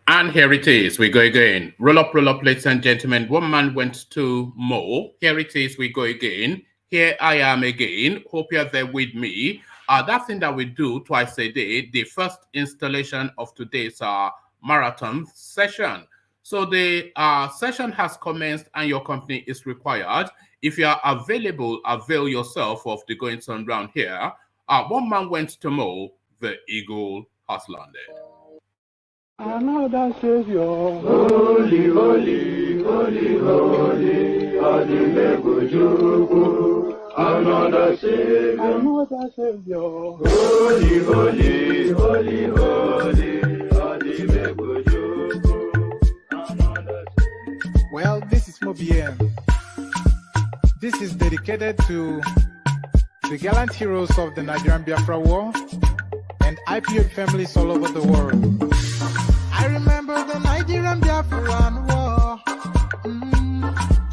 And here it is. We go again. Roll up, ladies and gentlemen. One man went to mow. Here it is. We go again. Here I am again. Hope you're there with me. That thing that we do twice a day, the first installation of today's marathon session. So the session has commenced and your company is required. If you are available, avail yourself of the going on round here. One man went to mow. The eagle has landed. Another Savior, holy, holy, holy, holy, Adimebujuku. Another Savior, holy, holy, holy, holy, Adimebujuku. Well, this is Mobien. This is dedicated to the gallant heroes of the Nigerian Biafra War and IPO families all over the world. I remember the Nigerian Biafran war,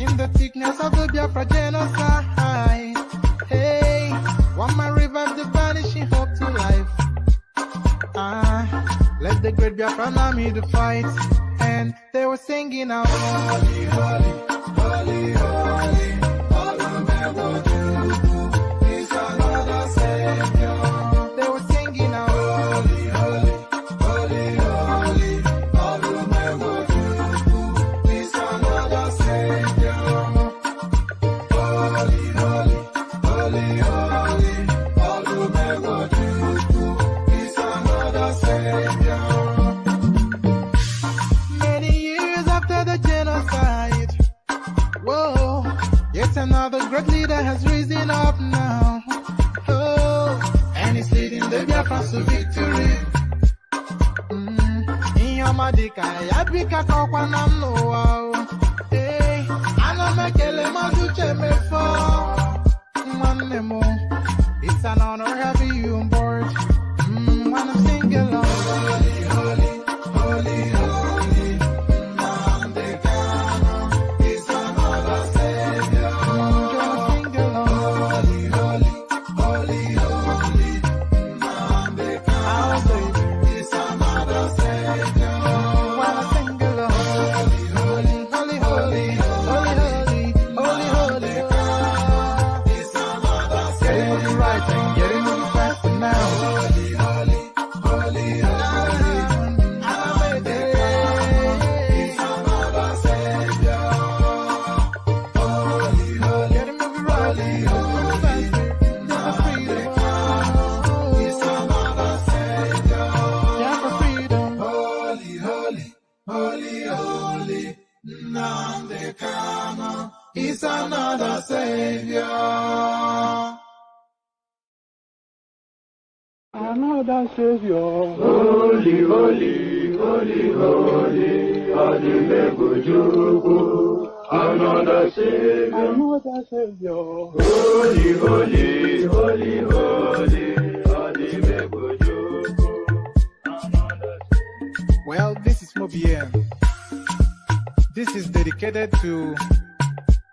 in the thickness of the Biafra genocide. Hey, one man revived the vanishing hope to life. Let the great Biafran army to fight, and they were singing out, holy, holy, holy, holy, all the men will do is another Savior. They were singing out, holy, holy, holy, holy. Another great leader has risen up now. Oh, and he's leading the Biafrans to victory. In your madika, yabika kokwanam no. Hey, anamekele mazuche mefo. Manemo, it's an honor having you on board. When I'm singing along, holy, holy, holy, holy. It's another Savior. It's another Savior. Another Savior, holy, holy, holy, holy, Adimebujuku. Another Savior, holy, holy, holy, holy, Adimebujuku. Well, this is Mobien. This is dedicated to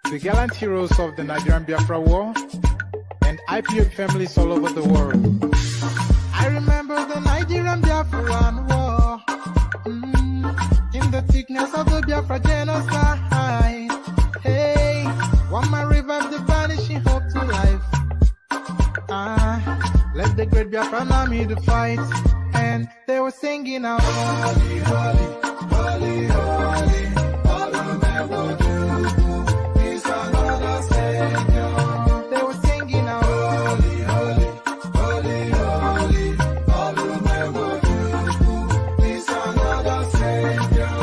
the gallant heroes of the Nigerian Biafra War and IPO families all over the world. I remember the Nigerian Biafran war, in the thickness of the Biafra genocide. Hey, one man revived the vanishing hope to life. Let the great Biafran army to fight, and they were singing out, holy, holy, holy, holy, all the men will do. They were singing out, holy, holy, holy, holy, all the men will do is another Savior.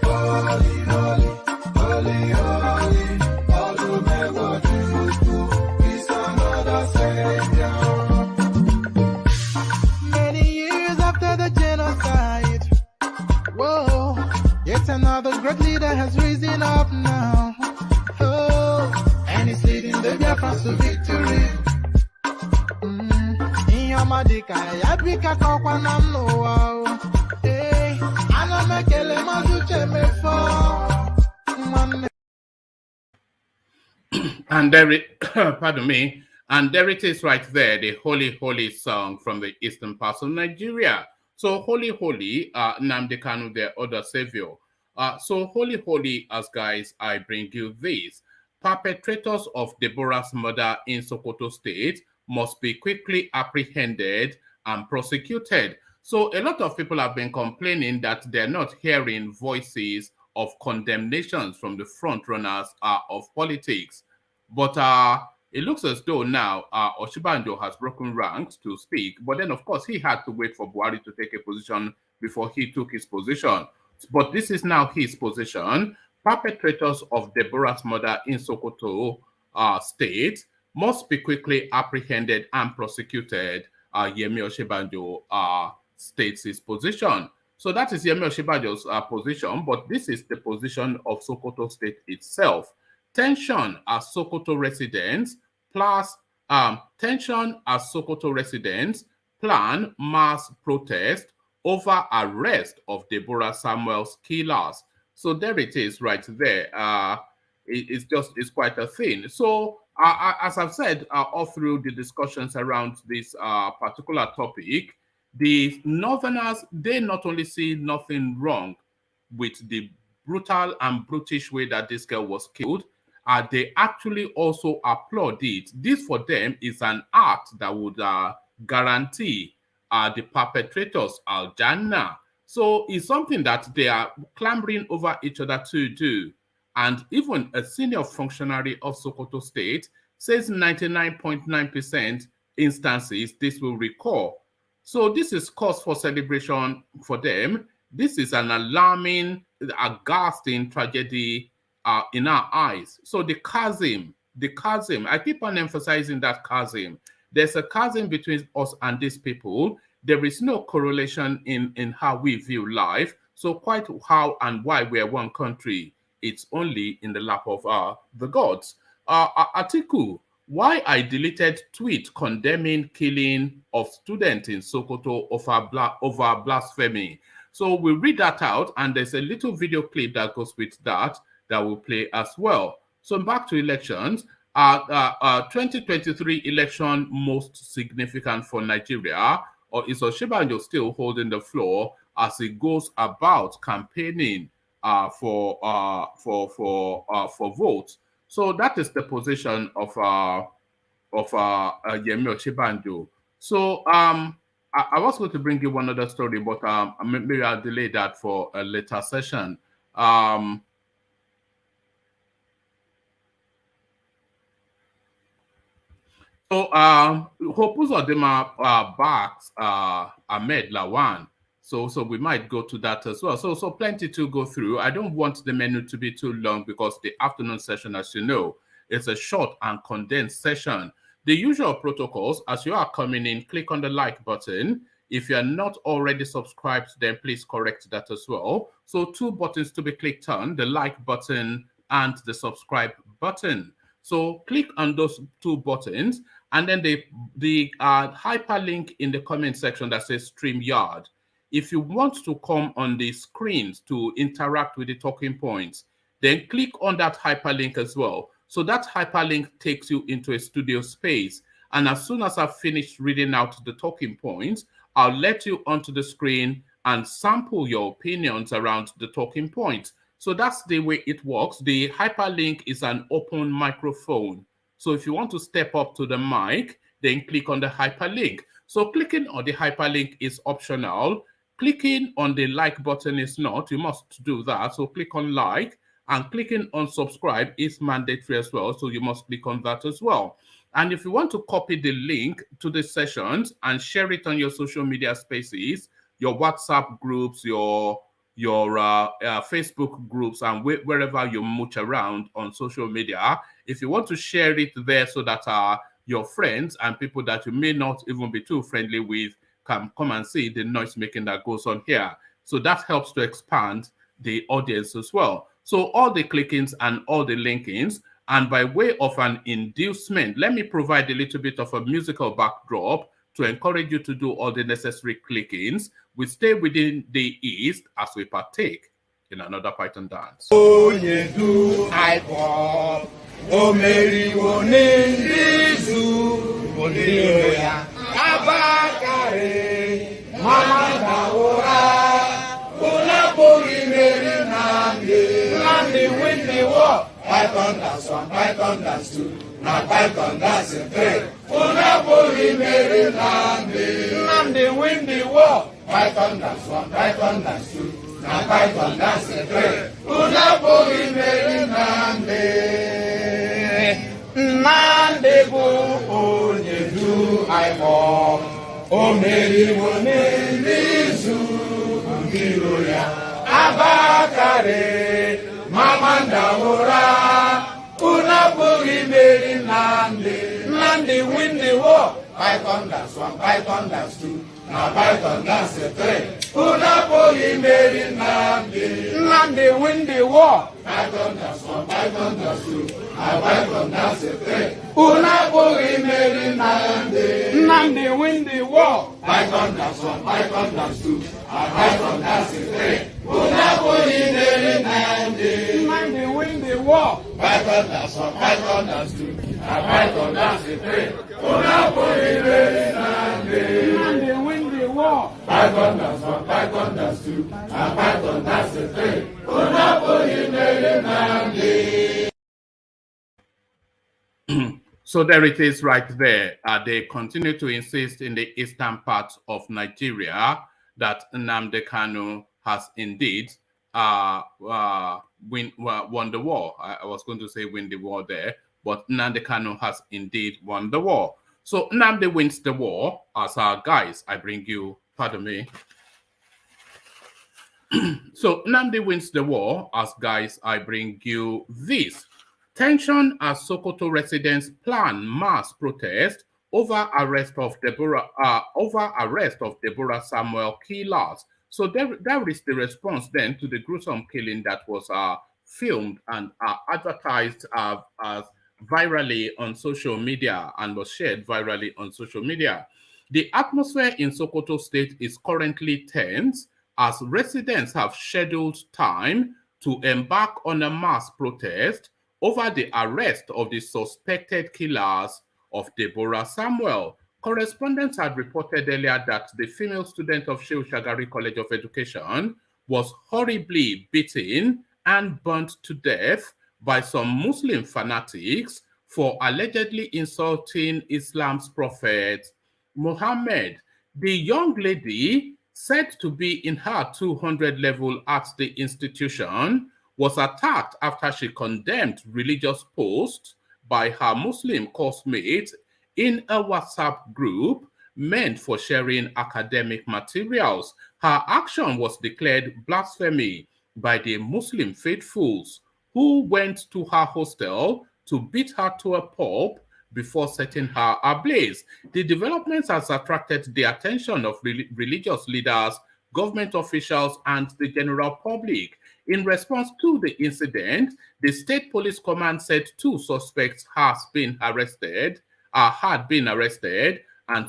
Holy, holy, holy, holy, all the men will do is another Savior. Many years after the genocide, whoa, yet another great leader has risen up now. He's leading the Biafrans to victory. In your madika, yabika kokwanam no. Hey, anamekele mazuche mefo. And there it, pardon me, And there it is right there, the Holy Holy song from the eastern parts of Nigeria. So Holy Holy, Nnamdi Kanu, their other savior. So Holy Holy, as guys, I bring you this. Perpetrators of Deborah's murder in Sokoto State must be quickly apprehended and prosecuted. So a lot of people have been complaining that they're not hearing voices of condemnations from the front runners of politics. But it looks as though now Osinbajo has broken ranks to speak. But then, of course, he had to wait for Buhari to take a position before he took his position. But this is now his position. Perpetrators of Deborah's murder in Sokoto State must be quickly apprehended and prosecuted. Yemi Osinbajo states his position. So that is Yemi Osinbajo's position, but this is the position of Sokoto State itself. Tension as Sokoto residents plus tension as Sokoto residents plan mass protest over arrest of Deborah Samuel's killers. So there it is right there. It's quite a thing. So as I've said all through the discussions around this particular topic, the Northerners, they not only see nothing wrong with the brutal and brutish way that this girl was killed, they actually also applaud it. This for them is an act that would guarantee the perpetrators al-Jannah. So it's something that they are clambering over each other to do. And even a senior functionary of Sokoto State says 99.9% instances this will recur. So this is cause for celebration for them. This is an alarming, aghasting tragedy in our eyes. So the chasm, I keep on emphasizing that chasm. There's a chasm between us and these people. There is no correlation in how we view life. So quite how and why we are one country, it's only in the lap of the gods. Atiku, why I deleted tweet condemning killing of students in Sokoto over blasphemy. So we'll read that out, and there's a little video clip that goes with that will play as well. So back to elections. 2023 election most significant for Nigeria, or is Osinbajo still holding the floor as he goes about campaigning for votes? So that is the position of Yemi Osinbajo. So I was going to bring you one other story, but maybe I'll delay that for a later session. So Hope Uzodinma backs Ahmed Lawan. So we might go to that as well. So plenty to go through. I don't want the menu to be too long because the afternoon session, as you know, is a short and condensed session. The usual protocols, as you are coming in, click on the like button. If you're not already subscribed, then please correct that as well. So 2 buttons to be clicked on, the like button and the subscribe button. So click on those 2 buttons, and then the hyperlink in the comment section that says StreamYard. If you want to come on the screens to interact with the talking points, then click on that hyperlink as well. So that hyperlink takes you into a studio space. And as soon as I've finished reading out the talking points, I'll let you onto the screen and sample your opinions around the talking points. So that's the way it works. The hyperlink is an open microphone. So if you want to step up to the mic, then click on the hyperlink. So clicking on the hyperlink is optional. Clicking on the like button is not. You must do that. So click on like, and clicking on subscribe is mandatory as well. So you must click on that as well. And if you want to copy the link to the sessions and share it on your social media spaces, your WhatsApp groups, your Facebook groups, and wherever you mooch around on social media, if you want to share it there so that your friends and people that you may not even be too friendly with can come and see the noise making that goes on here. So that helps to expand the audience as well. So all the clickings and all the linkings, and by way of an inducement, let me provide a little bit of a musical backdrop to encourage you to do all the necessary clickings. We stay within the East as we partake in another Python dance. Onyedu iPod, Omeriwo n'Izu, Oniroya, Abakare, Mama Daora, Unapori Meri Nandi win the war. Python dance 1, Python dance 2, now Python dance 3. Unapori Meri Nandi win the war. Python dance 1, Python dance 2. Na Python dance 3, Unapori Meri Nandi bu Onyedu iPod, Omeriwo n'Izu, Oniroya, Abakare, Mama Daora, Unapori Meri Nandi win the war. Python dance 1, Python dance 2. Now Python dance 3. Unapori Meri Nandi win the war. Python dance 1, Python dance 2. Now Python dance 3. Unapori Meri Nandi win the war. Python dance 1, Python dance 2. Now Python dance 3. Unapori Meri Nandi win the war. Python dance 1, Python dance 2. Now Python dance 3. Unapori Meri Nandi win the war. Python dance 1, Python dance 2. Now Python dance 3. Unapori Meri Nandi. So there it is right there. They continue to insist in the eastern part of Nigeria that Nnamdi Kanu has indeed won the war. I was going to say win the war there, but Nnamdi Kanu has indeed won the war. So Nnamdi wins the war as our guys. I bring you, pardon me. So Nnamdi wins the war as guys. I bring you this. Tension as Sokoto residents plan mass protest over arrest of Deborah Samuel killers. So that is the response then to the gruesome killing that was filmed and advertised as virally on social media and was shared virally on social media. The atmosphere in Sokoto State is currently tense as residents have scheduled time to embark on a mass protest over the arrest of the suspected killers of Deborah Samuel. Correspondents had reported earlier that the female student of Shehu Shagari College of Education was horribly beaten and burnt to death by some Muslim fanatics for allegedly insulting Islam's prophet Muhammad. The young lady, said to be in her 200 level at the institution, was attacked after she condemned religious posts by her Muslim coursemates in a WhatsApp group meant for sharing academic materials. Her action was declared blasphemy by the Muslim faithfuls, who went to her hostel to beat her to a pulp before setting her ablaze. The developments has attracted the attention of religious leaders, government officials, and the general public. In response to the incident, the State Police Command said 2 suspects had been arrested and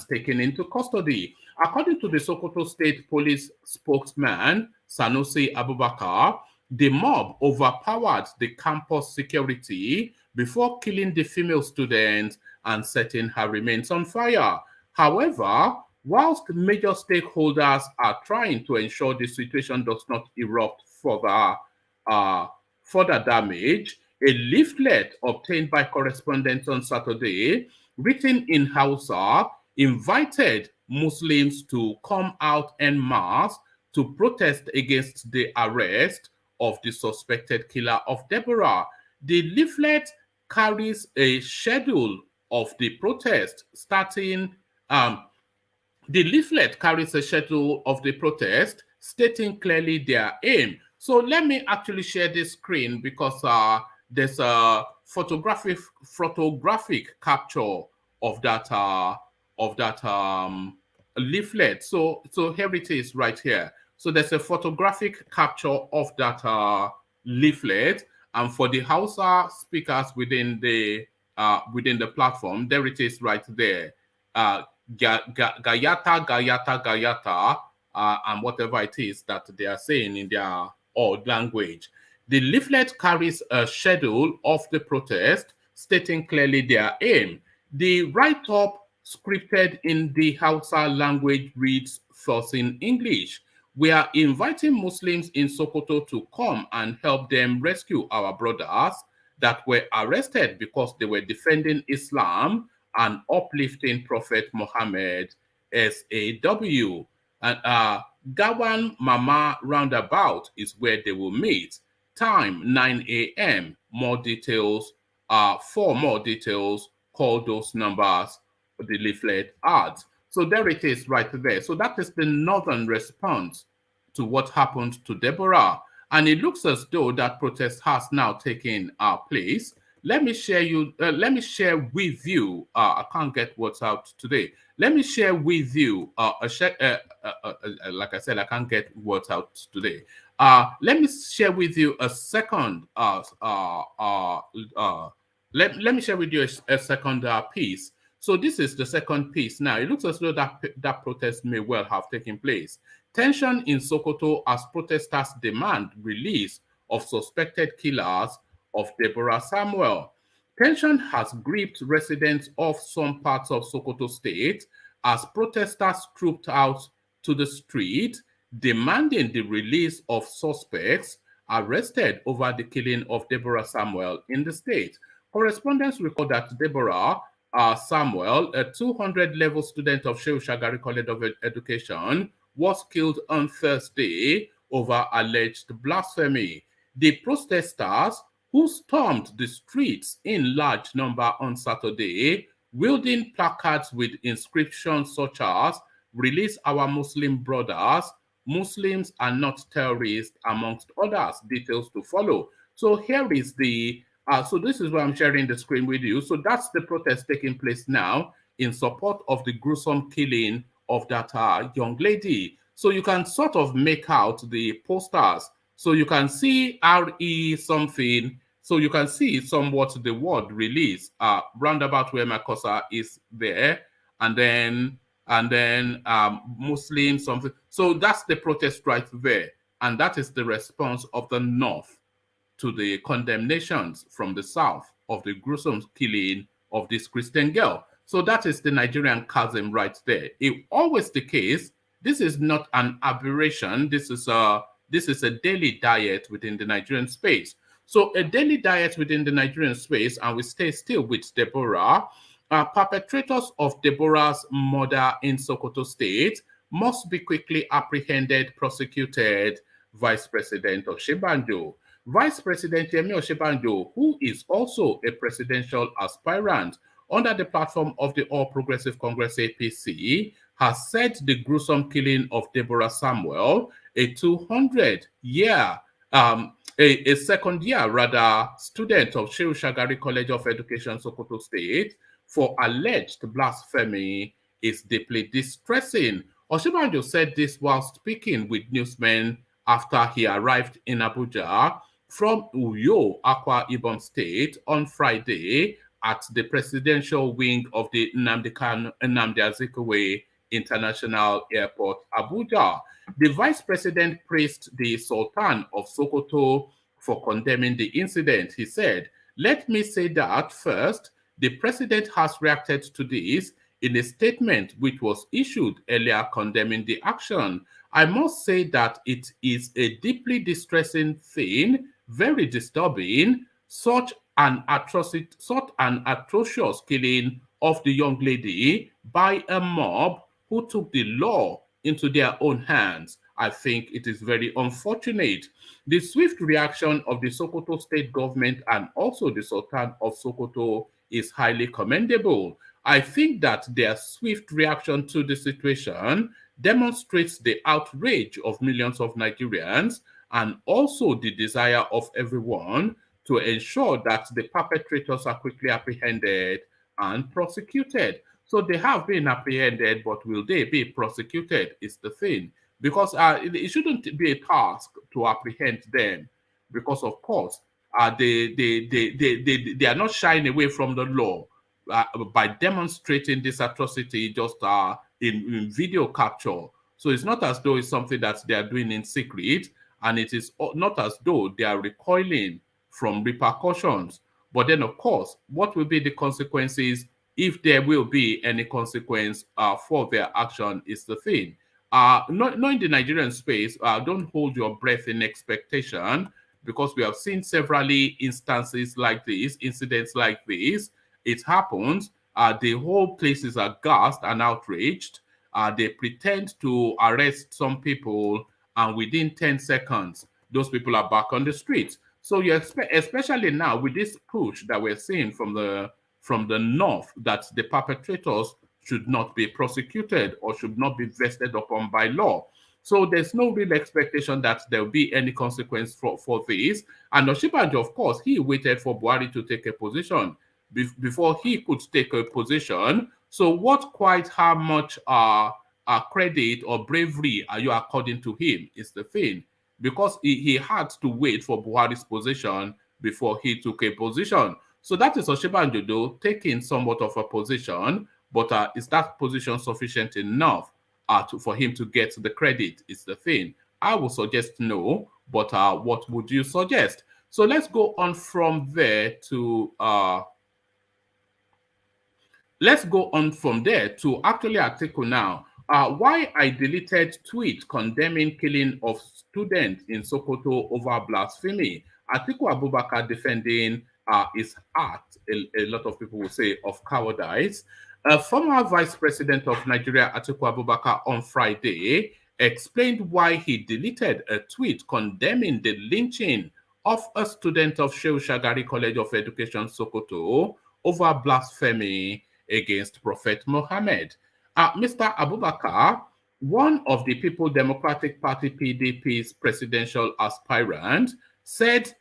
taken into custody. According to the Sokoto State Police spokesman, Sanusi Abubakar, the mob overpowered the campus security before killing the female student and setting her remains on fire. However, whilst major stakeholders are trying to ensure the situation does not erupt further damage, a leaflet obtained by correspondents on Saturday, written in Hausa, invited Muslims to come out en masse to protest against the arrest of the suspected killer of Deborah. The leaflet carries a schedule of the protest starting. The leaflet carries a schedule of the protest stating clearly their aim. So let me actually share this screen because there's a photographic capture of that leaflet. So here it is right here. So there's a photographic capture of that leaflet, and for the Hausa speakers within the platform, there it is right there. Gayata, and whatever it is that they are saying in their or language. The leaflet carries a schedule of the protest, stating clearly their aim. The write-up, scripted in the Hausa language, reads thus in English: "We are inviting Muslims in Sokoto to come and help them rescue our brothers that were arrested because they were defending Islam and uplifting Prophet Muhammad, SAW. And Gawan Mama Roundabout is where they will meet. Time 9 a.m. More details, for more details, call those numbers the leaflet adds." So there it is right there. So that is the northern response to what happened to Deborah. And it looks as though that protest has now taken place. Let me share with you. I can't get what's out today. Let me share with you like I said, I can't get what's out today. Let me share with you a second. Let me share with you a second piece. So this is the second piece. Now it looks as though that protest may well have taken place. Tension in Sokoto as protesters demand release of suspected killers of Deborah Samuel. Tension has gripped residents of some parts of Sokoto state as protesters trooped out to the street demanding the release of suspects arrested over the killing of Deborah Samuel in the state. Correspondents report that Deborah Samuel, a 200-level student of Shehu Shagari College of Education, was killed on Thursday over alleged blasphemy. The protesters, who stormed the streets in large number on Saturday, wielding placards with inscriptions such as "Release our Muslim brothers," "Muslims are not terrorists," amongst others. Details to follow. So here is the so this is where I'm sharing the screen with you. So that's the protest taking place now in support of the gruesome killing of that young lady. So you can sort of make out the posters. So you can see RE something. So you can see somewhat the word "release" roundabout where my cursor is there, and then Muslim something. So that's the protest right there, and that is the response of the North to the condemnations from the South of the gruesome killing of this Christian girl. So that is the Nigerian chasm right there. It always the case. This is not an aberration. This is a daily diet within the Nigerian space. So a daily diet within the Nigerian space, and we stay still with Deborah. Perpetrators of Deborah's murder in Sokoto State must be quickly apprehended, prosecuted. Vice President Osinbajo. Vice President Yemi Osinbajo, who is also a presidential aspirant under the platform of the All Progressive Congress APC, has said the gruesome killing of Deborah Samuel, a 200-year, a second-year rather, student of Shehu Shagari College of Education, Sokoto State, for alleged blasphemy, is deeply distressing. Osinbajo said this while speaking with newsmen after he arrived in Abuja from Uyo, Akwa Ibom State on Friday at the presidential wing of the Nnamdi Azikiwe International Airport, Abuja. The vice president praised the Sultan of Sokoto for condemning the incident. He said, "Let me say that first, the president has reacted to this in a statement which was issued earlier condemning the action. I must say that it is a deeply distressing thing, very disturbing, such an atrocious killing of the young lady by a mob who took the law into their own hands. I think it is very unfortunate. The swift reaction of the Sokoto state government and also the Sultan of Sokoto is highly commendable. I think that their swift reaction to the situation demonstrates the outrage of millions of Nigerians and also the desire of everyone to ensure that the perpetrators are quickly apprehended and prosecuted." So they have been apprehended, but will they be prosecuted is the thing. Because it shouldn't be a task to apprehend them, because of course they are not shying away from the law by demonstrating this atrocity just in video capture. So it's not as though it's something that they are doing in secret. and it is not as though they are recoiling from repercussions. But then, of course, what will be the consequences, if there will be any consequence for their action, is the thing. Knowing the Nigerian space, don't hold your breath in expectation, because we have seen several instances like this, incidents like this. It happens. The whole place is aghast and outraged. They pretend to arrest some people, and within 10 seconds, those people are back on the streets. So you expect, especially now with this push that we're seeing from the north, that the perpetrators should not be prosecuted or should not be vested upon by law. So there's no real expectation that there will be any consequence for this. And OSINBAJO, of course, he waited for Buhari to take a position before he could take a position. So how much credit or bravery are you according to him is the thing. Because he had to wait for Buhari's position before he took a position. So that is OSINBAJO, though, taking somewhat of a position, but is that position sufficient enough for him to get the credit is the thing. I would suggest no, but what would you suggest? So let's go on from there to actually article now. Why I deleted tweet condemning killing of student in Sokoto over blasphemy. Atiku Abubakar defending his act, a lot of people will say, of cowardice. Former Vice President of Nigeria, Atiku Abubakar, on Friday explained why he deleted a tweet condemning the lynching of a student of Shehu Shagari College of Education, Sokoto, over blasphemy against Prophet Muhammad. Mr. Abubakar, one of the People Democratic Party PDP's presidential aspirant, said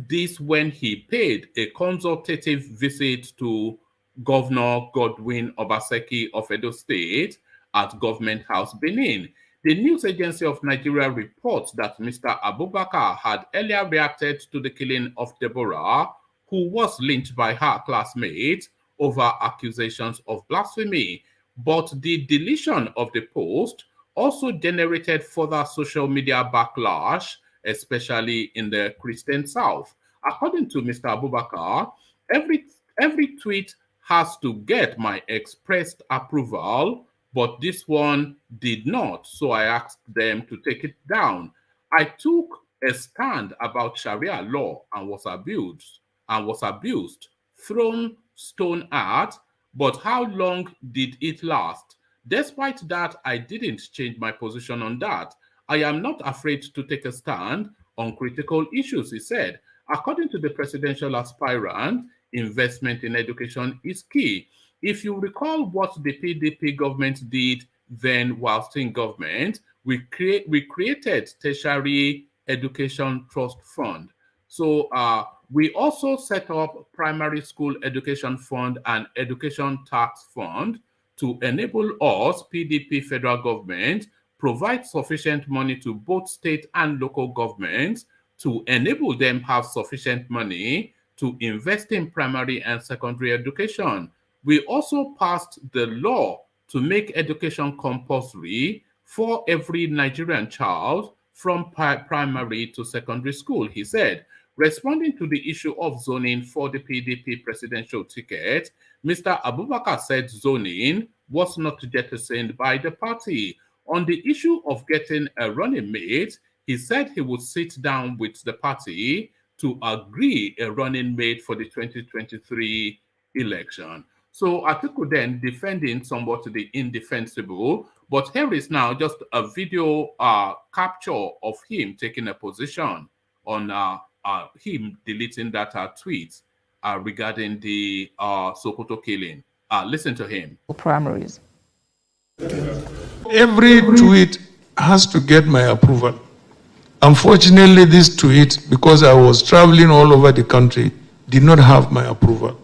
this when he paid a consultative visit to Governor Godwin Obaseki of Edo State at Government House, Benin. The News Agency of Nigeria reports that Mr. Abubakar had earlier reacted to the killing of Deborah, who was lynched by her classmates over accusations of blasphemy. But the deletion of the post also generated further social media backlash, especially in the Christian South. According to Mr. Abubakar, every tweet has to get my expressed approval, but this one did not, so I asked them to take it down. I took a stand about Sharia law and was abused, thrown stone at, but how long did it last? Despite that, I didn't change my position on that. I am not afraid to take a stand on critical issues, he said. According to the presidential aspirant, investment in education is key. If you recall what the PDP government did then whilst in government, we created Tertiary Education Trust Fund. So we also set up Primary School Education Fund and Education Tax Fund to enable us, PDP federal government, provide sufficient money to both state and local governments to enable them have sufficient money to invest in primary and secondary education. We also passed the law to make education compulsory for every Nigerian child from primary to secondary school, he said. Responding to the issue of zoning for the PDP presidential ticket, Mr. Abubakar said zoning was not jettisoned by the party. On the issue of getting a running mate, he said he would sit down with the party to agree a running mate for the 2023 election. So Atiku then defending somewhat the indefensible, but here is now just a video capture of him taking a position on him deleting that tweet regarding the Sokoto killing. Listen to him. Primaries. Every tweet has to get my approval. Unfortunately, this tweet, because I was traveling all over the country, did not have my approval.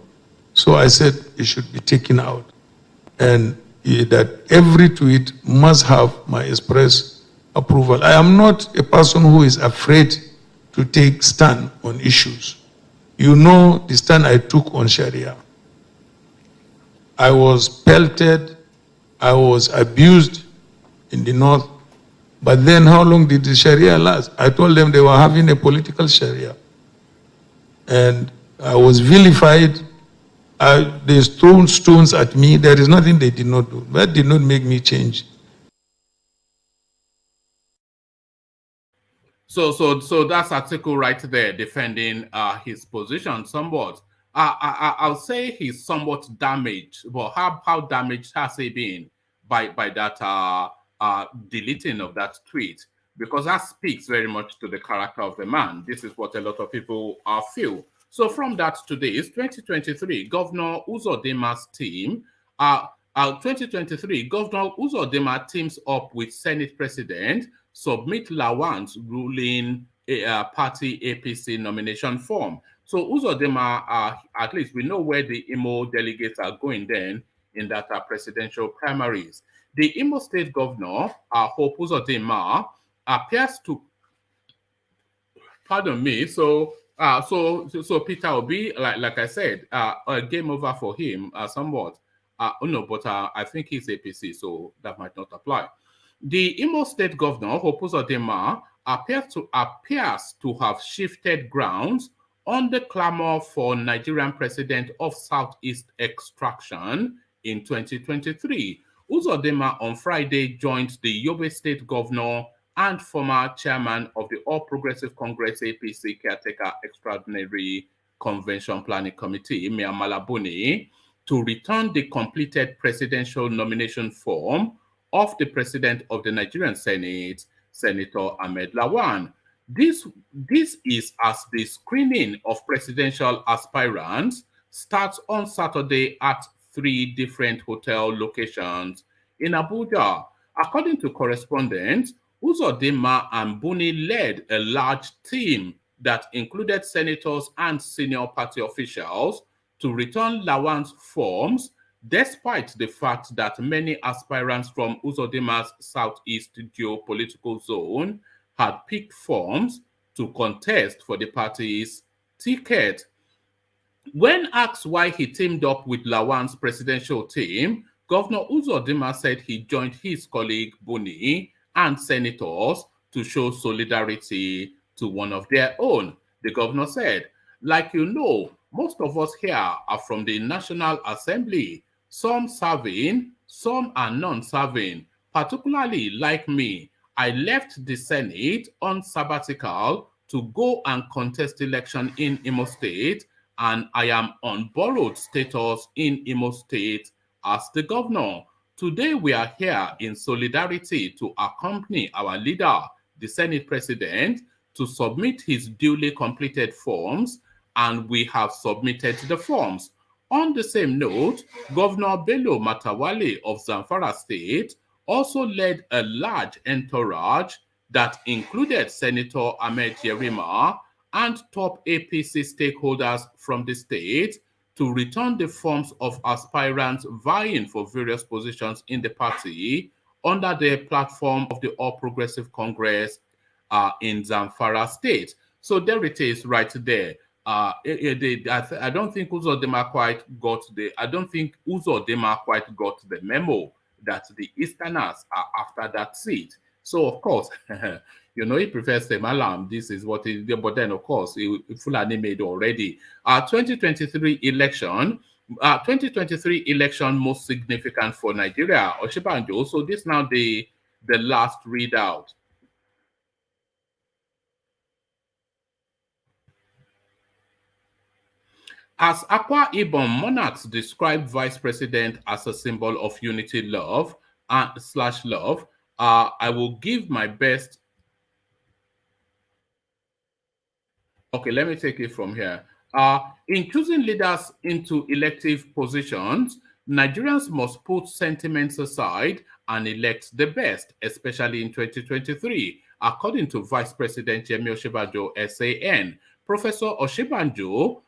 So I said it should be taken out. And that every tweet must have my express approval. I am not a person who is afraid to take stand on issues. You know the stand I took on Sharia. I was pelted, I was abused in the north But then how long did the Sharia last? I told them they were having a political Sharia. And I was vilified. They threw stones at me. There is nothing they did not do. That did not make me change. So that's article right there defending his position somewhat. I'll say he's somewhat damaged, but how damaged has he been by that deleting of that tweet? Because that speaks very much to the character of the man. This is what a lot of people feel. So from that to this, 2023, Governor Uzodinma's team, 2023, Governor Uzodinma teams up with Senate President, submit Lawan's ruling party APC nomination form. So Uzodinma, at least we know where the Imo delegates are going then in that presidential primaries. The Imo State Governor, Hope Uzodinma, appears to, pardon me, so Peter Obi, like I said, a game over for him somewhat. No, but I think he's APC, so that might not apply. The Imo State Governor, Hope Uzodinma, appears to have shifted grounds on the clamor for Nigerian president of Southeast extraction in 2023. Uzodinma on Friday joined the Yobe State Governor and former chairman of the All Progressive Congress APC Caretaker Extraordinary Convention Planning Committee, Mia Malabuni, to return the completed presidential nomination form of the president of the Nigerian Senate, Senator Ahmed Lawan. This is as the screening of presidential aspirants starts on Saturday at 3 different hotel locations in Abuja. According to correspondents, Uzodinma and Buni led a large team that included senators and senior party officials to return Lawan's forms, despite the fact that many aspirants from Uzodinma's Southeast geopolitical zone had picked forms to contest for the party's ticket. When asked why he teamed up with Lawan's presidential team, Governor Uzodinma said he joined his colleague Buni and senators to show solidarity to one of their own. The governor said, like you know, most of us here are from the National Assembly, some serving, some are non-serving. Particularly like me, I left the Senate on sabbatical to go and contest election in Imo State, and I am on borrowed status in Imo State as the governor. Today we are here in solidarity to accompany our leader, the Senate President, to submit his duly completed forms, and we have submitted the forms. On the same note, Governor Bello Matawale of Zamfara State also led a large entourage that included Senator Ahmed Yerima and top APC stakeholders from the state to return the forms of aspirants vying for various positions in the party under the platform of the All Progressive Congress in Zamfara State. So there it is right there. I don't think Uzodinma quite got the memo that the Easterners are after that seat. So of course, he prefers Semalam. This is what he did, but then of course, Fulani made already. 2023 election most significant for Nigeria, Oshibanjo. So this now the last readout. As Akwa Ibom monarchs described Vice President as a symbol of unity, love, /love, I will give my best. Okay, let me take it from here. In choosing leaders into elective positions, Nigerians must put sentiments aside and elect the best, especially in 2023, according to Vice President Yemi Osinbajo, SAN. Professor Osinbajo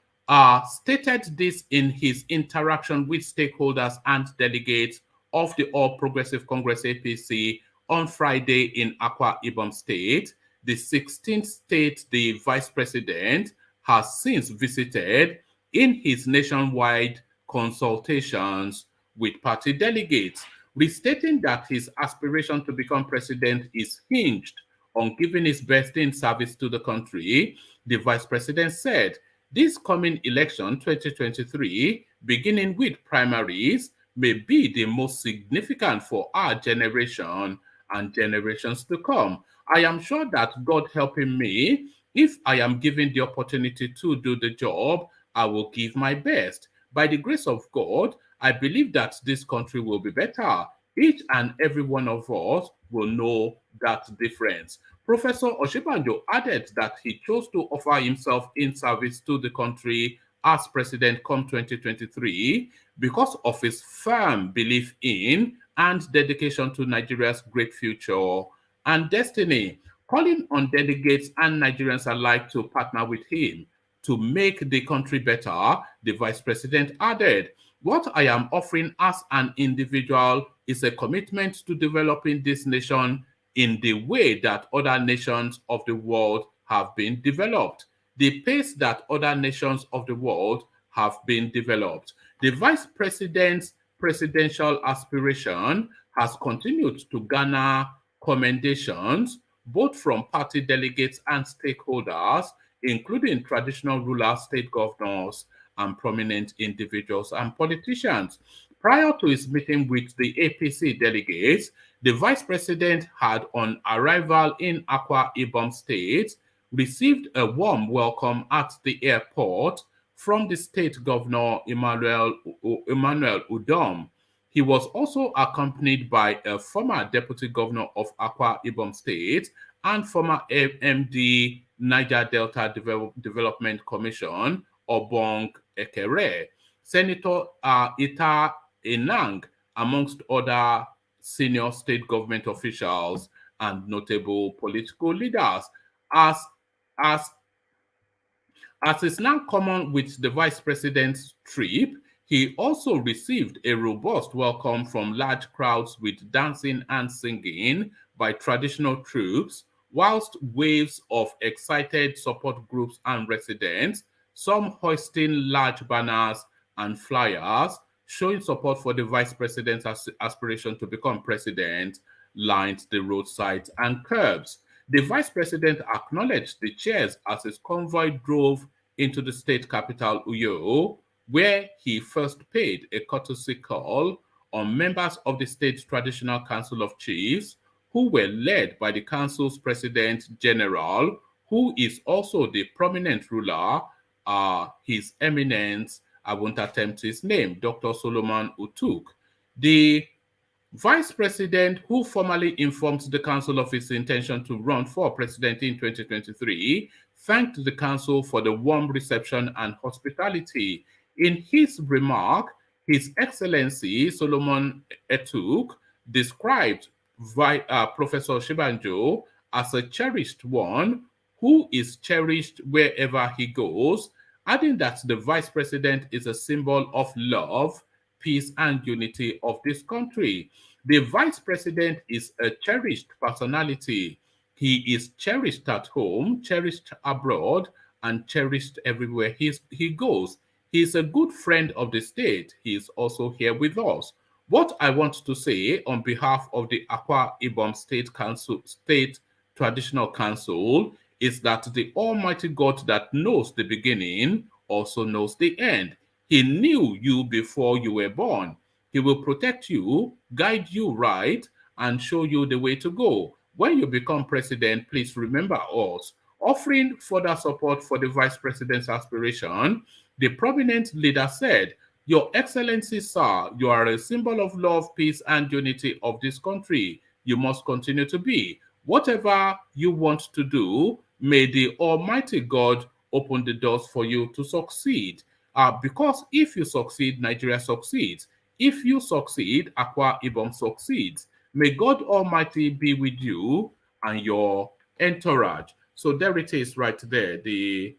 stated this in his interaction with stakeholders and delegates of the All Progressive Congress APC on Friday in Akwa Ibom State, the 16th state the vice president has since visited in his nationwide consultations with party delegates. restating that his aspiration to become president is hinged on giving his best in service to the country. The vice president said, this coming election 2023, beginning with primaries, may be the most significant for our generation and generations to come. I am sure that God helping me, if I am given the opportunity to do the job, I will give my best. By the grace of God, I believe that this country will be better. Each and every one of us will know that difference. Professor Osinbajo added that he chose to offer himself in service to the country as president come 2023 because of his firm belief in and dedication to Nigeria's great future and destiny, calling on delegates and Nigerians alike to partner with him to make the country better. The vice president added, what I am offering as an individual is a commitment to developing this nation in the way that other nations of the world have been developed, the pace that other nations of the world have been developed. The vice president's presidential aspiration has continued to garner commendations both from party delegates and stakeholders, including traditional rulers, state governors, and prominent individuals and politicians. Prior to his meeting with the APC delegates, the vice president had, on arrival in Akwa Ibom State, received a warm welcome at the airport from the state governor, Emmanuel Udom. He was also accompanied by a former deputy governor of Akwa Ibom State and former MD Niger Delta Development Commission, Obong Ekere, Senator Ita Enang, amongst other senior state government officials and notable political leaders. As is now common with the vice president's trip, he also received a robust welcome from large crowds with dancing and singing by traditional troops, whilst waves of excited support groups and residents, some hoisting large banners and flyers showing support for the vice president's aspiration to become president, lined the roadsides and curbs. The vice president acknowledged the cheers as his convoy drove into the state capital, Uyo, where he first paid a courtesy call on members of the state traditional council of chiefs, who were led by the council's president general, who is also the prominent ruler, His Eminence, I won't attempt his name, Dr. Solomon Utuk. The vice president, who formally informed the council of his intention to run for president in 2023, thanked the council for the warm reception and hospitality. In his remark, His Excellency Solomon Utuk described Professor Osinbajo as a cherished one who is cherished wherever he goes, adding that the vice president is a symbol of love, peace, and unity of this country. The vice president is a cherished personality. He is cherished at home, cherished abroad, and cherished everywhere he goes. He is a good friend of the state. He is also here with us. What I want to say on behalf of the Akwa Ibom State Council, State Traditional Council, is that the Almighty God that knows the beginning also knows the end. He knew you before you were born. He will protect you, guide you right, and show you the way to go. When you become president, please remember us. Offering further support for the vice president's aspiration, the prominent leader said, Your Excellency, sir, you are a symbol of love, peace, and unity of this country. You must continue to be. Whatever you want to do, may the Almighty God open the doors for you to succeed. Because if you succeed, Nigeria succeeds. If you succeed, Akwa Ibom succeeds. May God Almighty be with you and your entourage. So there it is right there. There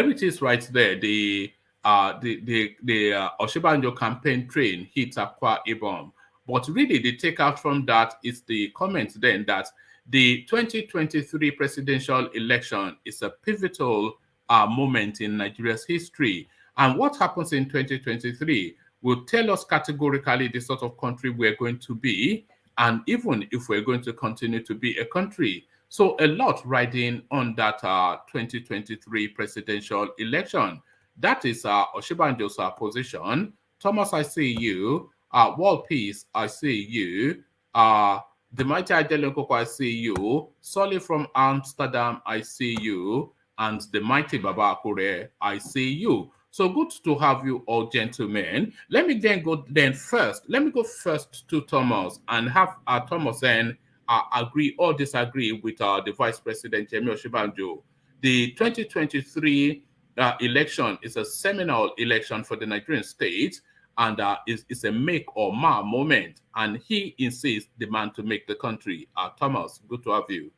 it is right there. The Osinbajo campaign train hits Akwa Ibom. But really, the takeout from that is the comment then that the 2023 presidential election is a pivotal moment in Nigeria's history. And what happens in 2023 will tell us categorically the sort of country we're going to be, and even if we're going to continue to be a country. So a lot riding on that 2023 presidential election. That is Osinbajo's position. Thomas, I see you. World Peace, I see you. The Mighty Adelunkoko, I see you. Solly from Amsterdam, I see you. And the Mighty Baba Akure, I see you. So good to have you all, gentlemen. Let me then go first. Let me go first to Thomas and have Thomas then agree or disagree with the Vice President, Yemi Osinbajo. The 2023 election is a seminal election for the Nigerian state, and it's a make or mar moment. And he insists the man to make the country. Thomas, good to have you.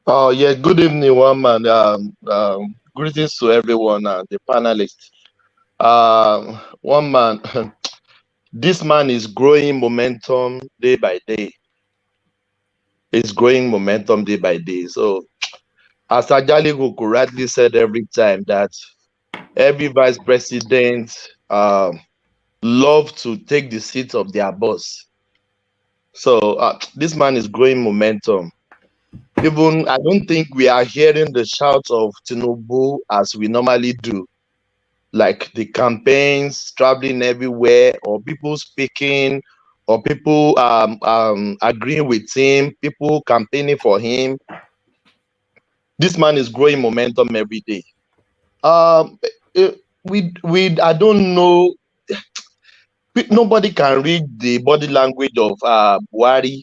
Oh, yeah. Good evening, one man. Greetings to everyone and the panelists. One man, this man is growing momentum day by day. It's growing momentum day by day. So, as Ajali rightly said every time, that every vice president love to take the seat of their boss. So, this man is growing momentum. Even I don't think we are hearing the shouts of Tinubu as we normally do, like the campaigns traveling everywhere, or people speaking, or people agreeing with him, people campaigning for him. This man is growing momentum every day. I don't know. Nobody can read the body language of Buhari.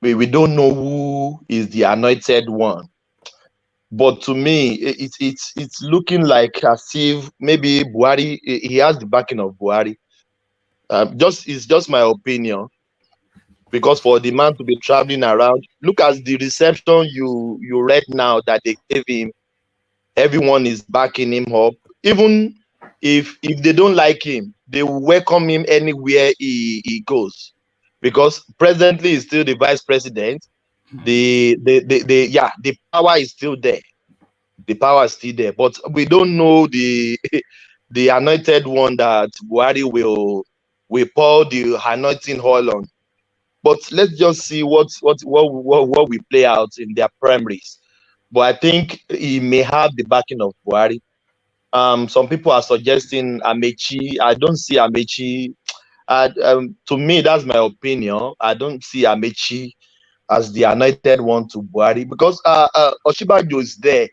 We don't know who is the anointed one. But to me, it's looking like as if maybe Buhari, he has the backing of Buhari. It's just my opinion. Because for the man to be traveling around, look at the reception you read now that they gave him. Everyone is backing him up. Even if they don't like him, they will welcome him anywhere he goes. Because presently he's still the vice president. The power is still there. The power is still there, but we don't know the anointed one that Buhari will pour the anointing oil on. But let's just see what we play out in their primaries. But I think he may have the backing of Buhari. Some people are suggesting Amechi. I don't see Amechi. To me, that's my opinion. I don't see Amechi as the anointed one to Buhari, because Osinbajo is there.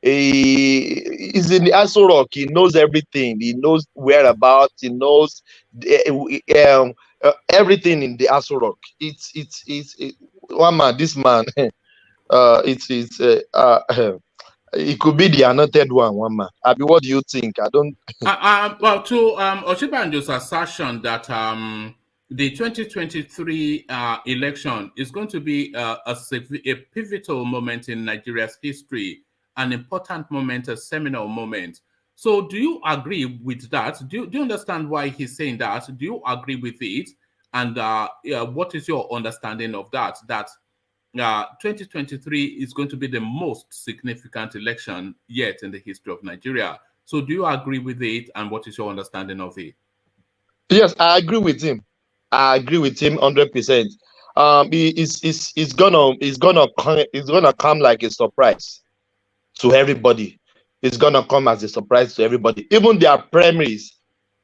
He's in the Aso Rock. He knows everything. He knows whereabouts. He knows everything in the Aso Rock. It's one man. This man, it could be the anointed one. One man. Abi, what do you think? I don't. Well, to Osinbajo's assertion that the 2023 election is going to be a pivotal moment in Nigeria's history, an important moment, a seminal moment. So do you agree with that? Do you understand why he's saying that? Do you agree with it? And what is your understanding of that? That 2023 is going to be the most significant election yet in the history of Nigeria. So do you agree with it? And what is your understanding of it? Yes, I agree with him. I agree with him 100%. It's gonna come like a surprise to everybody. It's gonna come as a surprise to everybody. Even their primaries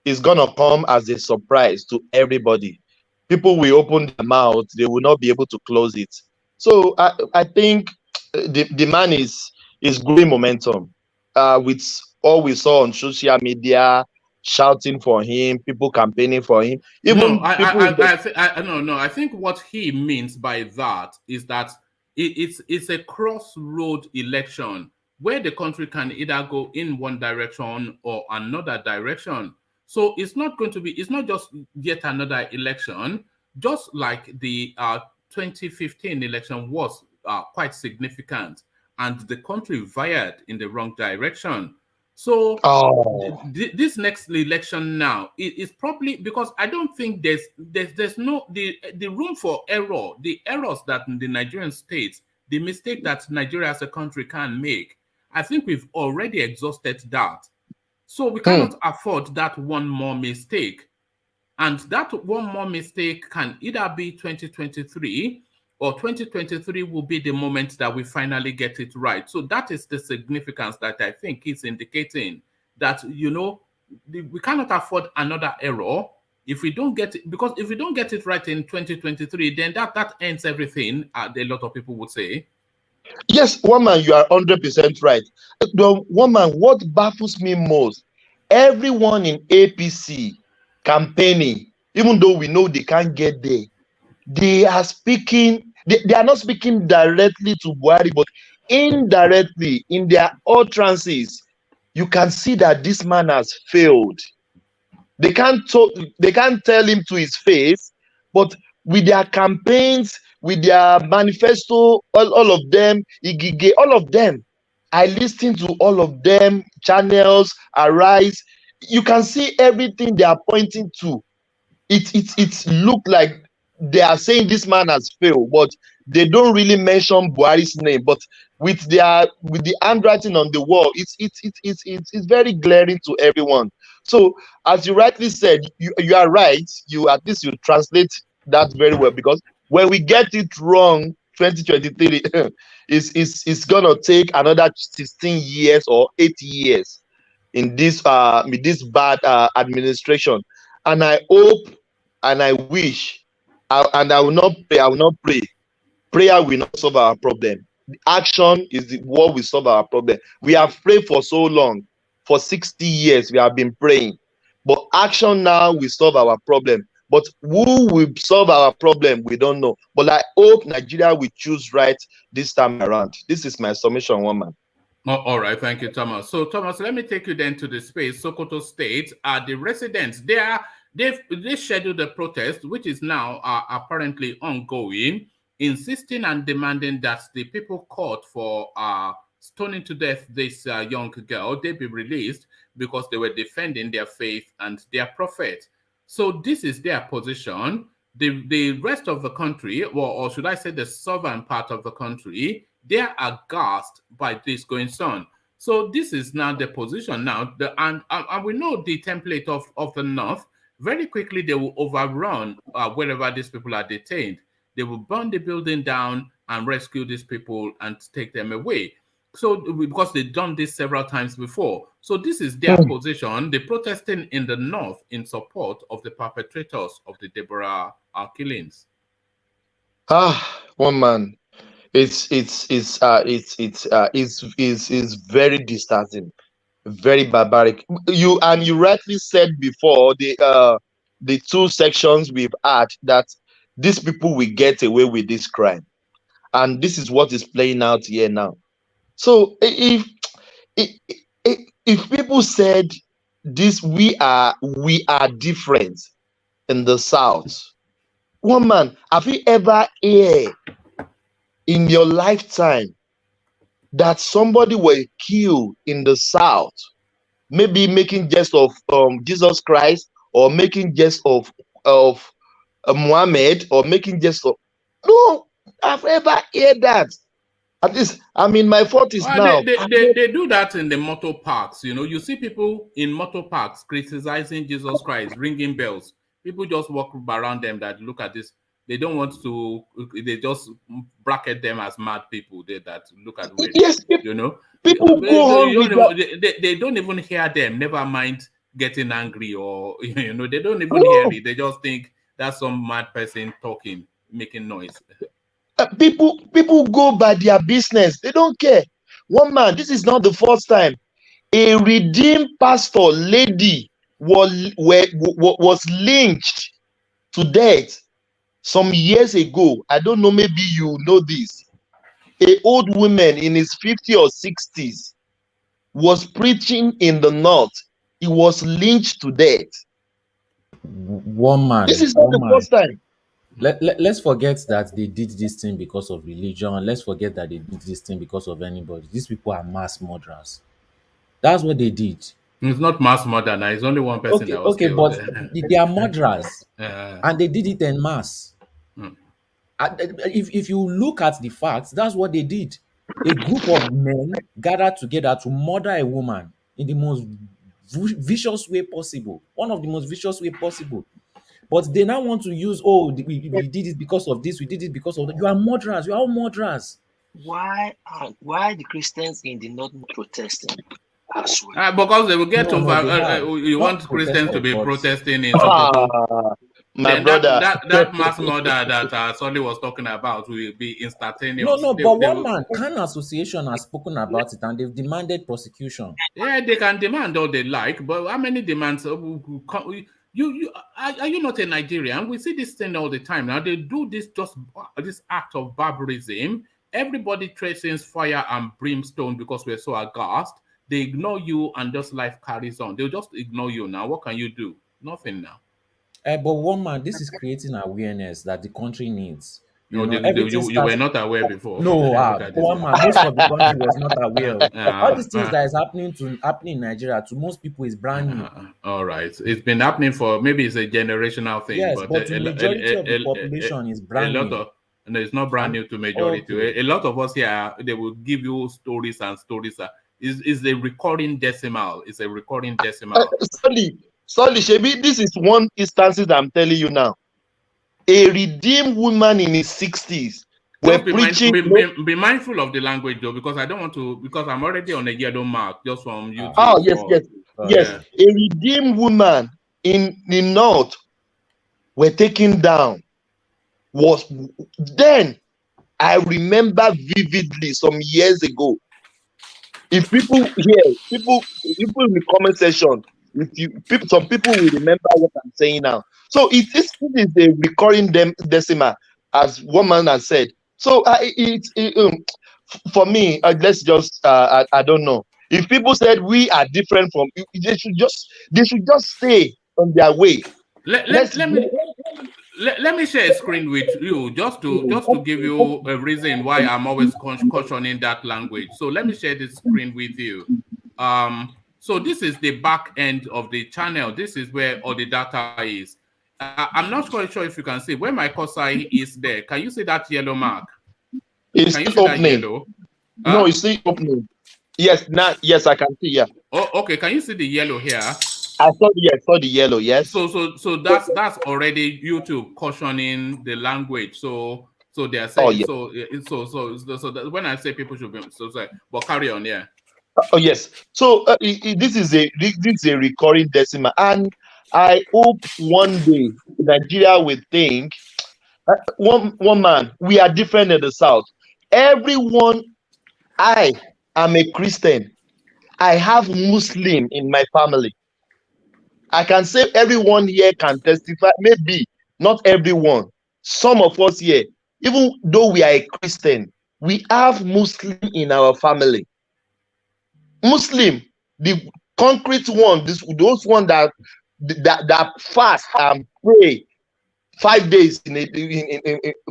is gonna come as a surprise to everybody. People will open their mouth; they will not be able to close it. So I think the man is growing momentum. With all we saw on social media, shouting for him, people campaigning for him. Even I think what he means by that is that it's a crossroad election where the country can either go in one direction or another direction. So it's not just yet another election, just like the 2015 election was quite significant, and the country veered in the wrong direction. So this next election now is probably, because I don't think there's no the room for error, the errors that the Nigerian state, the mistake that Nigeria as a country can make. I think we've already exhausted that. So we cannot afford that one more mistake. And that one more mistake can either be 2023 or 2023 will be the moment that we finally get it right. So that is the significance that I think is indicating that, you know, we cannot afford another error if we don't get it, because if we don't get it right in 2023, then that ends everything, a lot of people would say. Yes, woman, you are 100% right. The woman, what baffles me most, everyone in APC campaigning, even though we know they can't get there, they are speaking, they are not speaking directly to Buhari, but indirectly in their utterances, you can see that this man has failed. They can't tell him to his face, but with their campaigns, with their manifesto, all of them, Igige, all of them, I listen to all of them, channels, Arise. You can see everything they are pointing to. It look like they are saying this man has failed, but they don't really mention Buhari's name. But with the handwriting on the wall, it's very glaring to everyone. So as you rightly said, you are right. You at least you translate that very well, because when we get it wrong, 2023 is gonna take another 16 years or 8 years in this with this bad administration. And I hope and I wish, and I will not pray. I will not pray. Prayer will not solve our problem. Action is what will solve our problem. We have prayed for so long, for 60 years we have been praying, but action now will solve our problem. But who will solve our problem, we don't know. But I hope Nigeria will choose right this time around. This is my submission, woman. Oh, all right, thank you, Thomas. So, Thomas, let me take you then to the space. Sokoto State, the residents, they scheduled a protest, which is now apparently ongoing, insisting and demanding that the people caught for stoning to death this young girl, they be released because they were defending their faith and their prophet. So this is their position. The rest of the country, or should I say the southern part of the country, they are aghast by this going on. So this is now the position now. And we know the template of the North. Very quickly, they will overrun wherever these people are detained. They will burn the building down and rescue these people and take them away. So because they've done this several times before. So this is their position. They're protesting in the North in support of the perpetrators of the Deborah killings. Woman, it's very disheartening, very barbaric. You rightly said before, the two sections we've had, that these people will get away with this crime, and this is what is playing out here now. So if people said this, we are different in the South, woman, have you ever heard in your lifetime that somebody were killed in the South, maybe making jest of Jesus Christ, or making jest of Muhammad, or making jest of... No, I've ever heard that. At least I'm in my 40s now. They do that in the motor parks. You know, you see people in motor parks criticizing Jesus Christ, ringing bells. People just walk around them that look at this. They don't want to. They just bracket them as mad people. That look at it. Yes, you know. People go on they don't even hear them. Never mind getting angry, or you know, they don't even hear it. They just think that's some mad person talking, making noise. People go by their business. They don't care. One man, this is not the first time a redeemed pastor lady was lynched to death some years ago. I don't know, maybe you know this. An old woman in his 50s or 60s was preaching in the North. He was lynched to death. One man. This is not the first time. Let's forget that they did this thing because of religion. Let's forget that they did this thing because of anybody. These people are mass murderers. That's what they did. It's not mass murder now. It's only one person that was killed. But they are murderers. And they did it en masse. If you look at the facts, that's what they did. A group of men gathered together to murder a woman in the most vicious way possible. One of the most vicious way possible. But they now want to use, oh, we did it because of this, we did it because of that. You are murderers. You are all murderers. Why are the Christians in the north protesting as well? Because they will get No, you want Christians to be protesting in Sokoto. My Then brother. that mass murder that Solly was talking about will be instantaneous. No, but one man, Khan Association has spoken about it and they've demanded prosecution. Yeah, they can demand all they like, but how many demands? Are you not a Nigerian? We see this thing all the time. Now they do this act of barbarism. Everybody threatens fire and brimstone because we're so aghast. They ignore you and just life carries on. They'll just ignore you now. What can you do? Nothing now. But one man, this is creating awareness that the country needs. You were not aware before. No, one man, most of the country was not aware. All these things that is happening in Nigeria to most people is brand new. All right, it's been happening for maybe it's a generational thing. Yes, but the majority of the population is brand new. No, it's not brand new to majority. Okay. A lot of us here, they will give you stories and stories. Is a recurring decimal. It's a recurring decimal. Sorry, Shebi, this is one instance I'm telling you now. A redeemed woman in his 60s. Be mindful of the language though, because I don't want to, because I'm already on a yellow mark just from YouTube. Yes. A redeemed woman in the north were taken down. Then I remember vividly some years ago. If people in the comment section, some people will remember what I'm saying now. So it is a recurring decimal, as one man has said. So for me, let's just I don't know. If people said we are different from, they should just stay on their way. Let me share a screen with you just to give you a reason why I'm always cautioning that language. So let me share this screen with you. So this is the back end of the channel. This is where all the data is. I'm not quite sure if you can see where my cursor is there. Can you see that yellow mark? It's opening. No, you see opening. Yes, yes, I can see. Yeah. Oh, okay. Can you see the yellow here? I saw the yellow. Yes. So that's already YouTube cautioning the language. So they are saying. Oh, yeah. So when I say people should be but carry on, yeah. Oh yes. So this is a recurring decimal, and I hope one day Nigeria will think one man, we are different in the south. Everyone, I am a Christian. I have Muslim in my family. I can say everyone here can testify. Maybe not everyone. Some of us here, even though we are a Christian, we have Muslim in our family. Muslim, the concrete one, those one that fast and pray 5 days in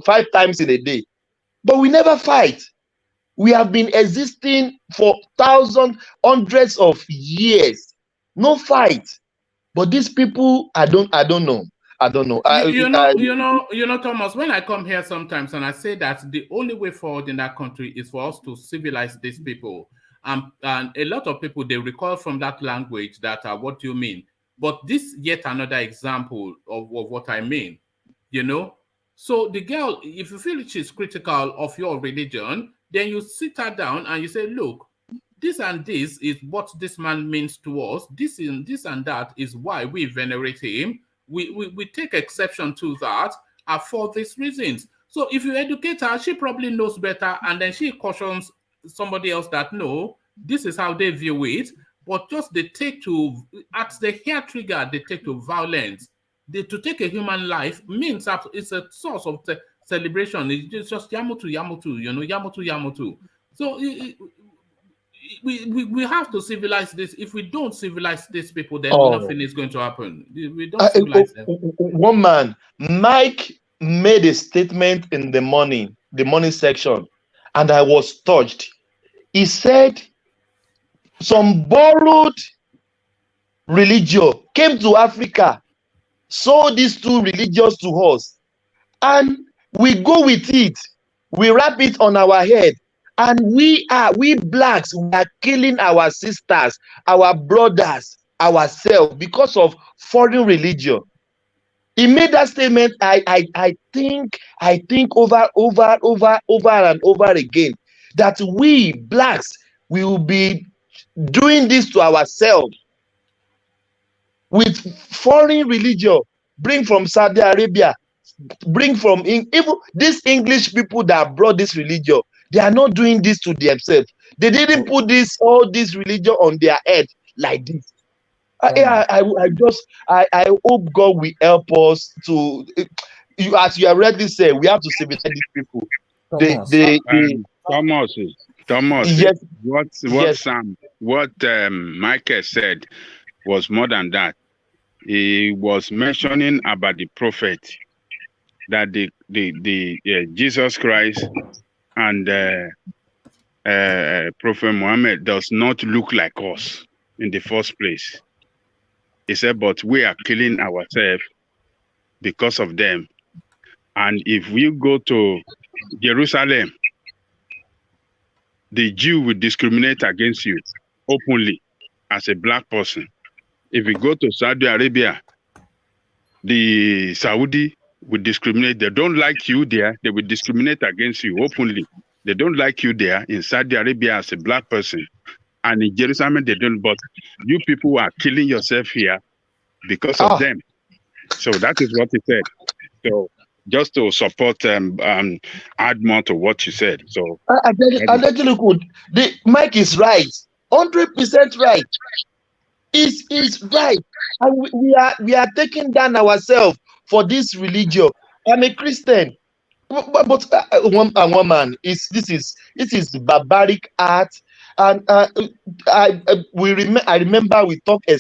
5 times in a day, but we never fight. We have been existing for hundreds of years, no fight. But these people, I don't know. You know, Thomas. When I come here sometimes and I say that the only way forward in that country is for us to civilize these people. And a lot of people, they recall from that language that what do you mean? But this yet another example of what I mean, you know? So the girl, if you feel she's critical of your religion, then you sit her down and you say, look, this and this is what this man means to us. This and that is why we venerate him. We take exception to that for these reasons. So if you educate her, she probably knows better, and then she cautions somebody else that no, this is how they view it, but just they take to at the hair trigger, they take to violence. To take a human life means that it's a source of celebration. It's just yamutu, you know, yamutu. So we have to civilize this. If we don't civilize these people, then nothing is going to happen. We don't civilize them. One man, Mike, made a statement in the morning section, and I was touched. He said some borrowed religion came to Africa, sold these two religions to us, and we go with it. We wrap it on our head, and we blacks, we are killing our sisters, our brothers, ourselves because of foreign religion. He made that statement. I think over and over again that we blacks will be doing this to ourselves with foreign religion, bring from Saudi Arabia, bring from even these English people that brought this religion. They are not doing this to themselves. They didn't put all this religion on their head like this. I hope God will help us to, as you already said, we have to civilize these people. Thomas, yes, what Michael said was more than that. He was mentioning about the prophet, that Jesus Christ and Prophet Muhammad does not look like us in the first place. He said, but we are killing ourselves because of them. And if we go to Jerusalem, the Jew will discriminate against you openly as a black person. If you go to Saudi Arabia, the Saudi will discriminate. They don't like you there, they will discriminate against you openly. They don't like you there in Saudi Arabia as a black person. And in Jerusalem, they don't. But you people are killing yourself here because of them. So that is what he said. So just to support add more to what you said. So the Mike is right, 100% right. Is right, and we are taking down ourselves for this religion. I'm a Christian, but one man this is barbaric art. And I remember we talked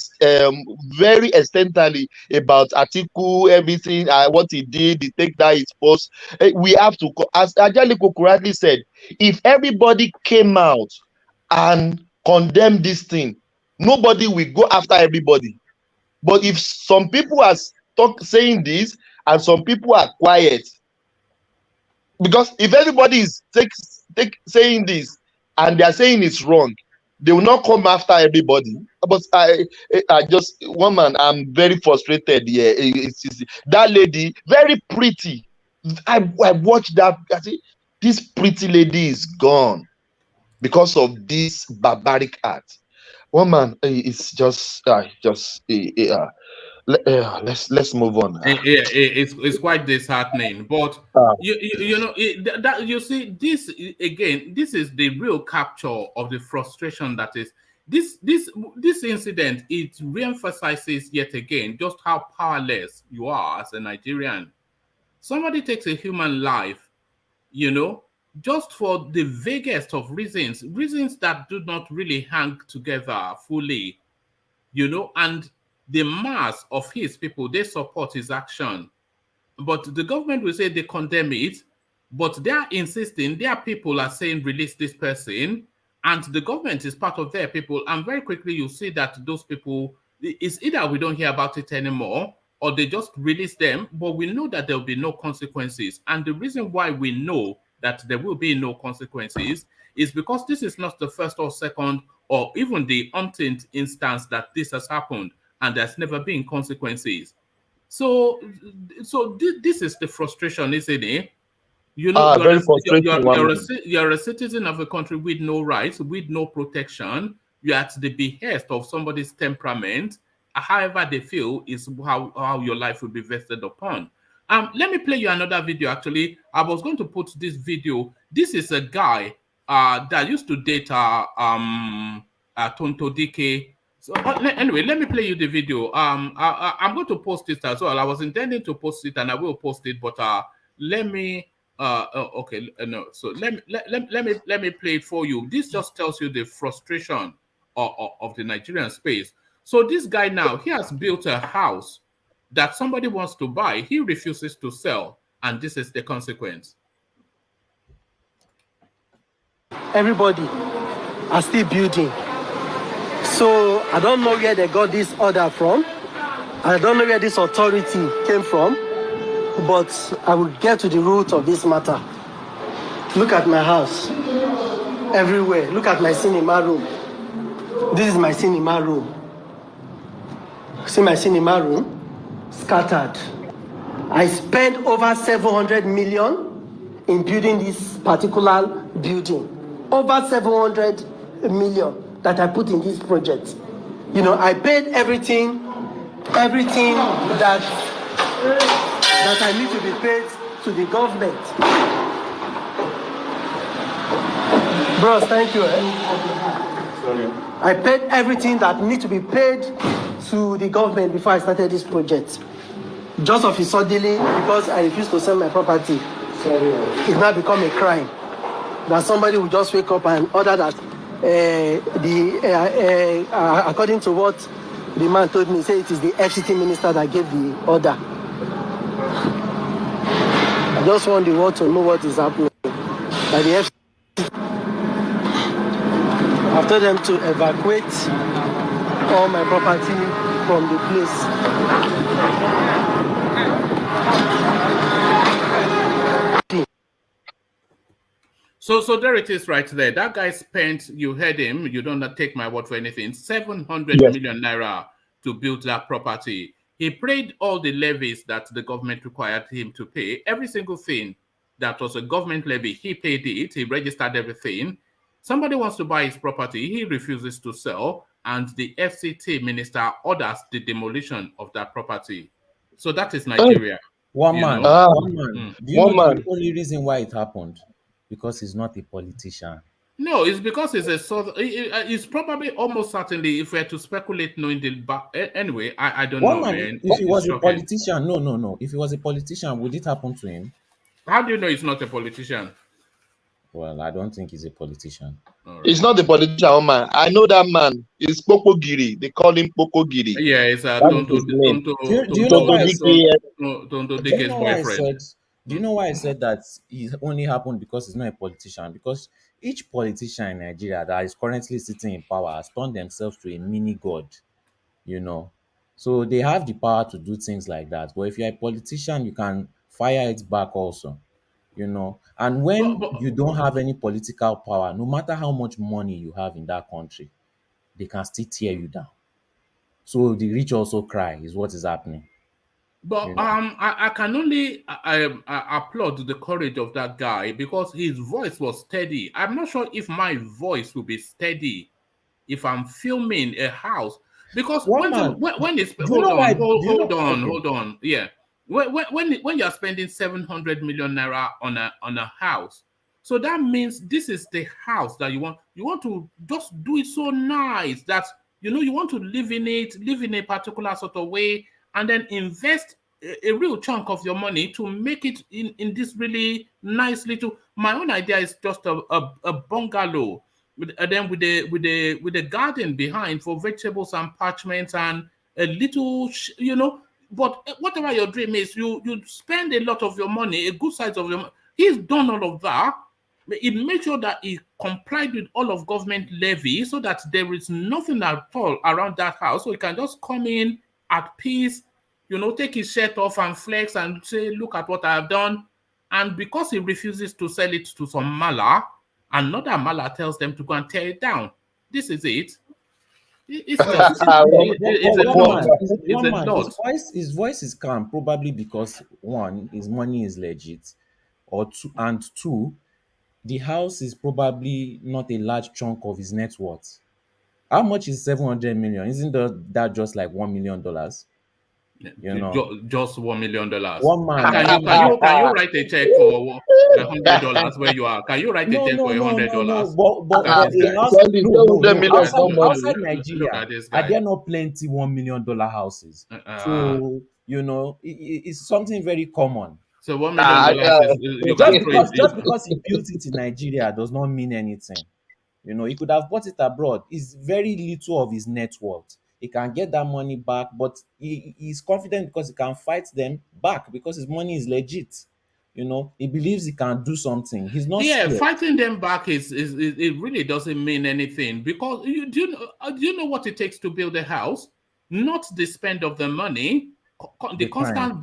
very extensively about Atiku, everything, what he did, the take that his post. We have to, as Ajaliko correctly said, if everybody came out and condemned this thing, nobody will go after everybody. But if some people are saying this and some people are quiet, because if everybody is saying this and they are saying it's wrong, they will not come after everybody. But I just, one man, I'm very frustrated here. It's that lady, very pretty. I watched that. I see, this pretty lady is gone because of this barbaric act. One man, it's just let's move on. It's quite disheartening, but you know that you see this again. This is the real capture of the frustration that is this incident. It reemphasizes yet again just how powerless you are as a Nigerian. Somebody takes a human life, just for the vaguest of reasons that do not really hang together fully, and the mass of his people, they support his action. But the government will say they condemn it, but they are insisting, their people are saying release this person, and the government is part of their people. And very quickly you see that those people, it's either we don't hear about it anymore, or they just release them, but we know that there will be no consequences. And the reason why we know that there will be no consequences is because this is not the first or second or even the umpteenth instance that this has happened, and there's never been consequences. So this is the frustration, isn't it? You're a citizen of a country with no rights, with no protection. You're at the behest of somebody's temperament. However they feel is how your life will be vested upon. Let me play you another video. Actually, I was going to put this video. This is a guy that used to date Tonto Dike. So anyway, let me play you the video. I'm going to post it as well. I was intending to post it, and I will post it, but let me. Okay, no. So let me play it for you. This just tells you the frustration of the Nigerian space. So this guy now, he has built a house that somebody wants to buy. He refuses to sell, and this is the consequence. Everybody are still building. So I don't know where they got this order from. I don't know where this authority came from, but I will get to the root of this matter. Look at my house. Everywhere. Look at my cinema room. This is my cinema room. See my cinema room? Scattered. I spent over 700 million in building this particular building. Over 700 million that I put in this project. You know, I paid everything that I need to be paid to the government. Bros, thank you. Sorry. I paid everything that need to be paid to the government before I started this project. Just of it suddenly, because I refused to sell my property, it now become a crime. That somebody will just wake up and order that according to what the man told me, say it is the FCT minister that gave the order. I just want the world to know what is happening. That the FCT, I've told them to evacuate all my property from the place. So there it is right there. That guy spent, you heard him, you don't take my word for anything, 700 million naira to build that property. He paid all the levies that the government required him to pay. Every single thing that was a government levy, he paid it. He registered everything. Somebody wants to buy his property. He refuses to sell. And the FCT minister orders the demolition of that property. So that is Nigeria. One man. Do you know the only reason why it happened? Because he's not a politician. No, it's because he's it's probably almost certainly, if we're to speculate, knowing the anyway, I don't know. Man, if he was a politician, no. If he was a politician, would it happen to him? How do you know he's not a politician? Well, I don't think he's a politician. Right. He's not a politician, man. I know that man. It's Pokogiri. They call him Pokogiri. Yeah, it's Tonto Dike's boyfriend. Do you know why I said that it only happened because he's not a politician? Because each politician in Nigeria that is currently sitting in power has turned themselves to a mini god, you know. So they have the power to do things like that. But if you're a politician, you can fire it back also, you know. And when you don't have any political power, no matter how much money you have in that country, they can still tear you down. So the rich also cry is what is happening. But I can only applaud the courage of that guy because his voice was steady. I'm not sure if my voice will be steady if I'm filming a house, because when it's hold on, yeah. When you're spending 700 million naira on a house, so that means this is the house that you want to just do it so nice that you want to live in a particular sort of way, and then invest a real chunk of your money to make it in this really nice little. My own idea is just a bungalow, with a garden behind for vegetables and parchments and a little, But whatever your dream is, you spend a lot of your money, a good size of your money. He's done all of that. It made sure that he complied with all of government levy, so that there is nothing at all around that house. So he can just come in at peace, take his shirt off and flex and say, look at what I have done. And because he refuses to sell it to some mala, another mala tells them to go and tear it down. This is it. It's a lot. His voice is calm, probably because one, his money is legit, or two, the house is probably not a large chunk of his net worth. How much is 700 million? Isn't that just like $1 million? Just $1 million. One man. Can you write a check for $100 where you are? Can you write a check for $100? But outside Nigeria, are there not plenty $1 million houses? So it's something very common. So $1 million just because he built it in Nigeria does not mean anything. He could have bought it abroad. It's very little of his net worth. He can get that money back, but he's confident because he can fight them back because his money is legit. He believes he can do something. He's not scared. Fighting them back is it really doesn't mean anything, because do you know what it takes to build a house? Not the spend of the money, the constant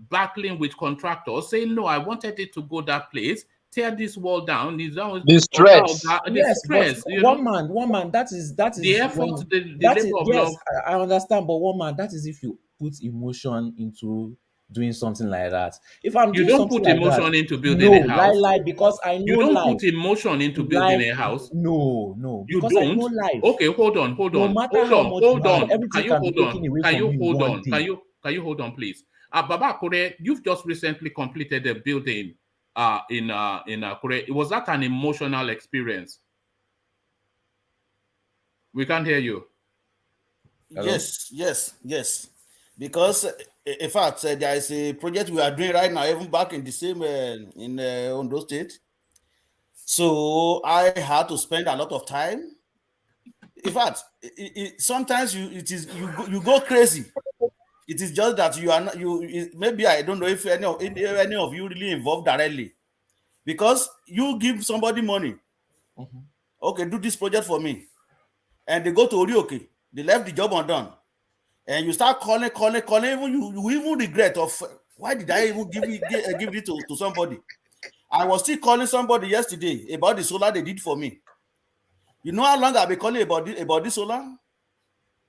battling with contractors, saying, no, I wanted it to go that place, tear this wall down. The stress. One man, that is the effort, the labor of love. I understand, but one man, that is if you put emotion into doing something like that. If I'm You doing don't something put like emotion that, into building a house. because I know You don't life. put emotion into building Life, a house. no, You because I know don't. life. Okay, hold on. No matter how much you have, Can everything you can be hold on? taken away Can from you you in hold one on? day. Can you hold on, please? Baba Kore, you've just recently completed a building in Kore. Was that an emotional experience? We can't hear you. Hello? Yes. Because in fact, there is a project we are doing right now, even back in the same in Ondo State. So I had to spend a lot of time. In fact, sometimes you go crazy. It is just that you are not, maybe I don't know if any of you really involved directly, because you give somebody money. Okay, do this project for me, and they go to Orioke. They left the job undone. And you start calling, even you even regret of why did I even give it to somebody. I was still calling somebody yesterday about the solar they did for me. You know how long I've been calling about this solar?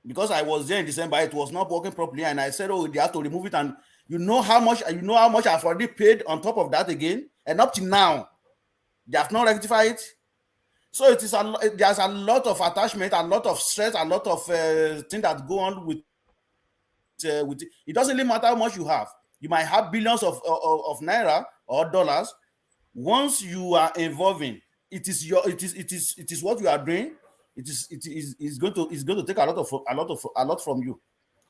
Because I was there in December, it was not working properly, and I said, oh, they have to remove it. And you know how much I've already paid on top of that again, and up to now, they have not rectified it. So it is there's a lot of attachment, a lot of stress, a lot of things that go on with it. Doesn't really matter how much you have. You might have billions of naira or dollars. Once you are involving, it is what you are doing. It is going to take a lot from you.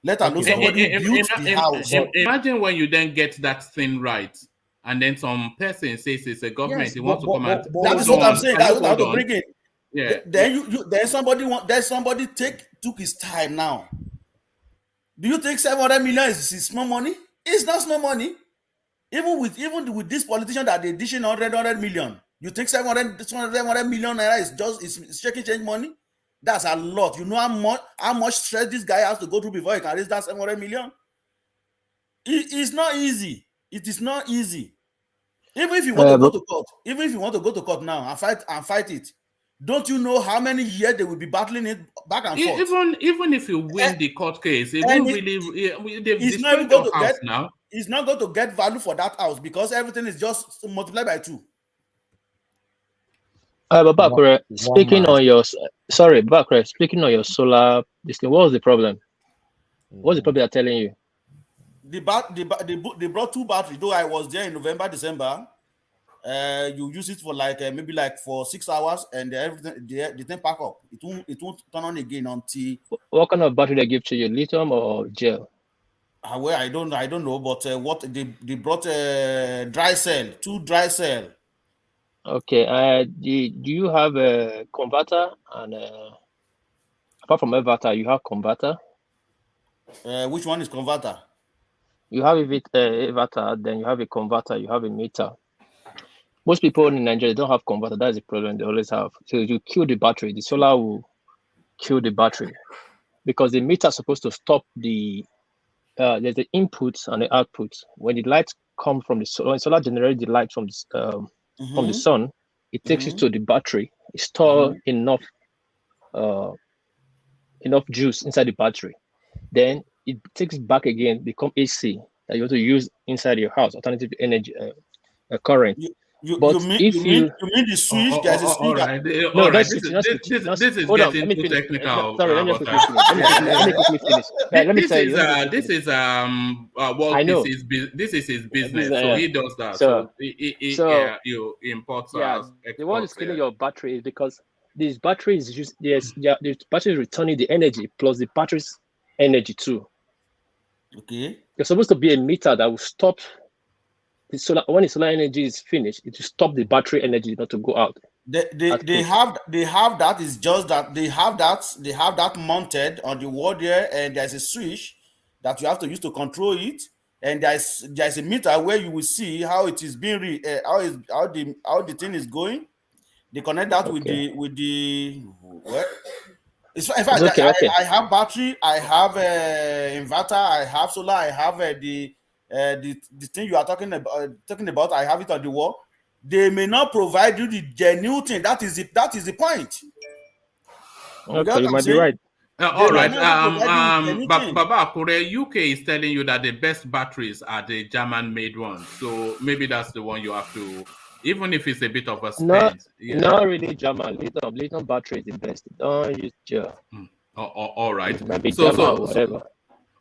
Let alone somebody who built the house. Imagine when you then get that thing right, and then some person says it's a government. Yes, He wants to come and that is what I'm saying. That's what I have to bring it. Yeah. Then somebody took his time now. Do you think 700 million is small money? It's not small money. Even with this politician that they dishing 100 million, you think 700 million naira is shaking change money? That's a lot. You know how much stress this guy has to go through before he can raise that 700 million? It's not easy. It is not easy. Even if you want to go to court, now and fight it, don't you know how many years they will be battling it back and forth? Even if you win the court case, they've destroyed your house now. It's not going to get value for that house because everything is just multiplied by 2. Babakure, speaking on your solar, this thing, what was the problem? What's the problem they're telling you? They brought 2 batteries. Though I was there in November, December. You use it for maybe for 6 hours, and everything the thing pack up. It won't turn on again until. What kind of battery they give to you, lithium or gel? Well, I don't know, but what they brought dry cell, 2 dry cell. Okay. Do you have a converter? And apart from inverter, you have converter? Which one is converter? You have inverter, then you have a converter, you have a meter. Most people in Nigeria don't have converter. That's the problem they always have. So you kill the battery. The solar will kill the battery because the meter is supposed to stop the. There's the input and the output. When the light come from the solar, when solar generates the light from the sun, it takes it to the battery. It stores enough juice inside the battery. Then it takes it back again, become AC that you have to use inside your house, alternative energy current. You mean the switch? There's a switch. No, this is getting too technical. Sorry, let me quickly finish. Let me tell you. This is his business, so he does that. So you import. The one is killing your battery is because these batteries the battery is returning the energy plus the battery's energy too. Okay. There's supposed to be a meter that will stop the solar. When the solar energy is finished, it will stop the battery energy not to go out. They have that. It's just that they have that mounted on the wall there, and there's a switch that you have to use to control it, and there's a meter where you will see how it is being how the thing is going. They connect that with the what? In fact, okay. I have battery, I have inverter, I have solar, I have the thing you are talking about. I have it on the wall. They may not provide you the genuine thing. That is the point. Okay, you might be right. All right. Anything. Baba Akure, UK is telling you that the best batteries are the German-made ones. So maybe that's the one you have to, even if it's a bit of a spend. Not really German. Lithium battery is the best. Don't use gel. All right. Maybe German, whatever.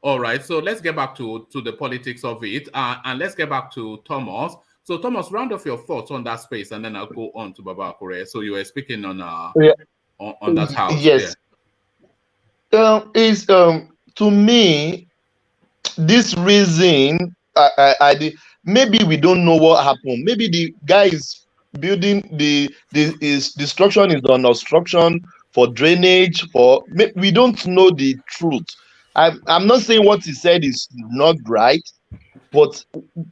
All right. So let's get back to the politics of it, and let's get back to Thomas. So Thomas, round off your thoughts on that space, and then I'll go on to Baba Akure. So you were speaking on that house. Yes. To me, this reason, maybe we don't know what happened. Maybe the guy is building his destruction is on obstruction for drainage. We don't know the truth. I'm not saying what he said is not right, but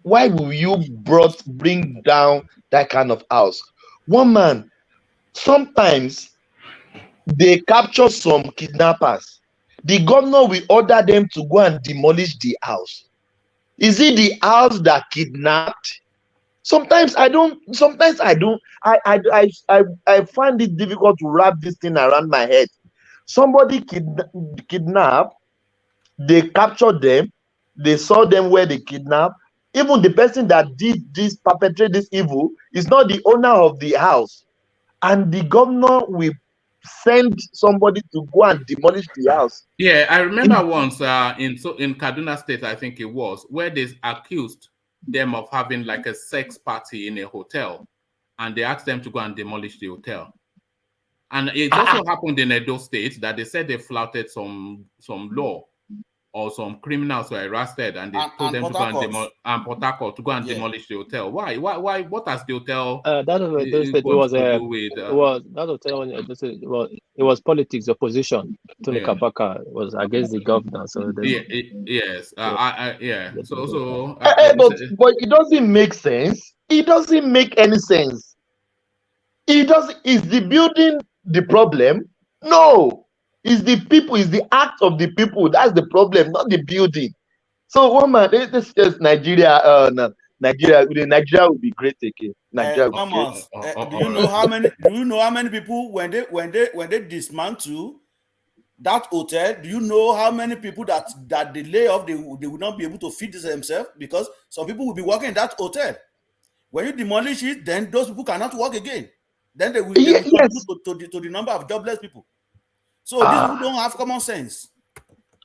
why will you bring down that kind of house? One man, sometimes they capture some kidnappers. The governor will order them to go and demolish the house. Is it the house that kidnapped? Sometimes I find it difficult to wrap this thing around my head. Somebody kidnapped, they captured them, they saw them where they kidnapped. Even the person that perpetrated this evil is not the owner of the house. And the governor will send somebody to go and demolish the house. Yeah, I remember once in Kaduna State, I think it was, where they accused them of having like a sex party in a hotel, and they asked them to go and demolish the hotel. And it also happened in Edo State that they said they flouted some law, or some criminals were arrested, and they told them to go and Port Harcourt to go and demolish the hotel. Why? What has the hotel? It was politics. Opposition. Tony Kabaka was against the governor. So yes. But it doesn't make sense. It doesn't make any sense. It doesn't. Is the building the problem? No. It's the people, it's the act of the people. That's the problem, not the building. So, woman, this is Nigeria. Nigeria will be great again. Nigeria will be great. Do you know how many people when they dismantle that hotel? Do you know how many people that they lay off? They will not be able to feed themselves because some people will be working in that hotel. When you demolish it, then those people cannot work again. Then they will contribute to the number of jobless people. So these people don't have common sense.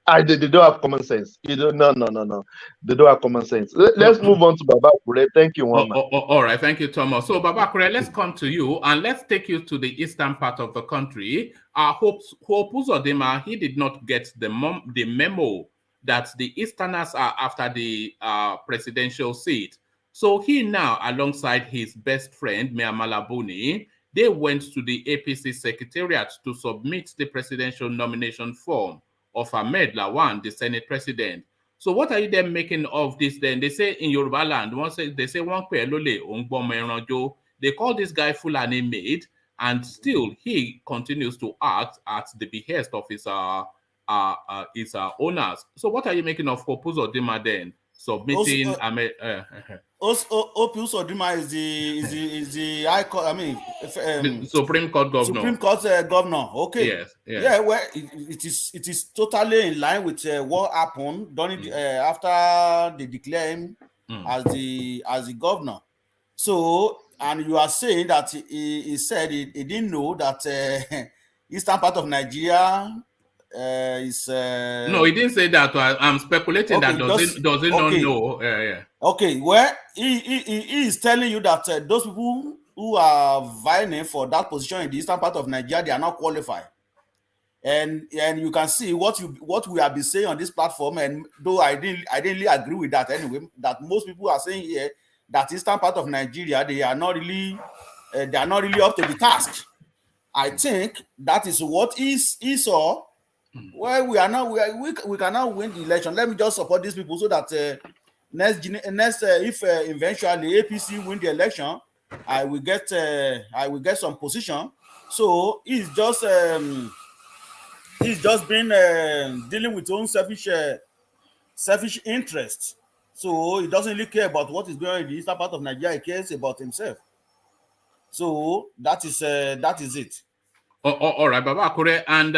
They don't have common sense. No. They don't have common sense. Let's move on to Baba Akure. Thank you, Mama. All right, thank you, Thomas. So Baba Akure, let's come to you and let's take you to the eastern part of the country. Hope Uzodinma, he did not get the memo that the Easterners are after the presidential seat. So he now, alongside his best friend, Mia Malabuni, they went to the APC secretariat to submit the presidential nomination form of Ahmed Lawan, the Senate president. So what are you then making of this then? They say in Yoruba land, they call this guy Fulani Maid, and still he continues to act at the behest of his owners. So what are you making of Hope Uzodinma then? Submitting Ahmed... Hope Uzodinma is the High Court. I mean, Supreme Court governor. Supreme Court governor. Okay. Yes. Yeah. Well, it is totally in line with what happened during after they declare him as the governor. So, and you are saying that he said he didn't know that eastern part of Nigeria is. No, he didn't say that. I'm speculating that does he not know? Yeah. Okay, well, he is telling you that those people who are vying for that position in the eastern part of Nigeria, they are not qualified. And you can see what we have been saying on this platform, and though I didn't really agree with that anyway, that most people are saying here that eastern part of Nigeria, they are not really up to the task. I think that is what he saw. Well, we cannot win the election. Let me just support these people so that next if eventually APC win the election, I will get some position. So he's just been dealing with his own selfish interests. So he doesn't really care about what is going on in the eastern part of Nigeria. He cares about himself. So that is it. All right, Baba Akure, and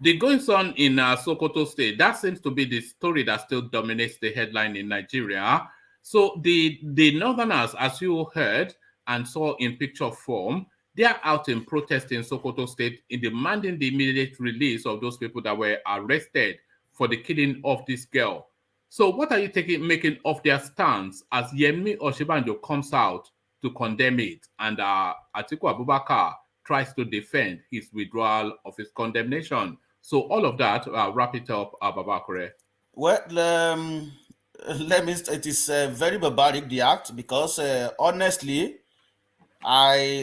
The goings on in Sokoto State, that seems to be the story that still dominates the headline in Nigeria. So the Northerners, as you heard and saw in picture form, they are out in protest in Sokoto State in demanding the immediate release of those people that were arrested for the killing of this girl. So what are you making of their stance as Yemi Osinbajo comes out to condemn it and Atiku Abubakar tries to defend his withdrawal of his condemnation? So all of that, wrap it up, Babakure. Well, let me. It is very barbaric, the act, because honestly,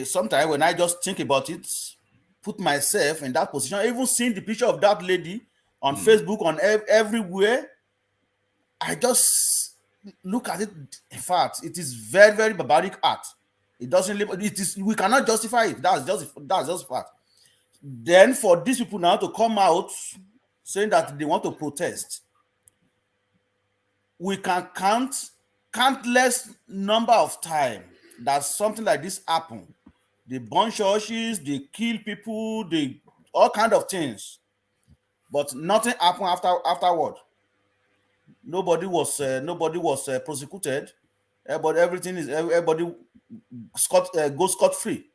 sometimes when I just think about it, put myself in that position, even seeing the picture of that lady on Facebook, on everywhere, I just look at it. In fact, it is very, very barbaric act. It doesn't. It is. We cannot justify it. That's just fact. Then for these people now to come out saying that they want to protest, we can count countless number of times that something like this happen. They burn churches, they kill people, they all kind of things, but nothing happened afterward. Nobody was prosecuted, but everybody goes scot-free.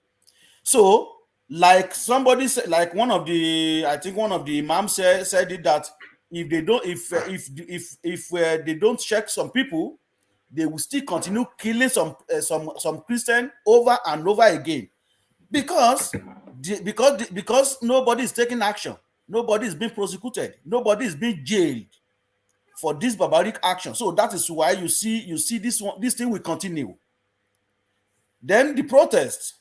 So, like somebody said, like one of the imams said it, that if they don't check some people, they will still continue killing some Christian over and over again, because nobody is taking action, nobody is being prosecuted, nobody is being jailed for this barbaric action. So that is why you see this thing will continue. Then the protest,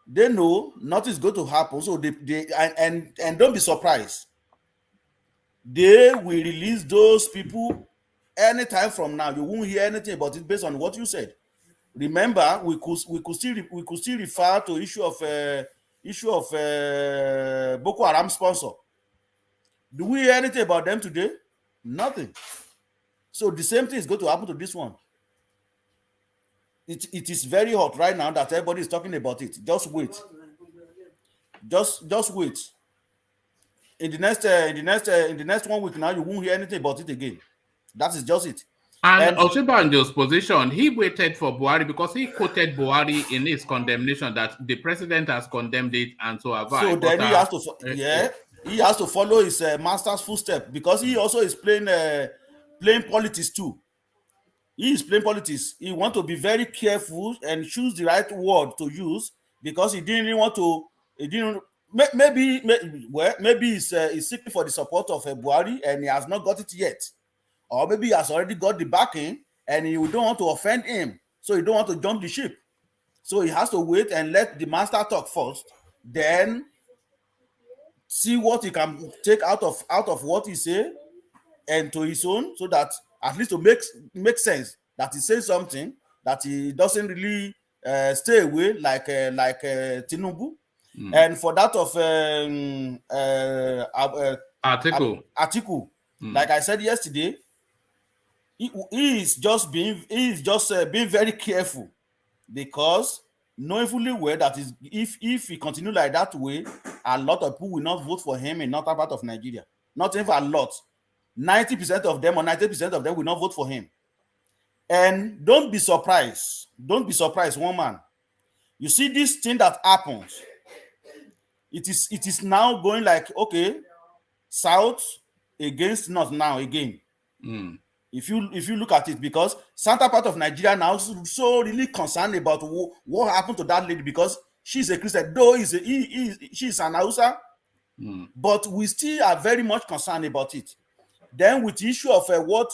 they know nothing is going to happen, so they don't be surprised. They will release those people anytime from now. You won't hear anything about it based on what you said. Remember, we could still refer to issue of Boko Haram sponsor. Do we hear anything about them today? Nothing. So the same thing is going to happen to this one. It is very hot right now that everybody is talking about it. Just wait. Just wait. In the next 1 week now, you won't hear anything about it again. That is just it. And Osinbajo's position, he waited for Buhari because he quoted Buhari in his condemnation that the president has condemned it and so have I. So then he has to, he has to follow his master's footstep, because he also is playing politics too. He is playing politics. He wants to be very careful and choose the right word to use, because he didn't want to. He didn't. Maybe he's seeking for the support of Buhari and he has not got it yet, or maybe he has already got the backing and he don't want to offend him, so he don't want to jump the ship. So he has to wait and let the master talk first, then see what he can take out of what he say and to his own, so that at least to make sense that he says something, that he doesn't really stay away like Tinubu. And for that of Atiku, like I said yesterday, he is just being very careful, because knowing fully well that if he continue like that way, a lot of people will not vote for him in northern part of Nigeria. Not even a lot. 90% of them or 90% of them will not vote for him. And don't be surprised, one man. You see this thing that happens, it is now going like, okay, South against North now again. If you look at it, because Central part of Nigeria now is so really concerned about what happened to that lady, because she's a Christian, though she's an Hausa, but we still are very much concerned about it. Then with the issue of what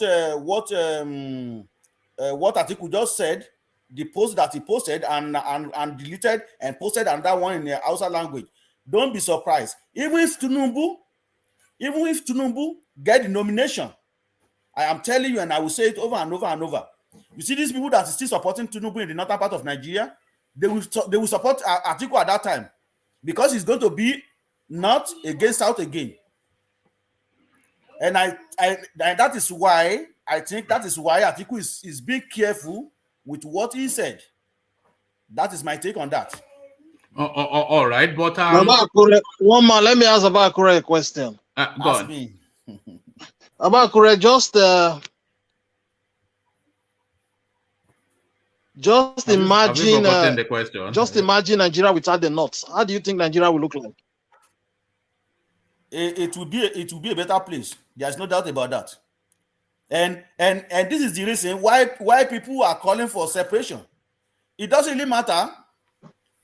Atiku just said, the post that he posted and deleted and posted another one in the Hausa language, don't be surprised. Even if Tinubu get the nomination, I am telling you, and I will say it over and over and over. You see these people that are still supporting Tinubu in the northern part of Nigeria, they will support Atiku at that time, because it's going to be North against South again. And that is why I think Atiku is being careful with what he said. That is my take on that. All right, but one man, let me ask about a correct question. Go Ask on. me. Abakure, just Have you forgotten imagine, the question? just imagine Nigeria without the North. How do you think Nigeria will look like? It will be a better place. There's no doubt about that. And this is the reason why people are calling for separation. It doesn't really matter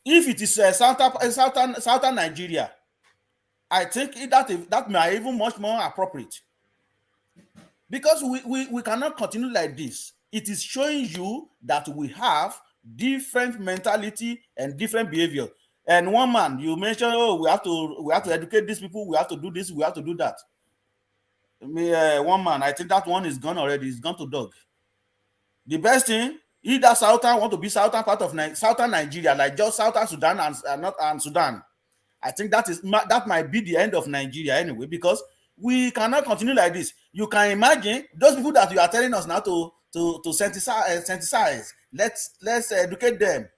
if it is southern Nigeria. I think that may even much more appropriate, because we cannot continue like this. It is showing you that we have different mentality and different behavior. And one man, you mentioned, oh, we have to educate these people, we have to do this, we have to do that. One man, I think that one is gone already. It's gone to dog. The best thing, either Southern want to be southern part of southern Nigeria, like just Southern Sudan and Sudan. I think that might be the end of Nigeria anyway, because we cannot continue like this. You can imagine those people that you are telling us now to sensitize. Let's educate them.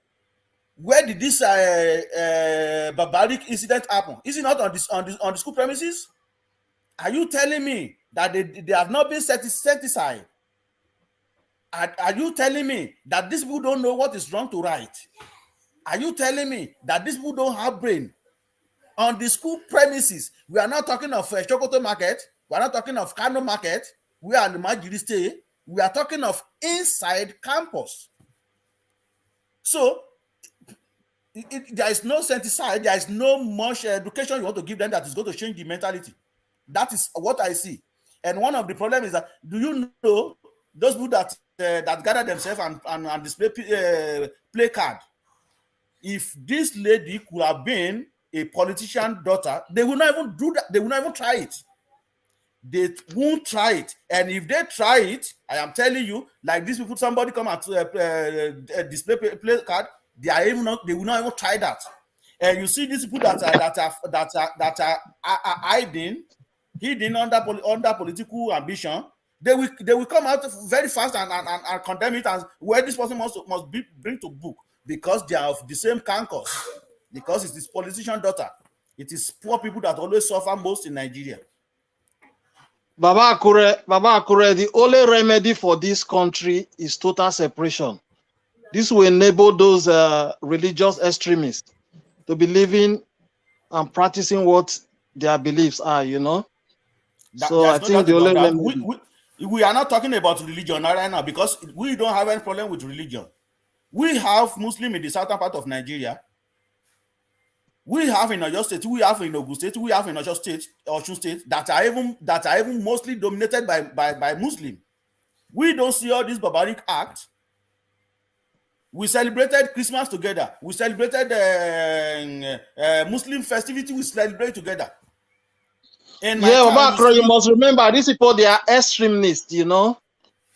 Where did this barbaric incident happen? Is it not on the school premises? Are you telling me that they have not been sensitized? Are you telling me that these people don't know what is wrong to right? Are you telling me that these people don't have brain? On the school premises, we are not talking of Sokoto market. We are not talking of Kano market. We are in the Majiri state. We are talking of inside campus. So there is no sensitized. There is no much education you want to give them that is going to change the mentality. That is what I see. And one of the problems is that, do you know those people that gather themselves and display play card? If this lady could have been a politician daughter, they will not even do that. They will not even try it. They won't try it. And if they try it, I am telling you, like this people, somebody come and display play card, they will not even try that. And you see these people that are hidden under political ambition, they will come out very fast and condemn it as where this person must be bring to book, because they are of the same campus. Because it is politician daughter. It is poor people that always suffer most in Nigeria. Baba Akure, the only remedy for this country is total separation. This will enable those religious extremists to be living and practicing what their beliefs are, you know. So I think the only remedy. We are not talking about religion right now, because we don't have any problem with religion. We have Muslim in the southern part of Nigeria. We have in Oyo State, we have in Ogun State, we have in Osun State that are even mostly dominated by Muslim. We don't see all this barbaric act. We celebrated Christmas together. We celebrated Muslim festivity. We celebrate together. Yeah, you must remember, these people, they are extremists, you know.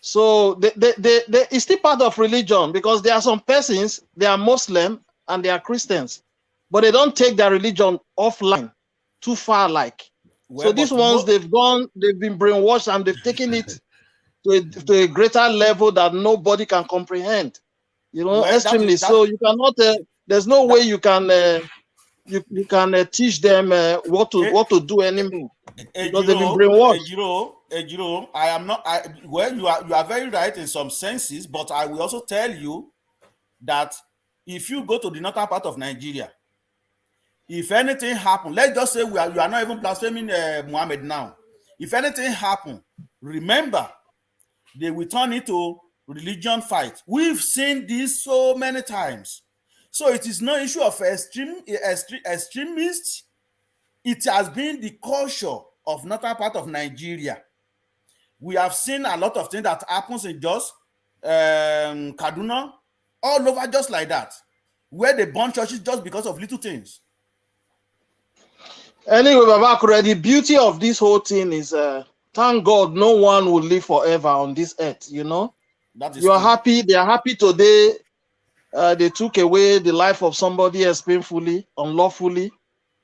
So they it's still part of religion, because there are some persons, they are Muslim and they are Christians, but they don't take their religion offline too far, like. Well, so these ones, they've been brainwashed, and they've taken it to a greater level that nobody can comprehend. You know, well, extremely. So you cannot. There's no way you can you can teach them what to do anymore, because they've been brainwashed. I am not. Well, you are very right in some senses, but I will also tell you that if you go to the northern part of Nigeria, if anything happen, let's just say you are not even blaspheming Muhammad now. If anything happen, remember, they will turn it to religion fight. We've seen this so many times. So it is no issue of extremists. It has been the culture of northern part of Nigeria. We have seen a lot of things that happens in Jos, Kaduna, all over just like that, where they burn churches just because of little things. Anyway, Baba Akure, the beauty of this whole thing is, thank God, no one will live forever on this earth. You know, you are happy. They are happy today. They took away the life of somebody else painfully, unlawfully.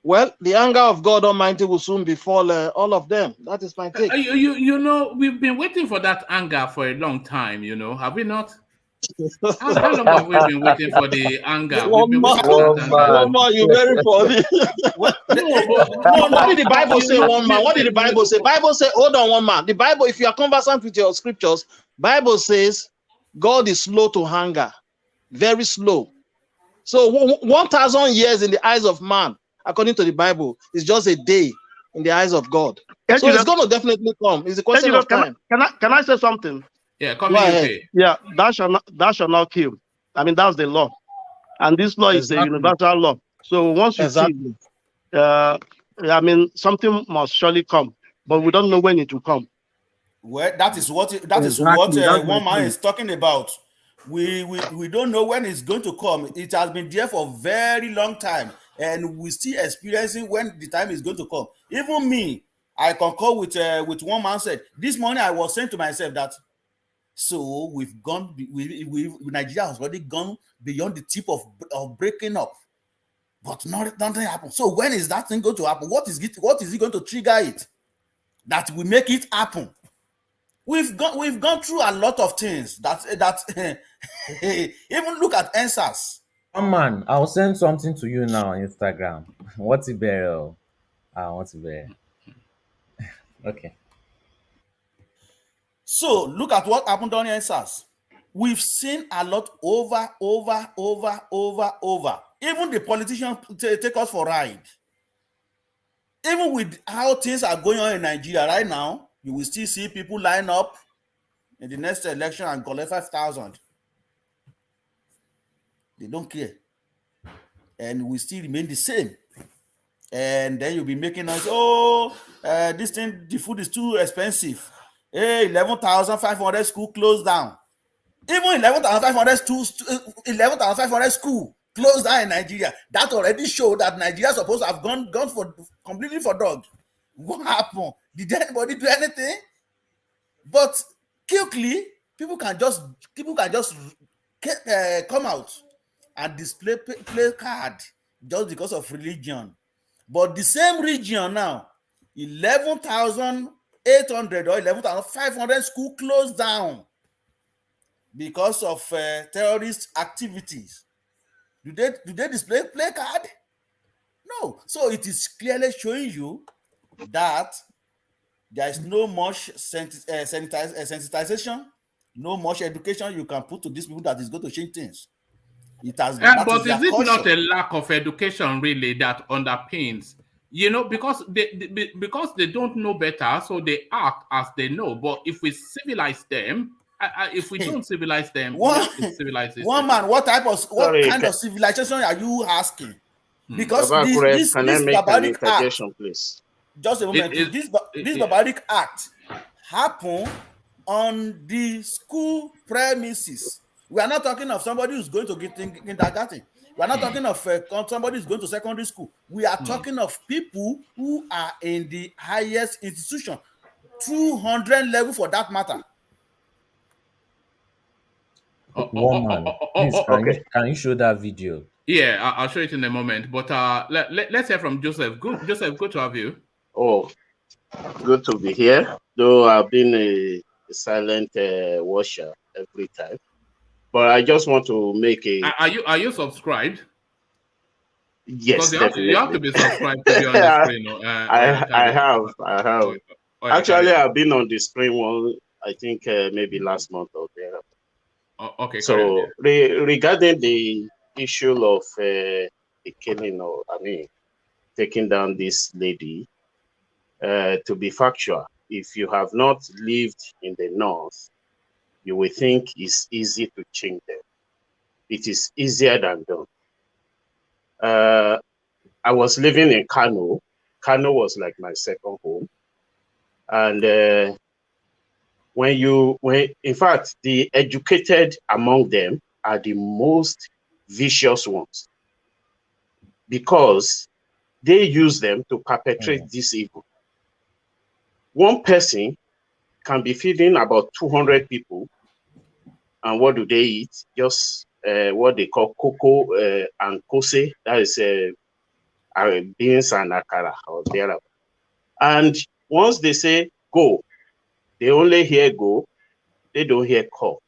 Well, the anger of God Almighty will soon befall all of them. That is my take. You know, we've been waiting for that anger for a long time. You know, have we not? How long have we been waiting for the anger? We've been One waiting for man, that anger. one man, you very funny. No, What did the Bible say? One man. What did the you- Bible say? Bible say, hold on, one man. The Bible, if you are conversant with your scriptures, Bible says God is slow to anger, very slow. So 1,000 years in the eyes of man, according to the Bible, is just a day in the eyes of God. So it's going to definitely come. It's a question of time. Can I say something? Yeah, come Go here, ahead. okay. Yeah, thou shall not kill. I mean, that's the law, and this law is a Exactly. universal law. So once you Exactly. kill, I mean, something must surely come, but we don't know when it will come. Well, that is what That's my one man point. is talking about. We don't know when it's going to come. It has been there for a very long time, and we still experiencing when the time is going to come. Even me, I concur with one man said this morning. I was saying to myself that so we've gone. Nigeria has already gone beyond the tip of breaking up, but nothing happened. So when is that thing going to happen? What is it going to trigger it that will make it happen? We've gone through a lot of things that even look at answers. One man, I'll send something to you now on Instagram. What's it better? What's it better? Okay. So look at what happened on answers. We've seen a lot over. Even the politicians take us for a ride. Even with how things are going on in Nigeria right now, you will still see people line up in the next election and collect 5,000. They don't care. And we still remain the same. And then you'll be making us, this thing, the food is too expensive. Hey, 11,500 school closed down. Even 11,500 school closed down in Nigeria. That already showed that Nigeria is supposed to have gone for completely for dog. What happened? Did anybody do anything? But quickly, people can just come out and display play card just because of religion. But the same region now, 11,800 or 11,500 school closed down because of terrorist activities. Do they display play card? No. So it is clearly showing you that there is no much sensitization, no much education you can put to these people that is going to change things. It has been, but is it not a lack of education really that underpins? Because they don't know better, so they act as they know. But if we civilize them, if we don't civilize them, one man, what kind of civilization are you asking? Because this barbaric act, please. Just a moment, this barbaric act happened on the school premises. We are not talking of somebody who's going to get kindergarten. We are not talking of somebody who's going to secondary school. We are talking of people who are in the highest institution, 200 level for that matter. One man, please, can you show that video? Yeah, I'll show it in a moment. But let's hear from Joseph. Joseph, good to have you. Oh, good to be here. Though I've been a silent watcher every time. But I just want to make a. Are you subscribed? Yes, definitely. You have to be subscribed to be on the screen. I have. Actually, I've been on the screen one. I think maybe last month or there. Okay. So regarding the issue of the killing, taking down this lady, to be factual, if you have not lived in the north, you will think it's easy to change them. It is easier than done. I was living in Kano. Kano was like my second home. And in fact, the educated among them are the most vicious ones because they use them to perpetrate this evil. One person can be feeding about 200 people. And what do they eat? Just what they call cocoa and kose. That is beans and akara or thereabout. And once they say go, they only hear go. They don't hear call.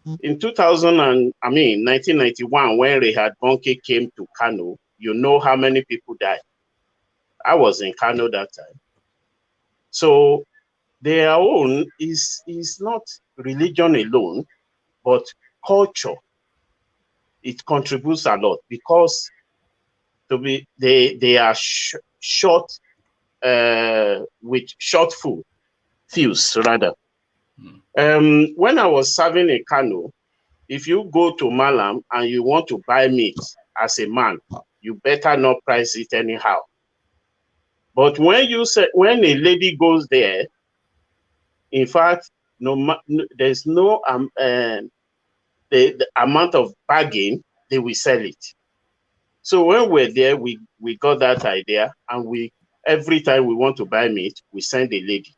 In 1991, when Rehad Bonke came to Kano, you know how many people died. I was in Kano that time. So their own is not religion alone, but culture. It contributes a lot because they are short with short fuse rather. When I was serving in Kano, if you go to Malam and you want to buy meat as a man, you better not price it anyhow. But when a lady goes there, in fact, there's no the amount of bargain they will sell it. So when we're there, we got that idea, and every time we want to buy meat, we send a lady.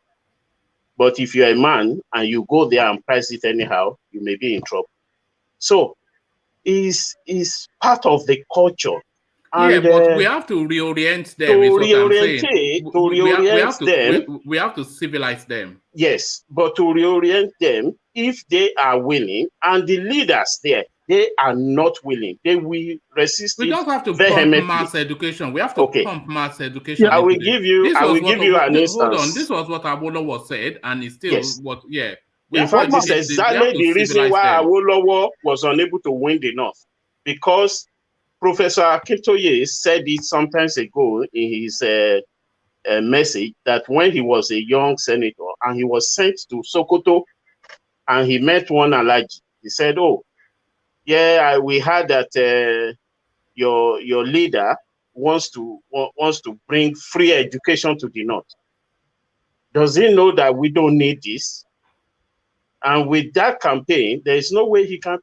But if you're a man and you go there and price it anyhow, you may be in trouble. So is part of the culture. Yeah, and, but we have to reorient them. We have to civilize them. Yes, but to reorient them, if they are willing, and the leaders there, they are not willing, they will resist. We don't have to vehemently. pump mass education. We have to pump mass education. Yeah, I will give you an instance. Hold on, this was what Awolowo said, and it's still what. Yeah. In fact, it's exactly the reason why Awolowo was unable to win the North, because Professor Akintoye said it some time ago in his message that when he was a young senator and he was sent to Sokoto and he met one Alaji, he said, "Oh, yeah, we heard that your leader wants to bring free education to the North. Does he know that we don't need this?" And with that campaign, there is no way he can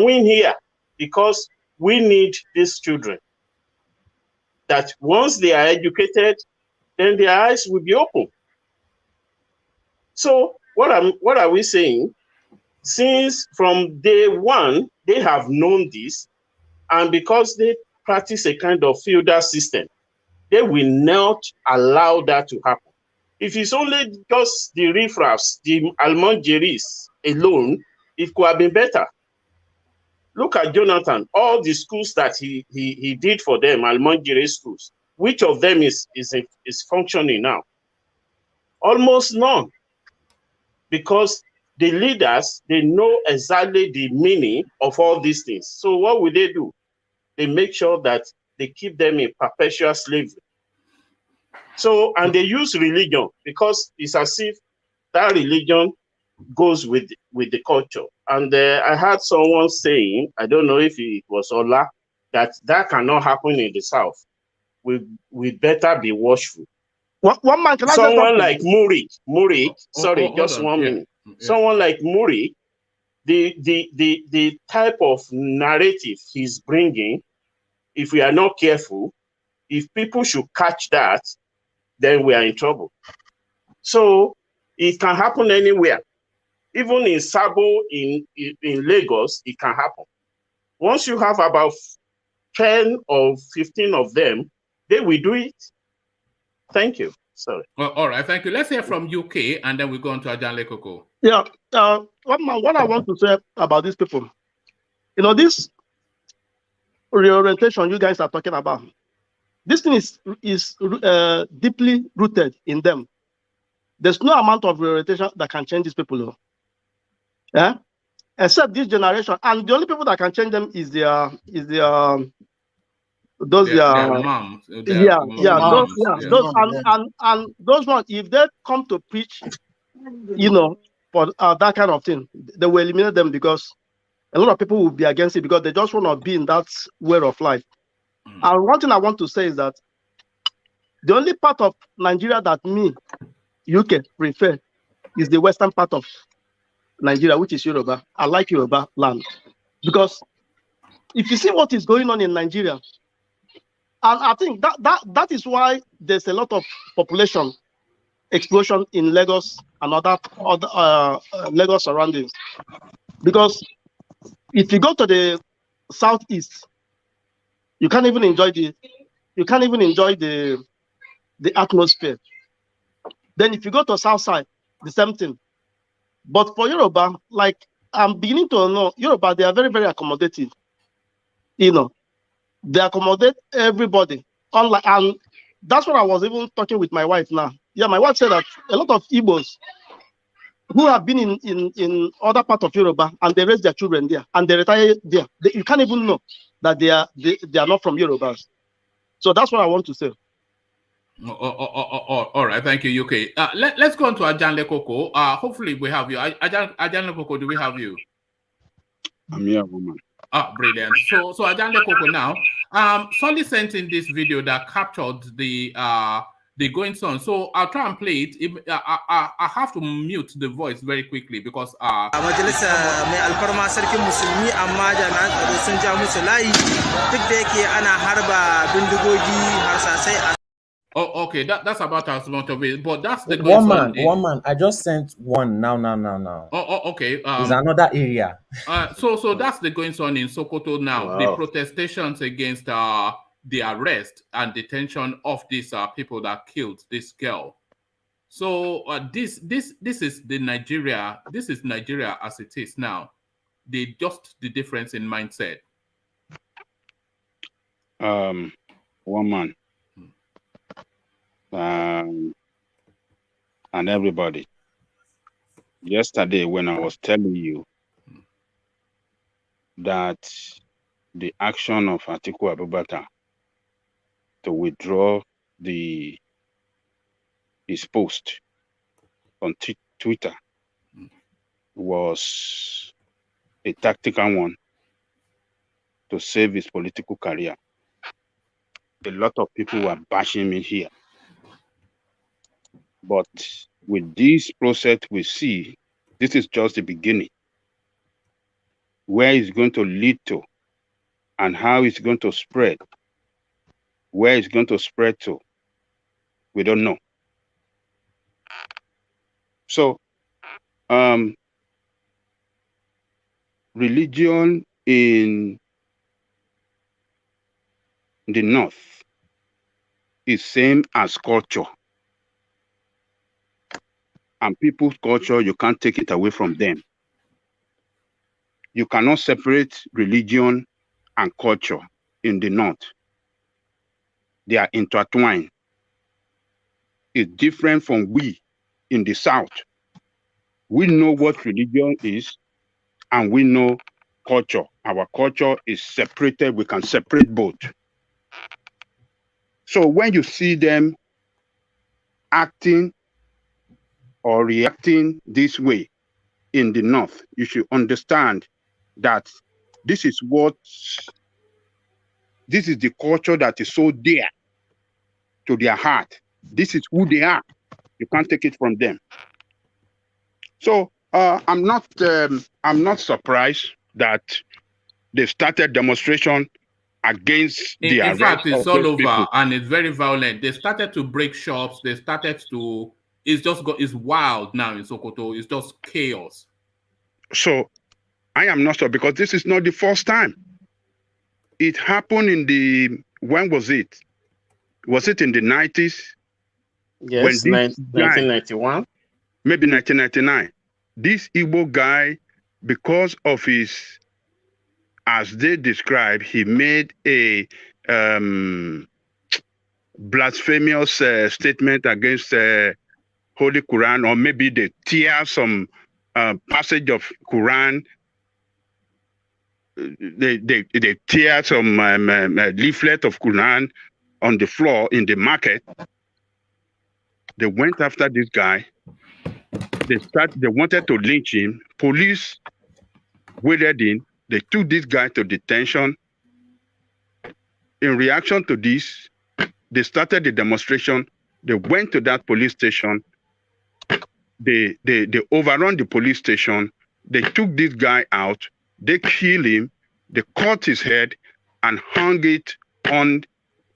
win here, because we need these children. That once they are educated, then their eyes will be open. So what are we saying? Since from day one, they have known this, and because they practice a kind of feudal system, they will not allow that to happen. If it's only just the riffraffs, the Almongeries alone, it could have been better. Look at Jonathan, all the schools that he did for them, Almongere schools, which of them is functioning now? Almost none. Because the leaders, they know exactly the meaning of all these things. So what will they do? They make sure that they keep them in perpetual slavery. So, and they use religion, because it's as if that religion goes with the culture. And I heard someone saying, I don't know if it was Ola, that cannot happen in the South. We better be watchful. One man, can someone like Murik, sorry, just 1 minute. Yeah. Someone like Murik, the type of narrative he's bringing, if we are not careful, if people should catch that, then we are in trouble. So it can happen anywhere. Even in Sabo, in Lagos, it can happen. Once you have about 10 or 15 of them, they will do it. Thank you. Sorry. Well, all right, thank you. Let's hear from UK, and then we go on to Ajanle Koko. Yeah. What I want to say about these people, this reorientation you guys are talking about, this thing is deeply rooted in them. There's no amount of reorientation that can change these people, though. Yeah, except this generation, and the only people that can change them is their moms. Those ones, if they come to preach, for that kind of thing, they will eliminate them, because a lot of people will be against it, because they just want to be in that way of life. And one thing I want to say is that the only part of Nigeria that me, UK, prefer is the western part of Nigeria, which is Yoruba. I like Yoruba land, because if you see what is going on in Nigeria, and I think that is why there's a lot of population explosion in Lagos and other Lagos surroundings, because if you go to the southeast, you can't even enjoy the atmosphere. Then if you go to south side, the same thing. But for Yoruba, like I'm beginning to know Yoruba, they are very, very accommodative. You know, they accommodate everybody. Unlike, and that's what I was even talking with my wife now. Yeah, my wife said that a lot of Igbos who have been in other parts of Yoruba and they raise their children there and they retire there, you can't even know that they are not from Yorubas. So that's what I want to say. All right, thank you, UK. Let's go on to Ajanle Koko. Hopefully we have you. Ajanle Koko, do we have you? I'm here, woman. Brilliant. So Ajanle Koko now. Solly sent in this video that captured the goings on. So I'll try and play it. I have to mute the voice very quickly because majalisa mai alfarma sarkin musulmi amma jami'an tsaro sun ja musu layi duk da yake ana harba bindigogi harsasai. Oh, okay, that's about as much of it, but that's the one man. I just sent one now. Oh, okay. It's another area. So that's the goings on in Sokoto now. Wow. The protestations against the arrest and detention of these people that killed this girl. So this is the Nigeria. This is Nigeria as it is now. The difference in mindset. One man. And everybody. Yesterday, when I was telling you that the action of Atiku Abubakar to withdraw his post on Twitter was a tactical one to save his political career. A lot of people were bashing me here. But with this process we see, this is just the beginning. Where it's going to lead to and how it's going to spread, where it's going to spread to, we don't know. So, religion in the North is same as culture. And people's culture, you can't take it away from them. You cannot separate religion and culture in the North. They are intertwined. It's different from we in the South. We know what religion is and we know culture. Our culture is separated. We can separate both. So when you see them acting or reacting this way in the North, you should understand that this is the culture that is so dear to their heart. This is who they are. You can't take it from them. So I'm not surprised that they started demonstration against the arrest. In fact, it's all over people. and it's very violent. They started to break shops. They started to. It's wild now in Sokoto. It's just chaos. So I am not sure because this is not the first time. It happened when was it? Was it in the 90s? Yes, 1991. Maybe 1999. This Igbo guy, because of his, as they describe, he made a blasphemous statement against Holy Quran, or maybe they tear some passage of Quran. They tear some leaflet of Quran on the floor in the market. They went after this guy. They wanted to lynch him. Police waded in. They took this guy to detention. In reaction to this, they started the demonstration. They went to that police station. They overrun the police station. They took this guy out. They killed him. They cut his head and hung it on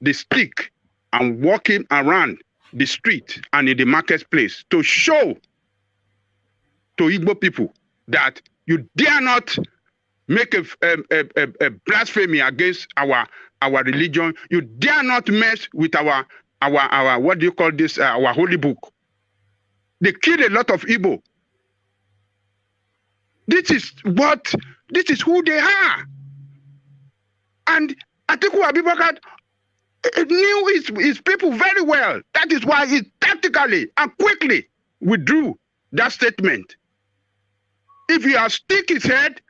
the stick and walked him around the street and in the marketplace to show to Igbo people that you dare not make a blasphemy against our religion. You dare not mess with our what do you call this? Our holy book. They killed a lot of Igbo. This is who they are. And Atiku Abubakar knew his people very well. That is why he tactically and quickly withdrew that statement. If he had stick his head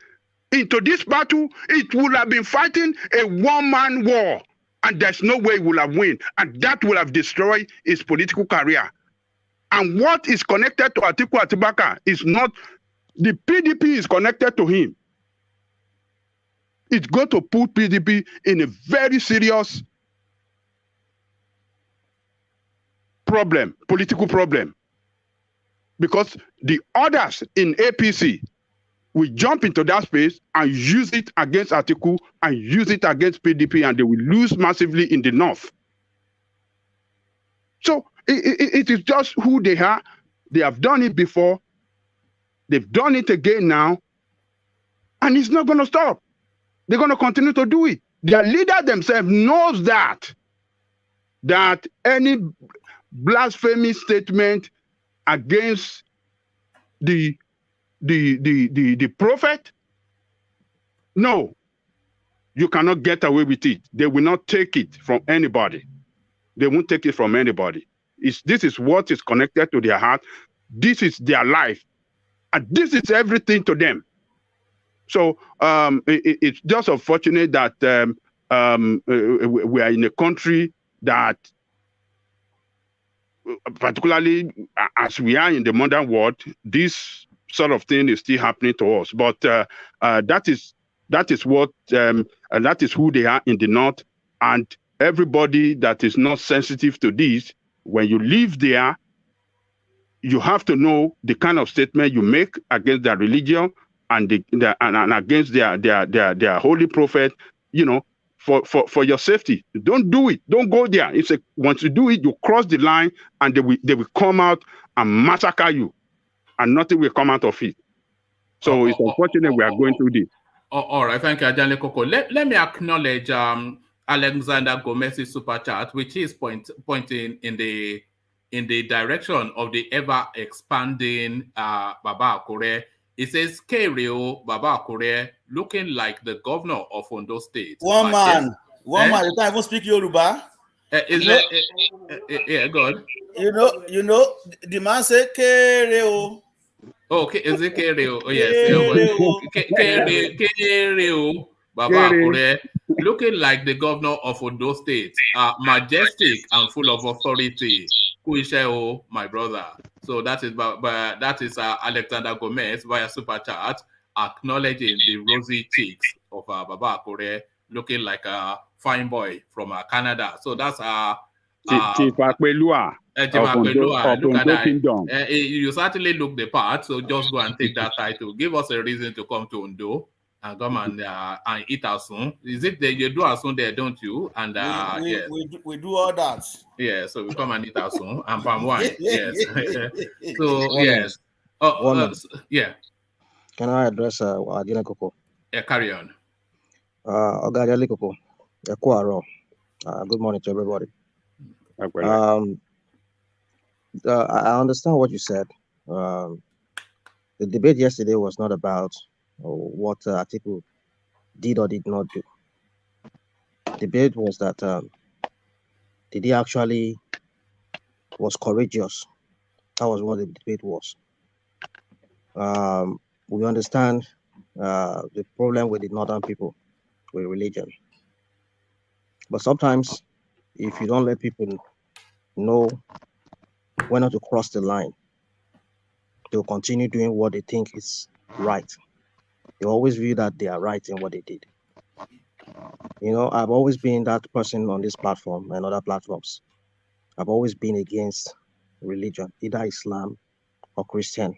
into this battle, it would have been fighting a one-man war. And there's no way he would have won. And that would have destroyed his political career. And what is connected to Atiku Abubakar is not, the PDP is connected to him. It's going to put PDP in a very serious problem, political problem. Because the others in APC will jump into that space and use it against Atiku and use it against PDP, and they will lose massively in the north. So it is just who they are. They have done it before. They've done it again now. And it's not going to stop. They're going to continue to do it. Their leader themselves knows that any blasphemy statement against the prophet, no, you cannot get away with it. They will not take it from anybody. They won't take it from anybody. This is what is connected to their heart. This is their life. And this is everything to them. So it's just unfortunate that we are in a country that, particularly as we are in the modern world, this sort of thing is still happening to us. But that is what that is who they are in the north. And everybody that is not sensitive to this, when you live there, you have to know the kind of statement you make against their religion and against their holy prophet, you know, for your safety. Don't do it. Don't go there. Once you do it, you cross the line, and they will come out and massacre you, and nothing will come out of it. So it's unfortunate we are going through this. All right, thank you, Ajanle Koko. Let me acknowledge Alexander Gomez's super chat, which is pointing in the direction of the ever expanding Baba Akure. It says Kerio Baba Akure looking like the governor of Ondo State. One man, you can't even speak Yoruba. Yeah, God. You know, the man said Kerio. Okay, is it Kerio? Oh, yes. Kerio Baba Akure looking like the governor of Ondo State, majestic and full of authority. Kuisheo, my brother. So that is Alexander Gomez via super chat, acknowledging the rosy cheeks of Baba Akure, looking like a fine boy from Canada. So that's Chief Akpelua. Look at that. You certainly look the part. So just go and take that title. Give us a reason to come to Ondo and come and eat asun. Is it that you do asun there, don't you? And yes, we do all that. Yeah, so we come and eat asun and palm wine. Yes. So yes. Yeah. Can I address Adina Koko? Yeah, carry on. Ogadele Koko. Good morning to everybody. I understand what you said. The debate yesterday was not about what Atiku did or did not do. The debate was that did he actually was courageous? That was what the debate was. We understand the problem with the northern people with religion. But sometimes, if you don't let people know when not to cross the line, they'll continue doing what they think is right. They always view that they are right in what they did. You know, I've always been that person on this platform and other platforms. I've always been against religion, either Islam or Christian,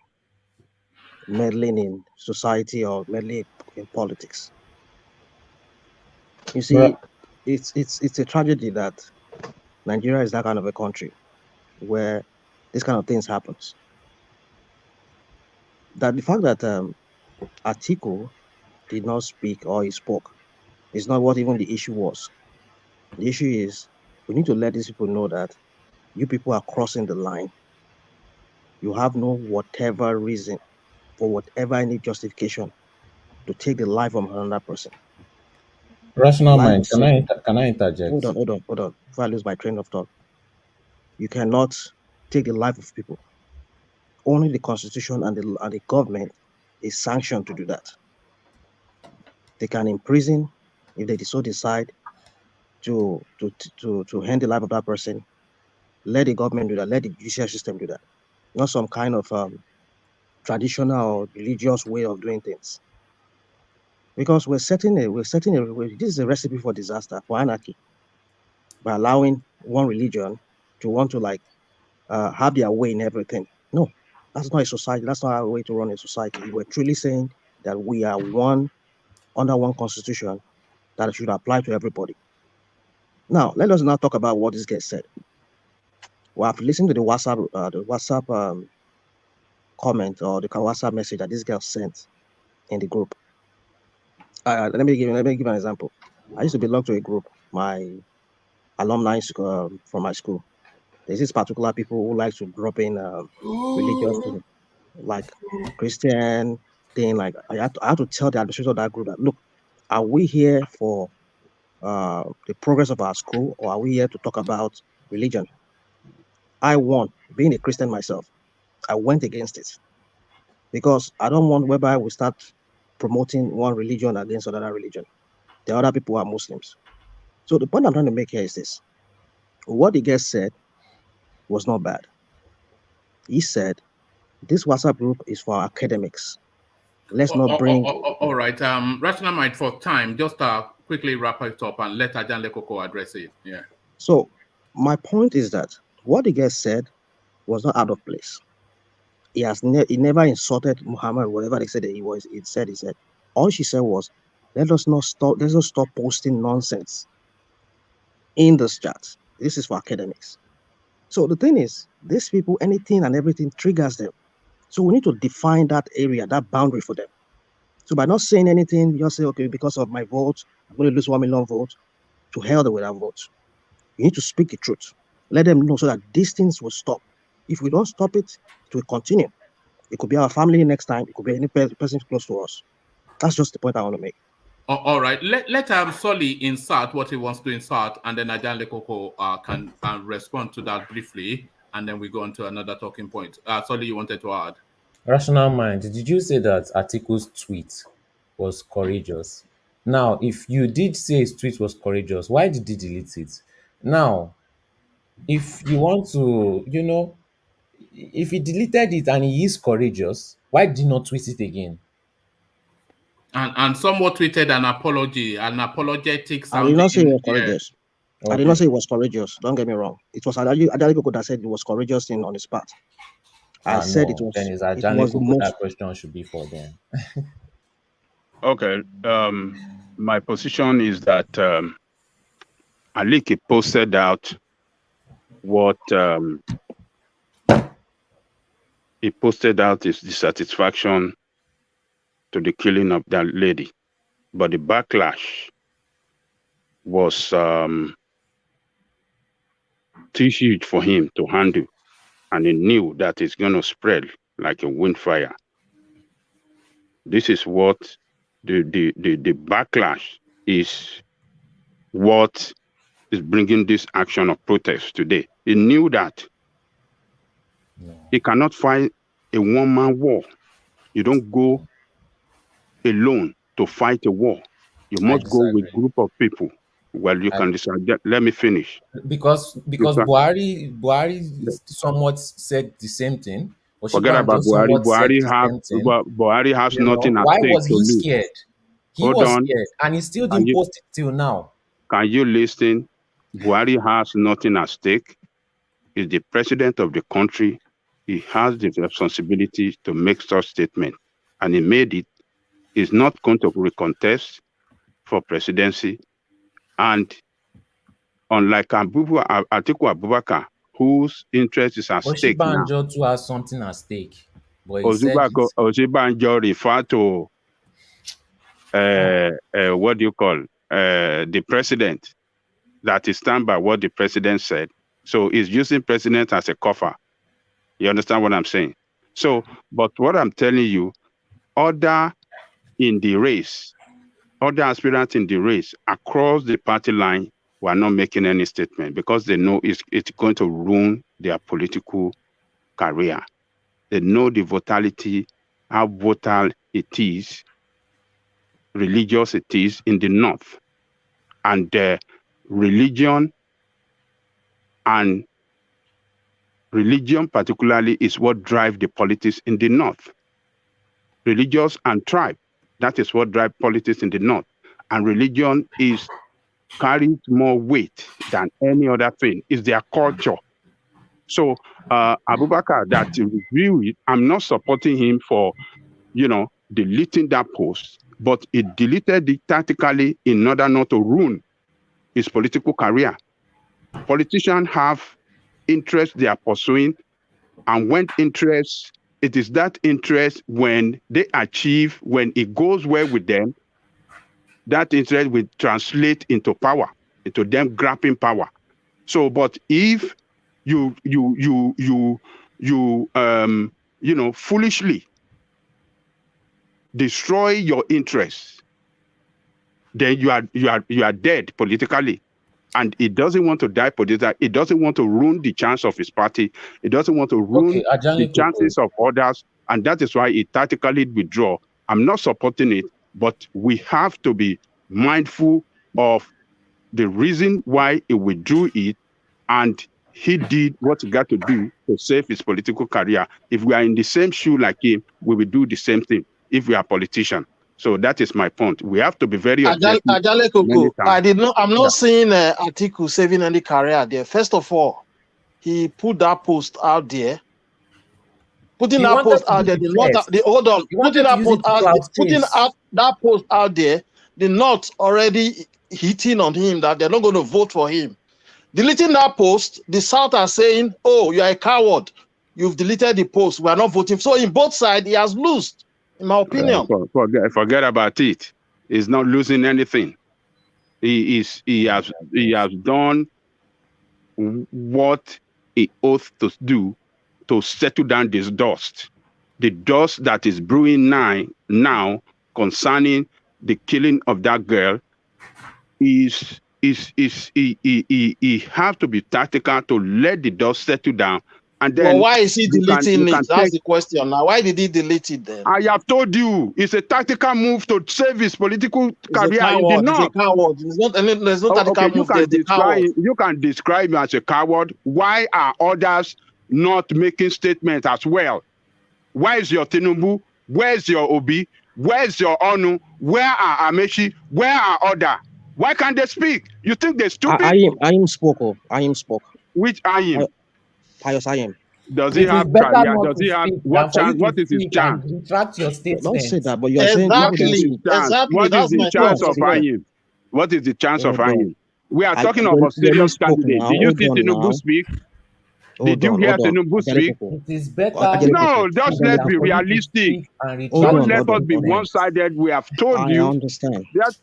meddling in society or meddling in politics. You see, it's a tragedy that Nigeria is that kind of a country where this kind of things happens. That the fact that Atiku did not speak or he spoke is not what even the issue was. The issue is we need to let these people know that you people are crossing the line. You have no whatever reason for whatever any justification to take the life of another person. Rational Life mind. is sacred. Can I interject? Hold on. Before I lose my train of thought, you cannot take the life of people. Only the Constitution and the government is sanctioned to do that. They can imprison if they so decide to end the life of that person. Let the government do that. Let the judicial system do that. Not some kind of traditional or religious way of doing things. Because this is a recipe for disaster, for anarchy, by allowing one religion to want to have their way in everything. No, that's not a society. That's not our way to run a society. We're truly saying that we are one under one constitution that should apply to everybody. Now, let us now talk about what this guy said. Well, I've listened to the WhatsApp comment or the WhatsApp message that this girl sent in the group. Let me give an example. I used to belong to a group, my alumni from my school. There's this particular people who like to drop in religious thing, like Christian thing. Like I had to tell the administrator of that group that, look, are we here for the progress of our school, or are we here to talk about religion? Being a Christian myself, I went against it because I don't want whereby we start promoting one religion against another religion. The other people are Muslims. So the point I'm trying to make here is this. What the guy said was not bad. He said, this WhatsApp group is for academics. Let's not bring... All right. Rational Mind, for time, just quickly wrap it up and let Ajan Lekoko address it. Yeah. So my point is that what the guy said was not out of place. He never insulted Muhammad, whatever they said that he was. He said. All she said was, let's not stop posting nonsense in this chat. This is for academics. So the thing is, these people, anything and everything triggers them. So we need to define that area, that boundary for them. So by not saying anything, you just say, okay, because of my vote, I'm going to lose 1 million votes. To hell with our votes. You need to speak the truth. Let them know so that these things will stop. If we don't stop it, it will continue. It could be our family next time. It could be any person close to us. That's just the point I want to make. All right. Let Solly insert what he wants to insert, and then Ajan Lekoko can respond to that briefly, and then we go on to another talking point. Solly, you wanted to add? Rational Mind, did you say that Atiku's tweet was courageous? Now, if you did say his tweet was courageous, why did he delete it? Now, if you want to, if he deleted it and he is courageous, why did he not tweet it again? And someone tweeted an apology, an apologetic sounding. I did not say it was courageous. Okay. I did not say it was courageous. Don't get me wrong. It was other people that said it was courageous thing on his part. I said it was. Then it's a that question should be for them. Okay. My position is that Aliki posted out what he posted out his dissatisfaction to the killing of that lady, but the backlash was too huge for him to handle, and he knew that it's going to spread like a wildfire. This is what the backlash is, what is bringing this action of protest today. He knew that he cannot fight a one-man war. You don't go alone to fight a war. You must go with a group of people. Well, you can decide. Let me finish. Because Buhari somewhat said the same thing. Forget about Buhari. Buhari has nothing at stake. Why was he scared? He was scared, and he still didn't post it till now. Can you listen? Buhari has nothing at stake. He's the president of the country. He has the responsibility to make such statement, and he made it. He's not going to recontest for presidency. And unlike Atiku Abubakar, whose interest is at stake now. Osinbajo too has something at stake. Osinbajo referred to what do you call the president, that is stand by what the president said. So he's using president as a cover. You understand what I'm saying? So, but what I'm telling you, other in the race, other aspirants in the race across the party line were not making any statement because they know it's going to ruin their political career. They know the volatility, how volatile it is, religious it is in the north. And religion particularly is what drives the politics in the north. Religious and tribe, that is what drives politics in the north. And religion carries more weight than any other thing. It's their culture. So Abubakar, that review it, I'm not supporting him for, deleting that post, but it deleted it tactically in order not to ruin his political career. Politicians have interest they are pursuing, and when it is that interest when they achieve, when it goes well with them, that interest will translate into power, into them grabbing power. So, but if you foolishly destroy your interests, then you are dead politically. And it doesn't want to die politically. It doesn't want to ruin the chance of his party. It doesn't want to ruin the chances of others. And that is why it tactically withdraw. I'm not supporting it, but we have to be mindful of the reason why he withdrew it. And he did what he got to do to save his political career. If we are in the same shoe like him, we will do the same thing if we are politicians. So that is my point. We have to be very objective. I'm not seeing Atiku saving any career there. First of all, he put that post out there. Putting that post out there, putting that post out there, the North already hitting on him that they're not going to vote for him. Deleting that post, the South are saying, "Oh, you are a coward. You've deleted the post. We are not voting." So in both sides, he has lost. In my opinion, forget about it. He's not losing anything. He has done what he ought to do to settle down this dust. The dust that is brewing now concerning the killing of that girl he have to be tactical to let the dust settle down. And then why is he deleting it? That's the question now. Why did he delete it then? I have told you, it's a tactical move to save his political career. He's a coward. There's no tactical move there. You can describe him as a coward. Why are others not making statements as well? Where is your Tinubu? Where's your Obi? Where's your Onu? Where are Amechi? Where are others? Why can't they speak? You think they're stupid? I am spoke. Which I am? Pius I am. Does he have career? Does he have what chance? What is his chance? Retract your statement. Don't say that, but you're saying exactly. What is the chance of him? What is the chance of him? We are talking about serious candidate. Did you see Tinubu speak? Did you hear Tinubu speak? It is better. No, just let's be realistic. Don't let us be one-sided. We have told you. I understand. Just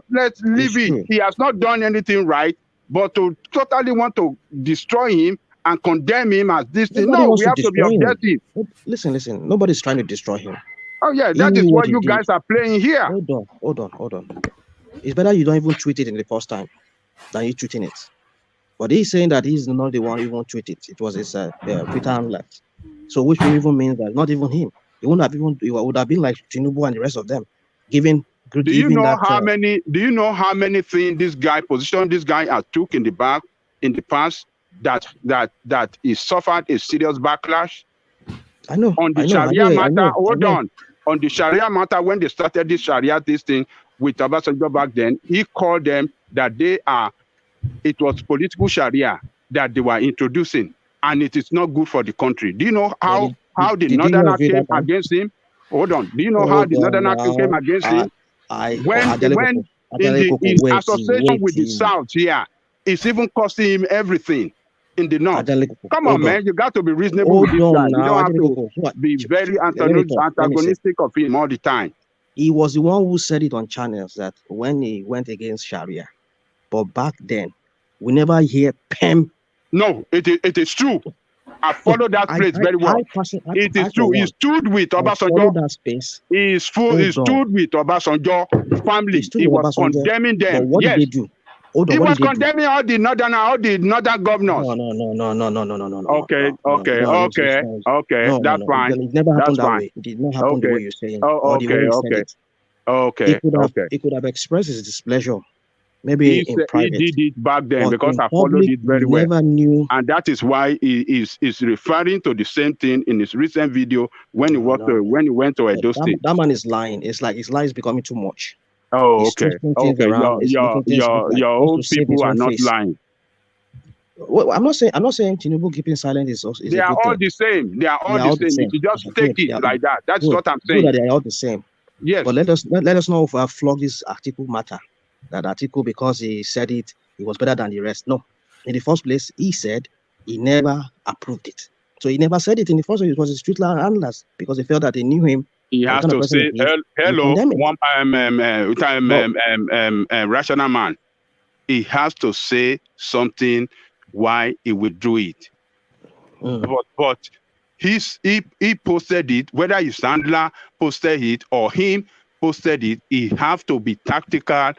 let's leave it. He has not done anything right, but to totally want to destroy him and condemn him as this thing. No, we have to be objective. Listen. Nobody's trying to destroy him. Oh yeah, that is what you guys are playing here. Hold on. It's better you don't even tweet it in the first time than you tweeting it. But he's saying that he's not the one who won't tweet it. It was his Twitter handler. So which even means that not even him. It would have been like Tinubu and the rest of them giving. Do you know how many things this guy positioned this guy has took in the past that he suffered a serious backlash? I know. On the Sharia matter, hold on. On the Sharia matter, when they started this thing with Obasanjo back then, he called them that it was political Sharia that they were introducing, and it is not good for the country. Do you know how the Northerner came against him? Hold on. Do you know how the Northerner came against him? When in association with the South here, it's even costing him everything in the North. Come on, man. You got to be reasonable with this guy. You don't have to be very antagonistic of him all the time. He was the one who said it on channels that when he went against Sharia. But back then, we never hear PEM. No, it is true. I follow that place very well. It is true. He stood with Obasanjo. That space. He stood with Obasanjo family. He was condemning them. But what did they do? He was condemning all the northern governors. No. Okay. That's fine. It never happened that fine. way. It did not happen the way you're saying. Oh, okay. He could have expressed his displeasure. Maybe in private. He did it back then because I followed it very well. Never knew. And that is why he is referring to the same thing in his recent video when he went to Edo State. That man is lying. It's like his lie is becoming too much. Oh, okay. Your own people are not lying. Well, I'm not saying Tinubu keeping silent is they are all the same. They are all the same. You just take it like that. That's what I'm saying. That they are all the same. Yes. But let us know if I flog this article matter. That article, because he said it was better than the rest. No. In the first place, he said he never approved it. So he never said it in the first place. It was his street handlers because they felt that they knew him. He has to say hello. One rational man. He has to say something why he withdrew it. But he posted it, whether his handler posted it or him posted it, he have to be tactical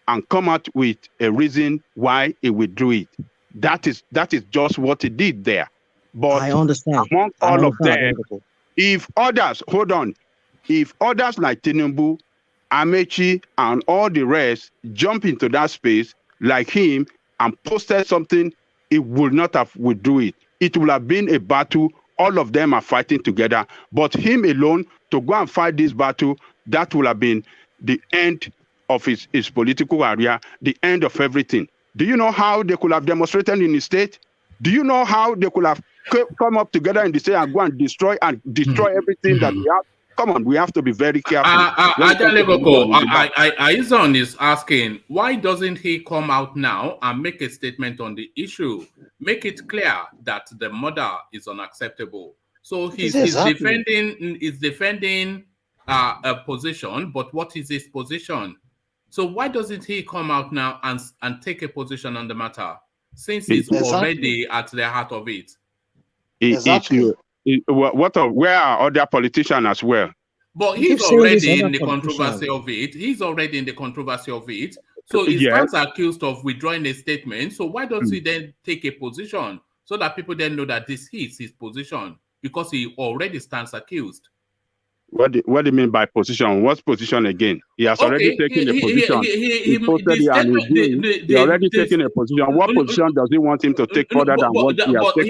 and come out with a reason why he withdrew it. That is just what he did there. But I understand. Among all of them, if others like Tinubu, Amechi, and all the rest jump into that space like him and posted something, it would not have withdrew it. It would have been a battle. All of them are fighting together. But him alone to go and fight this battle, that would have been the end of his political career, the end of everything. Do you know how they could have demonstrated in the state? Do you know how they could have come up together in the state and go and destroy everything that we have? Come on, we have to be very careful. Aizon is asking, why doesn't he come out now and make a statement on the issue? Make it clear that the murder is unacceptable. So he's defending a position, but what is his position? So why doesn't he come out now and take a position on the matter, since he's already at the heart of it? Where are other politicians as well? But he's already in the controversy of it. So he stands accused of withdrawing a statement. So why doesn't he then take a position so that people then know that this is his position, because he already stands accused? What do you mean by position? What's position again? He has already taken a position. He already taken a position. What position does he want him to take further than what he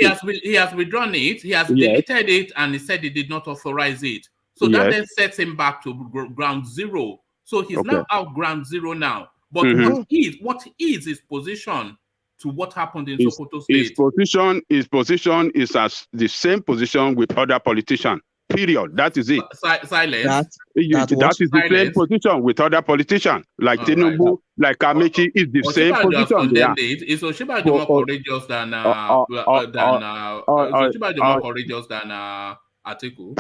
has taken? He has withdrawn it. He has deleted it, and he said he did not authorize it. So that then sets him back to ground zero. So he's now out ground zero now. But what is his position to what happened in Sokoto State? His position is as the same position with other politicians. Period. That is it. Silence. That is the same position with other politicians, like Tinubu, like Amechi. Is the same position. Is OSINBAJO more courageous than ATIK?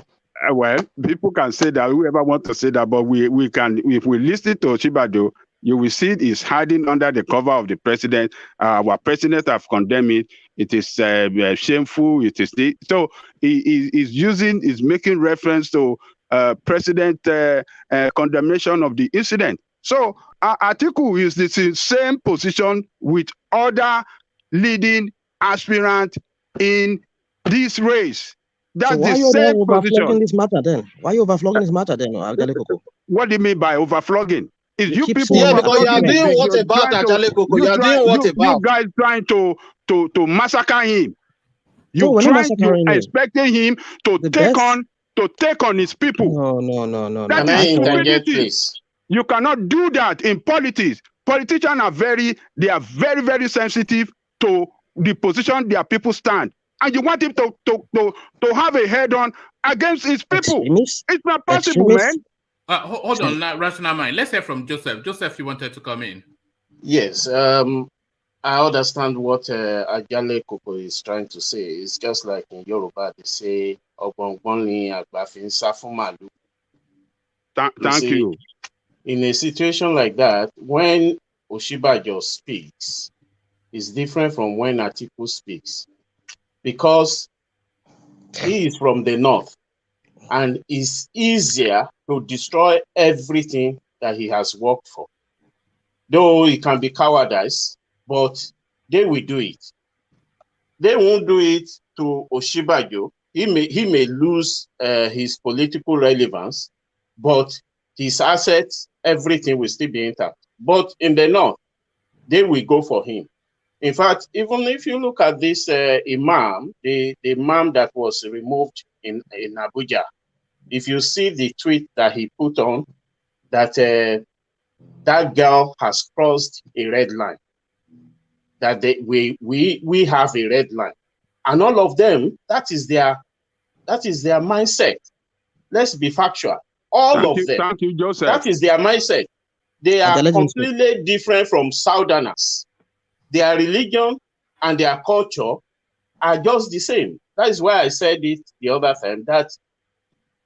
Well, people can say that. Whoever wants to say that, but we can. If we listen to OSINBAJO, you will see it is hiding under the cover of the president. Our president have condemned it. It is shameful. It is so is making reference to president condemnation of the incident. So Atiku is the same position with other leading aspirants in this race. That's the same position. This matter then? Why are you overflowing this matter then? What do you mean by overflogging? Is you people? Yeah, because you are doing what about Ajalekoko? You are doing what about? You guys trying to massacre him. You expecting him to take on his people. No. That is stupidity. You cannot do that in politics. Politicians are very, very sensitive to the position their people stand. And you want him to have a head-on against his people. It's not possible, man. Hold on, rational mind. Let's hear from Joseph. Joseph, you wanted to come in. Yes, I understand what Ajalekoko is trying to say. It's just like in Yoruba, they say, Thank you. In a situation like that, when OSINBAJO speaks, it's different from when Atiku speaks. Because He is from the north, and it's easier to destroy everything that he has worked for. Though it can be cowardice, but they will do it. They won't do it to OSINBAJO. He may lose his political relevance, but his assets, everything will still be intact. But in the north, they will go for him. In fact, even if you look at this imam, the imam that was removed in Abuja, if you see the tweet that he put on, that that girl has crossed a red line, that we have a red line, and all of them, that is their mindset. Let's be factual. All of them. Thank you, Joseph. That is their mindset. They are completely different from Southerners. Their religion and their culture are just the same. That is why I said it the other time, that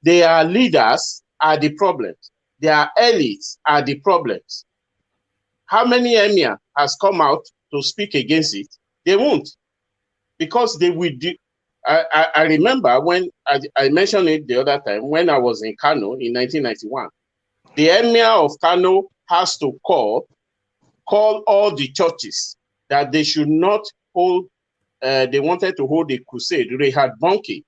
their leaders are the problems. Their elites are the problems. How many emir has come out to speak against it? They won't. Because they will do. I remember when I mentioned it the other time, when I was in Kano in 1991. The emir of Kano has to call all the churches that they should not hold, they wanted to hold a crusade, Rehad Bonki,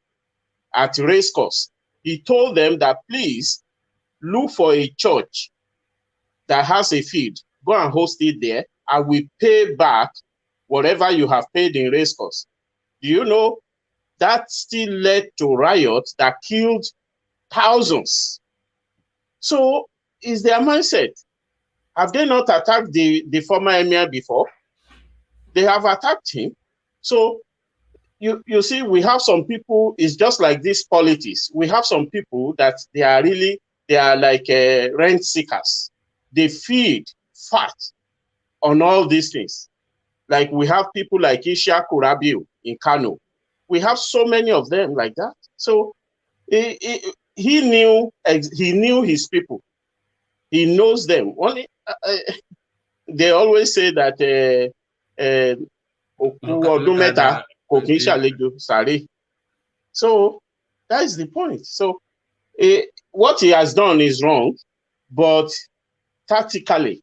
at racecourse. He told them that, please look for a church that has a field. Go and host it there. I will pay back whatever you have paid in racecourse. Do you know that still led to riots that killed thousands? So is their mindset. Have they not attacked the former emir before? They have attacked him. So you see, we have some people, it's just like this politics. We have some people that they are like rent seekers. They feed fat on all these things. Like we have people like Isha Kurabiu in Kano. We have so many of them like that. So he knew his people. He knows them. Only they always say that so that is the point. So what he has done is wrong, but tactically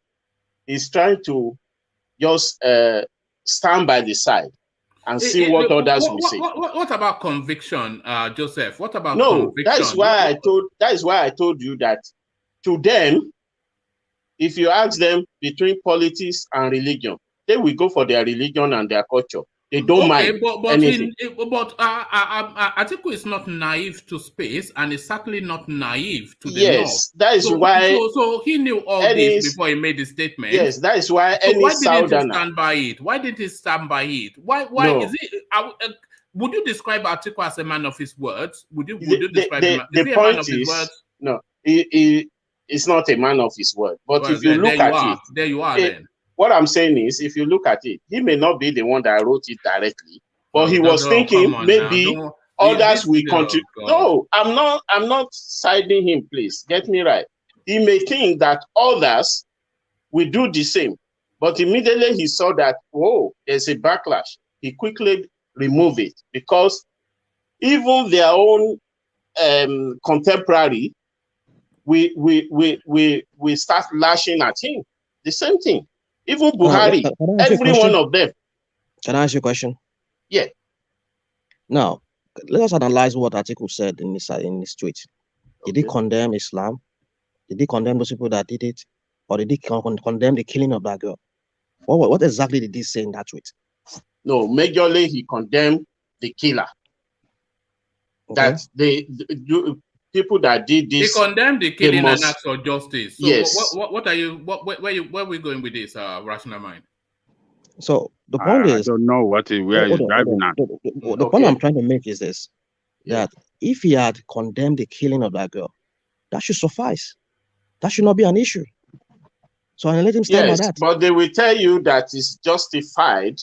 he's trying to just stand by the side and see what others will say. What about conviction, Joseph? What about No, conviction? that is why I told you that to them, if you ask them between politics and religion, they will go for their religion and their culture. They don't mind anything. But Atiku is not naive to space, and is certainly not naive to the north. Yes, that is why. So he knew all this before he made the statement. Yes, that is why. So why didn't he stand by it? Why did he stand by it? Why is it? Would you describe Atiku as a man of his words? Would you describe him as a man of his words? No, he is not a man of his word. But if you look at it, there you are. Then what I'm saying is, if you look at it, he may not be the one that wrote it directly, but he was thinking maybe others will contribute. No, I'm not siding him. Please get me right. He may think that others will do the same, but immediately he saw that, whoa, there's a backlash. He quickly removed it, because even their own contemporary, we start lashing at him. The same thing. Even Buhari, every one of them. Can I ask you a question? Yeah. Now, let us analyze what Atiku said in this tweet. Did he condemn Islam? Did he condemn those people that did it? Or did he condemn the killing of that girl? What exactly did he say in that tweet? No, majorly he condemned the killer. Okay. That the people that did this. He condemned the killing and asked for justice. So yes. What are you? Where are we going with this? Rational mind. So the point is, I don't know where he's driving at. The point I'm trying to make is this: that if he had condemned the killing of that girl, that should suffice. That should not be an issue. So I let him stand by that. But they will tell you that it's justified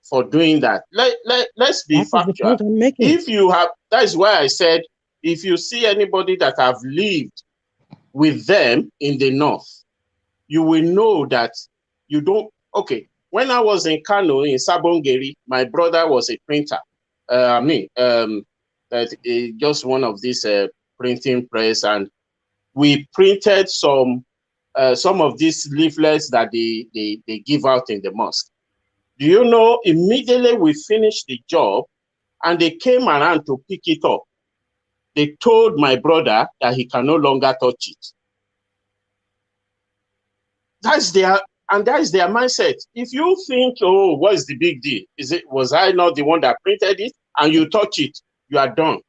for doing that. Let's be factual. If you have, that is why I said, if you see anybody that have lived with them in the north, you will know that you don't. Okay, when I was in Kano in Sabongeri, my brother was a printer. that just one of these printing press, and we printed some of these leaflets that they give out in the mosque. Do you know, immediately we finished the job and they came around to pick it up, they told my brother that he can no longer touch it. That is their mindset. If you think, oh, what is the big deal? Was I not the one that printed it? And you touch it, you are done.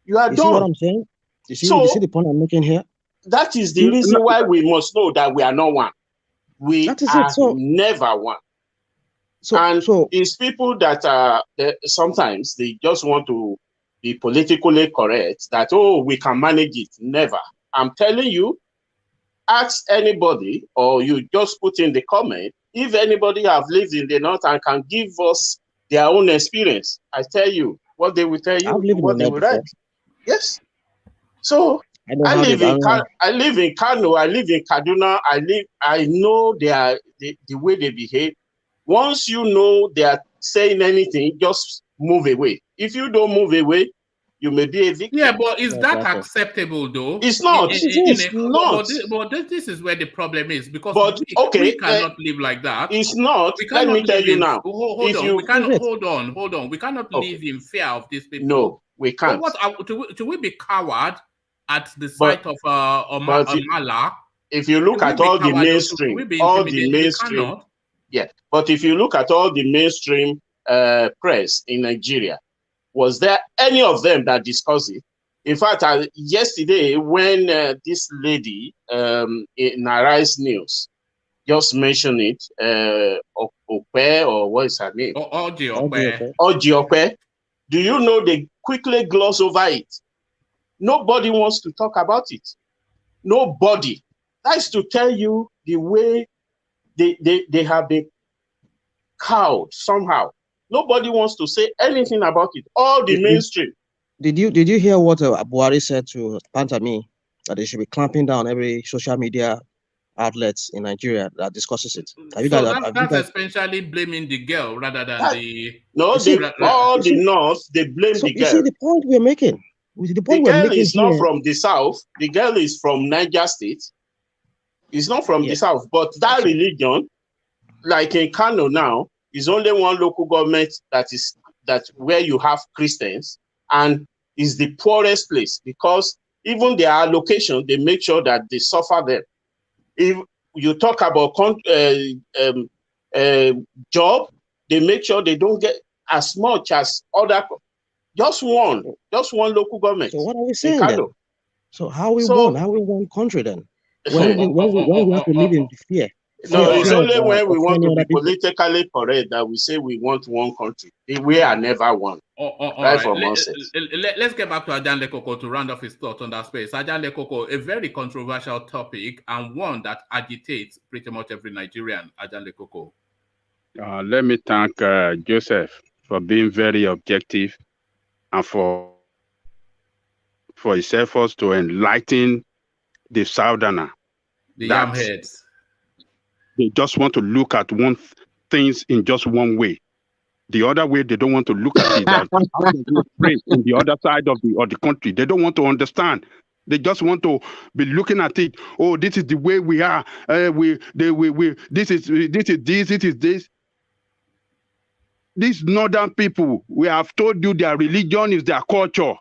You are done. See what I'm saying? You see the point I'm making here? That is the reason why we must know that we are not one. We are never one. So it's people that are sometimes they just want to be politically correct, that, oh, we can manage it. Never. I'm telling you, ask anybody, or you just put in the comment, if anybody have lived in the north and can give us their own experience. I tell you what they will tell you, what they will write. Yes. So I live in Kano, I live in Kaduna, I know the way they behave. Once you know they are saying anything, just move away. If you don't move away, you may be a victim. Yeah, but is that acceptable though? It's not. It's not. But this is where the problem is, because we we cannot live like that. It's not. Let me tell you now. Hold on. We cannot live in fear of these people. No, we can't. But do we be coward at the sight of Allah? If you look at all the mainstream, yeah. But if you look at all the mainstream press in Nigeria, was there any of them that discussed it? In fact, yesterday, when this lady in Arise News just mentioned it, Okwe, or what is her name? Oji Okwe. Do you know they quickly gloss over it? Nobody wants to talk about it. Nobody. That is to tell you the way they have been cowed somehow. Nobody wants to say anything about it. All the mainstream. Did you hear what Buhari said to Pantami, that they should be clamping down every social media outlets in Nigeria that discusses it? That's essentially blaming the girl rather than the... No, all the North, they blame the girl. You see the point we're making? The girl is not from the South. The girl is from Niger State. It's not from the South. But that religion, like in Kano now, is only one local government that where you have Christians, and is the poorest place, because even their allocation, they make sure that they suffer them. If you talk about job, they make sure they don't get as much as other. Just one local government. So what are we saying then? So how we one country then? When we have to live in fear. No, it's only when we want to be politically correct that we say we want one country. We are never one. Right. Let's get back to Ajan Lekoko to round off his thoughts on that space. Ajan Lekoko, a very controversial topic and one that agitates pretty much every Nigerian. Ajan Lekoko. Let me thank Joseph for being very objective and for his efforts to enlighten the Southerner. The yam heads. They just want to look at things in just one way. The other way, they don't want to look at it. How they pray in the other side of the country. They don't want to understand. They just want to be looking at it. Oh, this is the way we are. This is this. These northern people, we have told you their religion is their culture.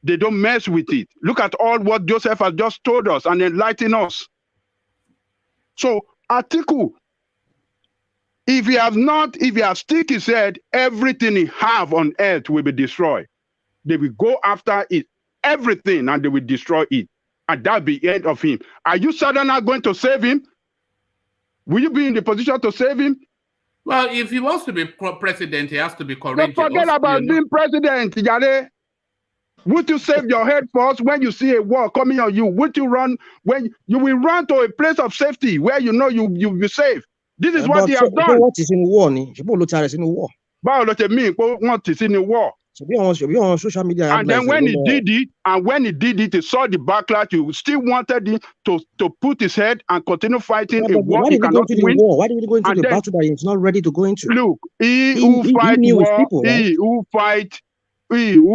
They don't mess with it. Look at all what Joseph has just told us and enlightened us. So, Atiku, if he has stick his head, everything he have on earth will be destroyed. They will go after it, everything, and they will destroy it. And that'll be the end of him. Are you suddenly going to save him? Will you be in the position to save him? Well, if he wants to be president, he has to be courageous. Don't forget about being president, Yare. Would you save your head first when you see a war coming on you? Would you run when you will run to a place of safety where you know you'll be safe? This is what he has done. What is in war? What is in war? What is in war? So be on social media. And then when he did it, he saw the backlash. He still wanted him to put his head and continue fighting a war he cannot win. Why did he go into the battle that he's not ready to go into? Look, he who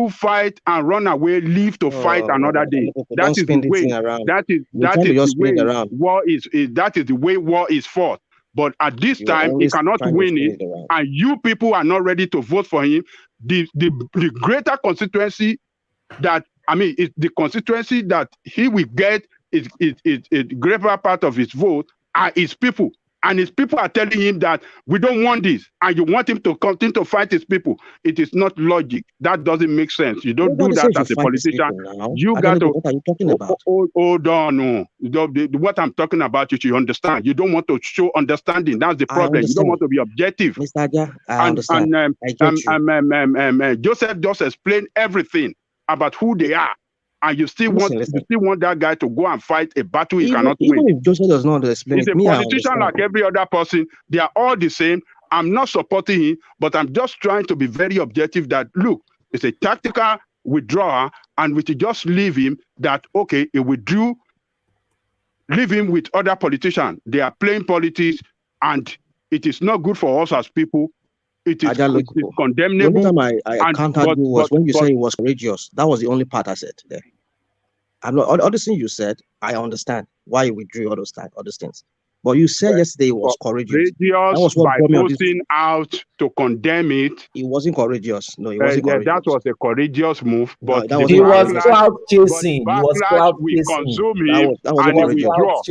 fight and run away, live to fight another day. That is the way. That is the way war is. That is the way war is fought. But at this time, he cannot win it, and you people are not ready to vote for him. The greater constituency that the constituency that he will get is a greater part of his vote are his people. And his people are telling him that we don't want this, and you want him to continue to fight his people. It is not logic. That doesn't make sense. You don't do that as a politician. You got to. What are you talking about? Hold on. No. What I'm talking about, you should understand. You don't want to show understanding. That's the problem. You don't want to be objective. Mr. Aja, I understand. Joseph just explained everything about who they are. And you still want that guy to go and fight a battle he cannot win. Even if Joseph does not explain he's a politician like every other person. They are all the same. I'm not supporting him, but I'm just trying to be very objective that, look, it's a tactical withdrawal, and we should just leave him that, okay, he withdrew, leave him with other politicians. They are playing politics, and it is not good for us as people. It is condemnable. The only time I countered you was when you said it was courageous. That was the only part I said there. I'm not all the things you said. I understand why you withdrew all those things. But you said yesterday it was courageous. That was what by posting out to condemn it. It wasn't courageous. No, it wasn't courageous. That was a courageous move. But he was cloud chasing. The backlash will consume him and he withdraw.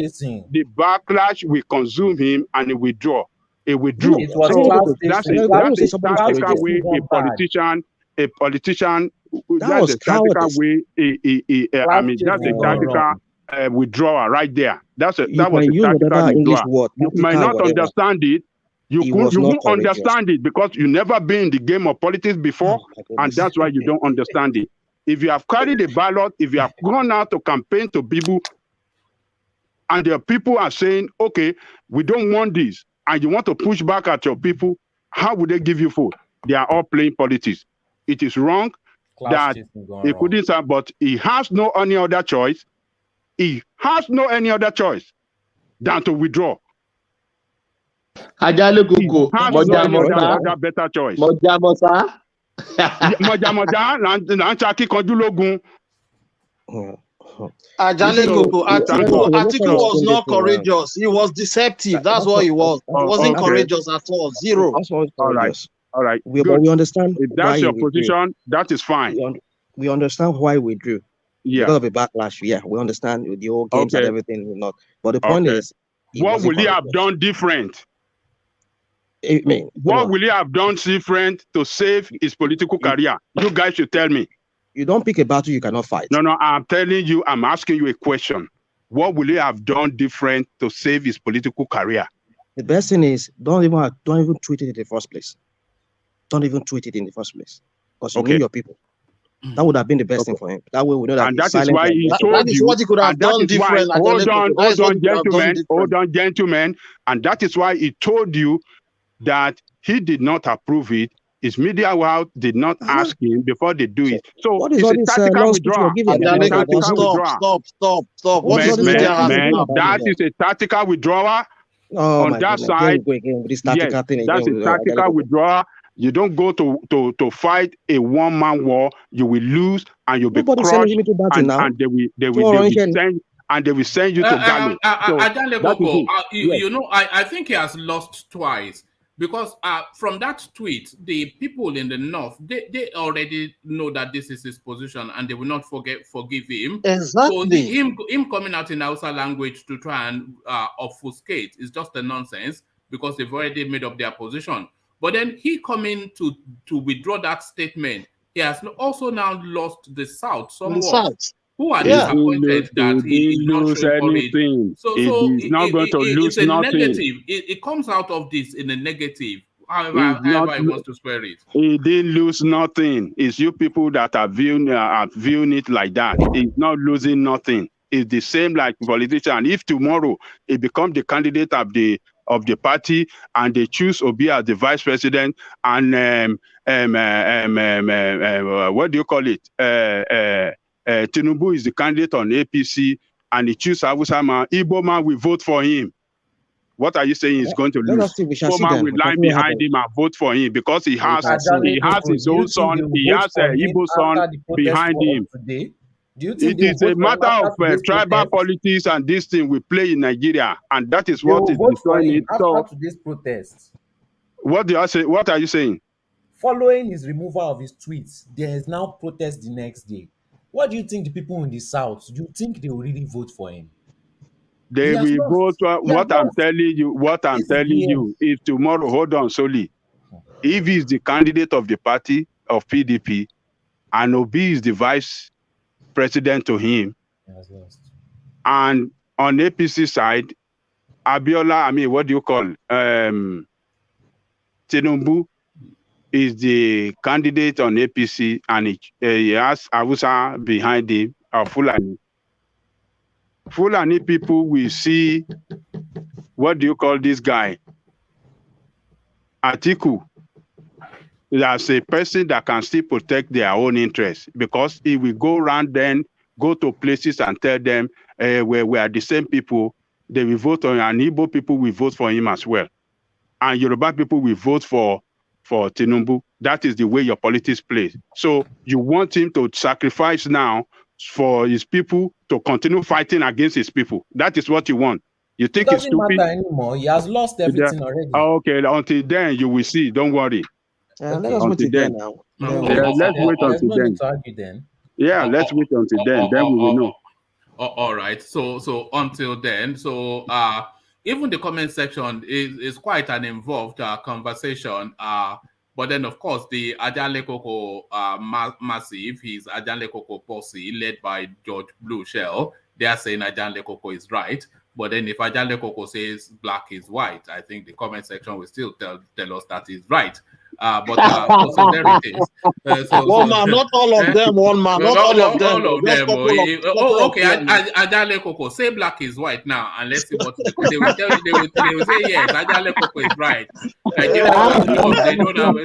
The backlash will consume him and he withdraw. He withdrew. That's a tactical way a politician. That's a tactical way. That's a tactical withdrawal right there. That was a tactical withdrawal. You might not understand it. You won't understand it because you never been in the game of politics before, and that's why you don't understand it. If you have carried a ballot, if you have gone out to campaign to people, and the people are saying, okay, we don't want this, and you want to push back at your people, how would they give you food? They are all playing politics. It is wrong that he couldn't say, but he has no any other choice. He has no any other choice than to withdraw. Ajale Kuku, Moja better choice. Moja Ajale Kuku, Atiku was not courageous. He was deceptive. That's what he was. He wasn't courageous at all. Zero. All right. We understand. If that's your position, that is fine. We understand why we withdrew. Yeah. Because of a backlash. Yeah, we understand with the old games and everything. Not. But the point is, what will he have done different? What will he have done different to save his political career? You guys should tell me. You don't pick a battle you cannot fight. No, I'm telling you, I'm asking you a question. What will he have done different to save his political career? The best thing is don't even tweet it in the first place. Don't even tweet it in the first place. Because you know your people. That would have been the best thing for him. That way we know that. And that is why he told you. That is what he could have done different. Hold on, gentlemen. And that is why he told you that he did not approve it. His media world did not ask him before they do it. So it's a tactical withdrawal. Stop. What is that is a tactical withdrawal. On that side, yes, that's a tactical withdrawal. You don't go to fight a one-man war. You will lose and you'll be crushed. And they will send you to Ghana. I think he has lost twice. Because from that tweet, the people in the north, they already know that this is his position and they will not forgive him. Exactly. So him coming out in Hausa language to try and obfuscate is just a nonsense because they've already made up their position. But then he coming to withdraw that statement, he has also now lost the South somewhat. Who are disappointed that he is not showing anything. So he's not going to lose nothing. Negative. It comes out of this in a negative. However he wants to square it. He didn't lose nothing. It's you people that are viewing it like that. He's not losing nothing. It's the same like politician. If tomorrow he becomes the candidate of the of the party, and they choose Obi as the vice president, and what do you call it? Tinubu is the candidate on APC, and he choose Hausa man, Igbo man will vote for him. What are you saying he's going to lose? Let us see. We shall see Igbo man then. will We shall line see what behind happens. him and vote for him because he has his Do you own think son, they will he vote has for an him Igbo son after the protest behind for him. today? Do you think It they will is a vote for him matter of after today's tribal protest? politics, and this thing we play in Nigeria, and that is They what will is vote for destroying him it. So, after today's protest. what do I say? What are you saying? Following his removal of his tweets, there is now protest the next day. What do you think the people in the South, do you think they will really vote for him? They He has will lost. vote. He has What I'm lost. telling you, is tomorrow. Hold on, Soli. If he's the candidate of the party of PDP, and Obi is the vice president to him, He has lost. and on APC side, Abiola, what do you call Tinubu is the candidate on APC, and he has Hausa behind him, or Fulani. Fulani people will see, what do you call this guy? Atiku, as a person that can still protect their own interests, because he will go around then, go to places and tell them where we are the same people, they will vote on, and Igbo people will vote for him as well. And Yoruba people will vote for Tinubu. That is the way your politics plays. So you want him to sacrifice now for his people to continue fighting against his people. That is what you want. You It think it's doesn't stupid? matter anymore. He has lost everything already. Okay, until then you will see. Don't worry. Let us wait till then now. Let's wait There's until no then. need to argue then. Yeah, let's wait until then. Then we will know. All right. So until then, even the comment section is quite an involved conversation. But then, of course, the Ajale Koko Massive, his Ajale Koko posse, led by George Blue Shell, they are saying Ajale Koko is right. But then if Ajale Koko says black is white, I think the comment section will still tell us that is right. So there it is. One man, not all of them. One man, not all of them. Just couple of Okay. Ajale Koko, say black is white now, and let's see what they will tell you. They will say yes. Ajale Koko is right. They don't have.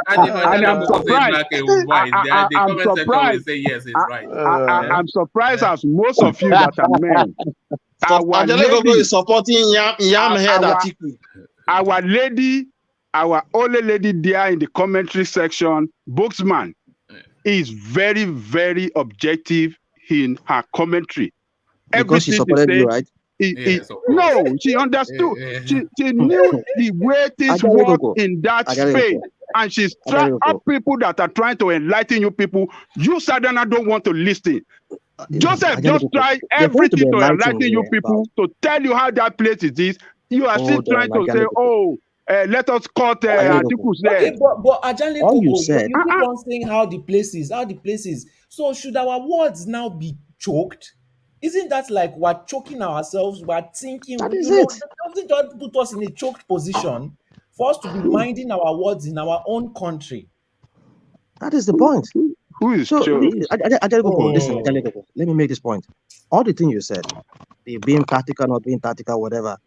And I'm surprised. The comment section will say yes, it's right. I'm surprised as most of you that are men. Ajale Koko is supporting Yam Head Atiku. Our only lady there in the commentary section, Booksman, is very, very objective in her commentary. Because she supported you, right? No, she understood. She knew the way things work in that space. And she's trying people that are trying to enlighten you people. You Southerners don't want to listen. Joseph just try everything to enlighten you people, to tell you how that place is. You are still trying to say, let us cut articles there. Okay, but Ajale Koko, you keep on saying how the place is. So should our words now be choked? Isn't that like we're choking ourselves? We're thinking, doesn't that put us in a choked position for us to be minding our words in our own country? That is the point. Who is Ajale Koko, listen, Ajale Koko, let me make this point. All the things you said, being tactical, not being tactical, whatever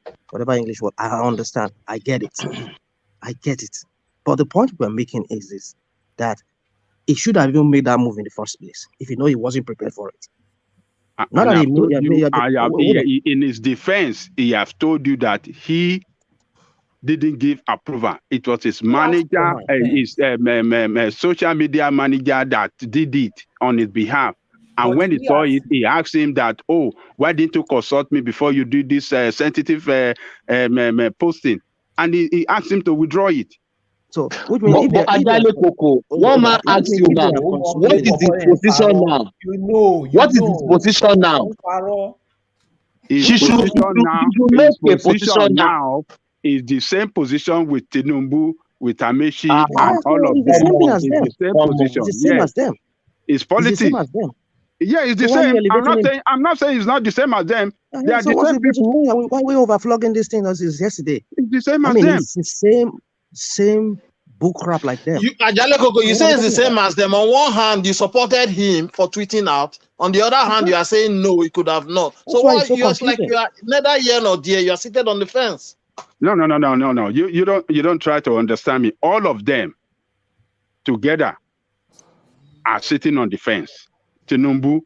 English word, I understand. I get it. But the point we're making is this, that he should have even made that move in the first place if he know he wasn't prepared for it. In his defense, he has told you that he didn't give approval. It was his manager, his social media manager that did it on his behalf. And when he saw it, he asked him that, why didn't you consult me before you did this sensitive posting? And he asked him to withdraw it. So, which means Ajale Koko, one man asks you now, what is his position now? What is his position now? His position now is the same position with Tinubu, with Amechi, and all of them. It's The same as them. It's politics. Yeah, it's the same. I'm not saying it's not the same as them. They are the same people. Why we overflogging this thing as is yesterday? It's the same as them. It's the same bull crap like them. Ajale Koko, you say it's the same as them. On one hand, you supported him for tweeting out. On the other hand, you are saying no, he could have not. So you are like you are neither here nor there. You are seated on the fence. No. You don't try to understand me. All of them together are sitting on the fence. Tinubu,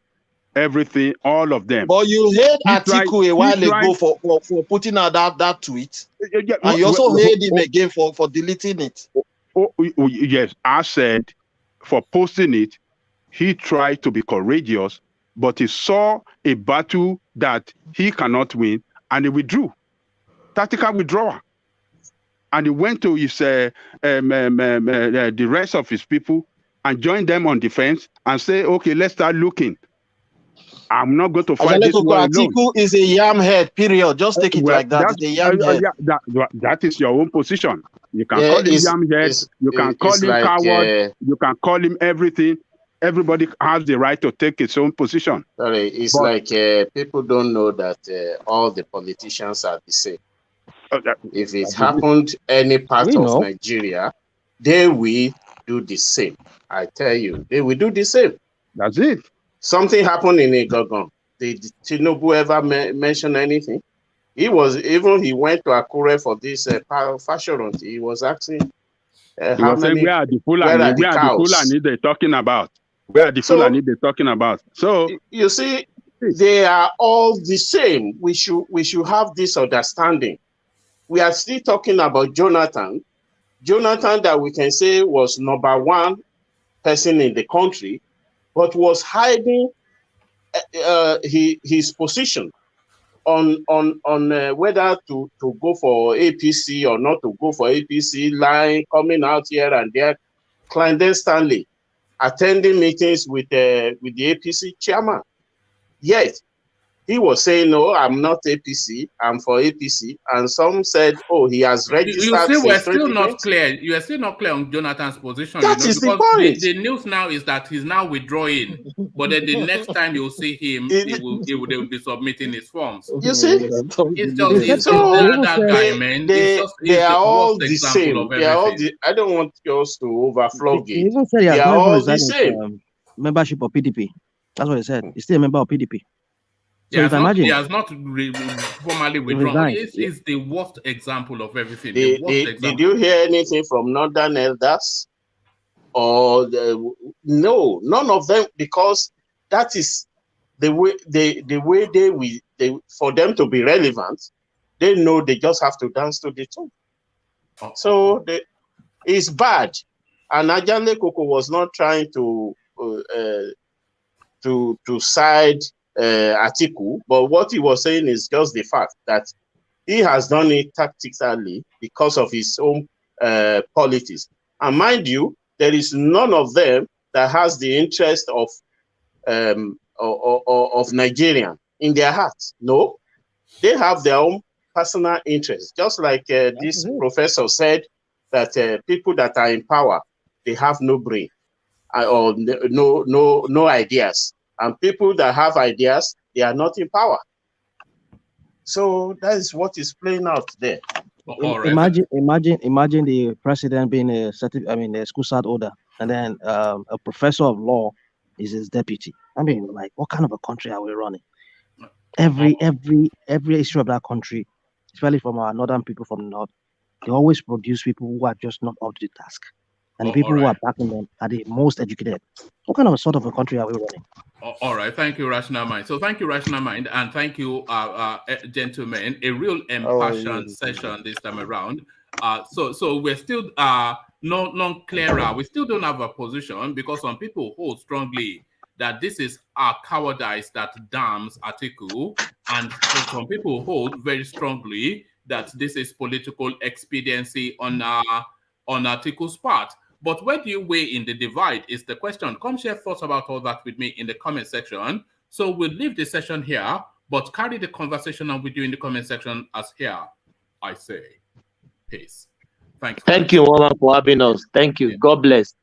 everything, all of them. But you heard Atiku a while ago for putting out that tweet. And you also heard him again for deleting it. Yes, I said for posting it, he tried to be courageous, but he saw a battle that he cannot win, and he withdrew. Tactical withdrawal. And he went to his the rest of his people and joined them on defense and say, okay, let's start looking. I'm not going to fight this war alone. Atiku is a yam head, period. Just take it like that. It's a yam head. That is your own position. You can call him yam head. You can call him coward. You can call him everything. Everybody has the right to take its own position. Sorry, it's like people don't know that all the politicians are the same. If it happened any part of Nigeria, they will do the same. I tell you, they will do the same. That's it. Something happened in Igogon. Did Tinubu ever mention anything? He went to Akure for this fashion run. He was asking how many. Where are the Fulani they're talking about? Where are the Fulani they're talking about? So you see, they are all the same. We should have this understanding. We are still talking about Jonathan. Jonathan, that we can say was number one person in the country, but was hiding his position on whether to go for APC or not to go for APC, lying, coming out here and there clandestinely, attending meetings with the APC chairman. Yet he was saying, no, I'm not APC, I'm for APC. And some said, oh, he has registered. You see, we're still not clear. You are still not clear on Jonathan's position. That is the point. The news now is that he's now withdrawing. But then the next time you'll see him, they will be submitting his forms. You see? It's that guy, man. They are all the same. They are all I don't want us to overflog it. Even said they are all the same. Membership of PDP. That's what he said. He's still a member of PDP. So he has not formally withdrawn. It's the worst example of everything. Did you hear anything from Northern elders? Or no, none of them, because that is the way they for them to be relevant. They know they just have to dance to the tune. So it's bad. And Ajanle Koko was not trying to side Atiku, but what he was saying is just the fact that he has done it tactically because of his own politics. And mind you, there is none of them that has the interest of Nigerian in their hearts. No, they have their own personal interest. Just like this professor said that people that are in power, they have no brain or no ideas. And people that have ideas, they are not in power. So that is what is playing out there. Imagine the president being a school cert holder, and then a professor of law is his deputy. I mean, like, what kind of a country are we running? Every issue of that country, especially from our northern people from the north, they always produce people who are just not up to the task. And the people who are backing them are the most educated. What kind of sort of a country are we running? All right. Thank you, Rational Mind. So thank you, Rational Mind. And thank you, gentlemen. A real impassioned session this time around. So we're still non-clearer. We still don't have a position because some people hold strongly that this is our cowardice that damns Atiku. And some people hold very strongly that this is political expediency on Atiku's part. But where do you weigh in the divide is the question. Come share thoughts about all that with me in the comment section. So we'll leave the session here, but carry the conversation on with you in the comment section as here I say. Peace. Thank you, Mama, for having us. Thank you. God bless.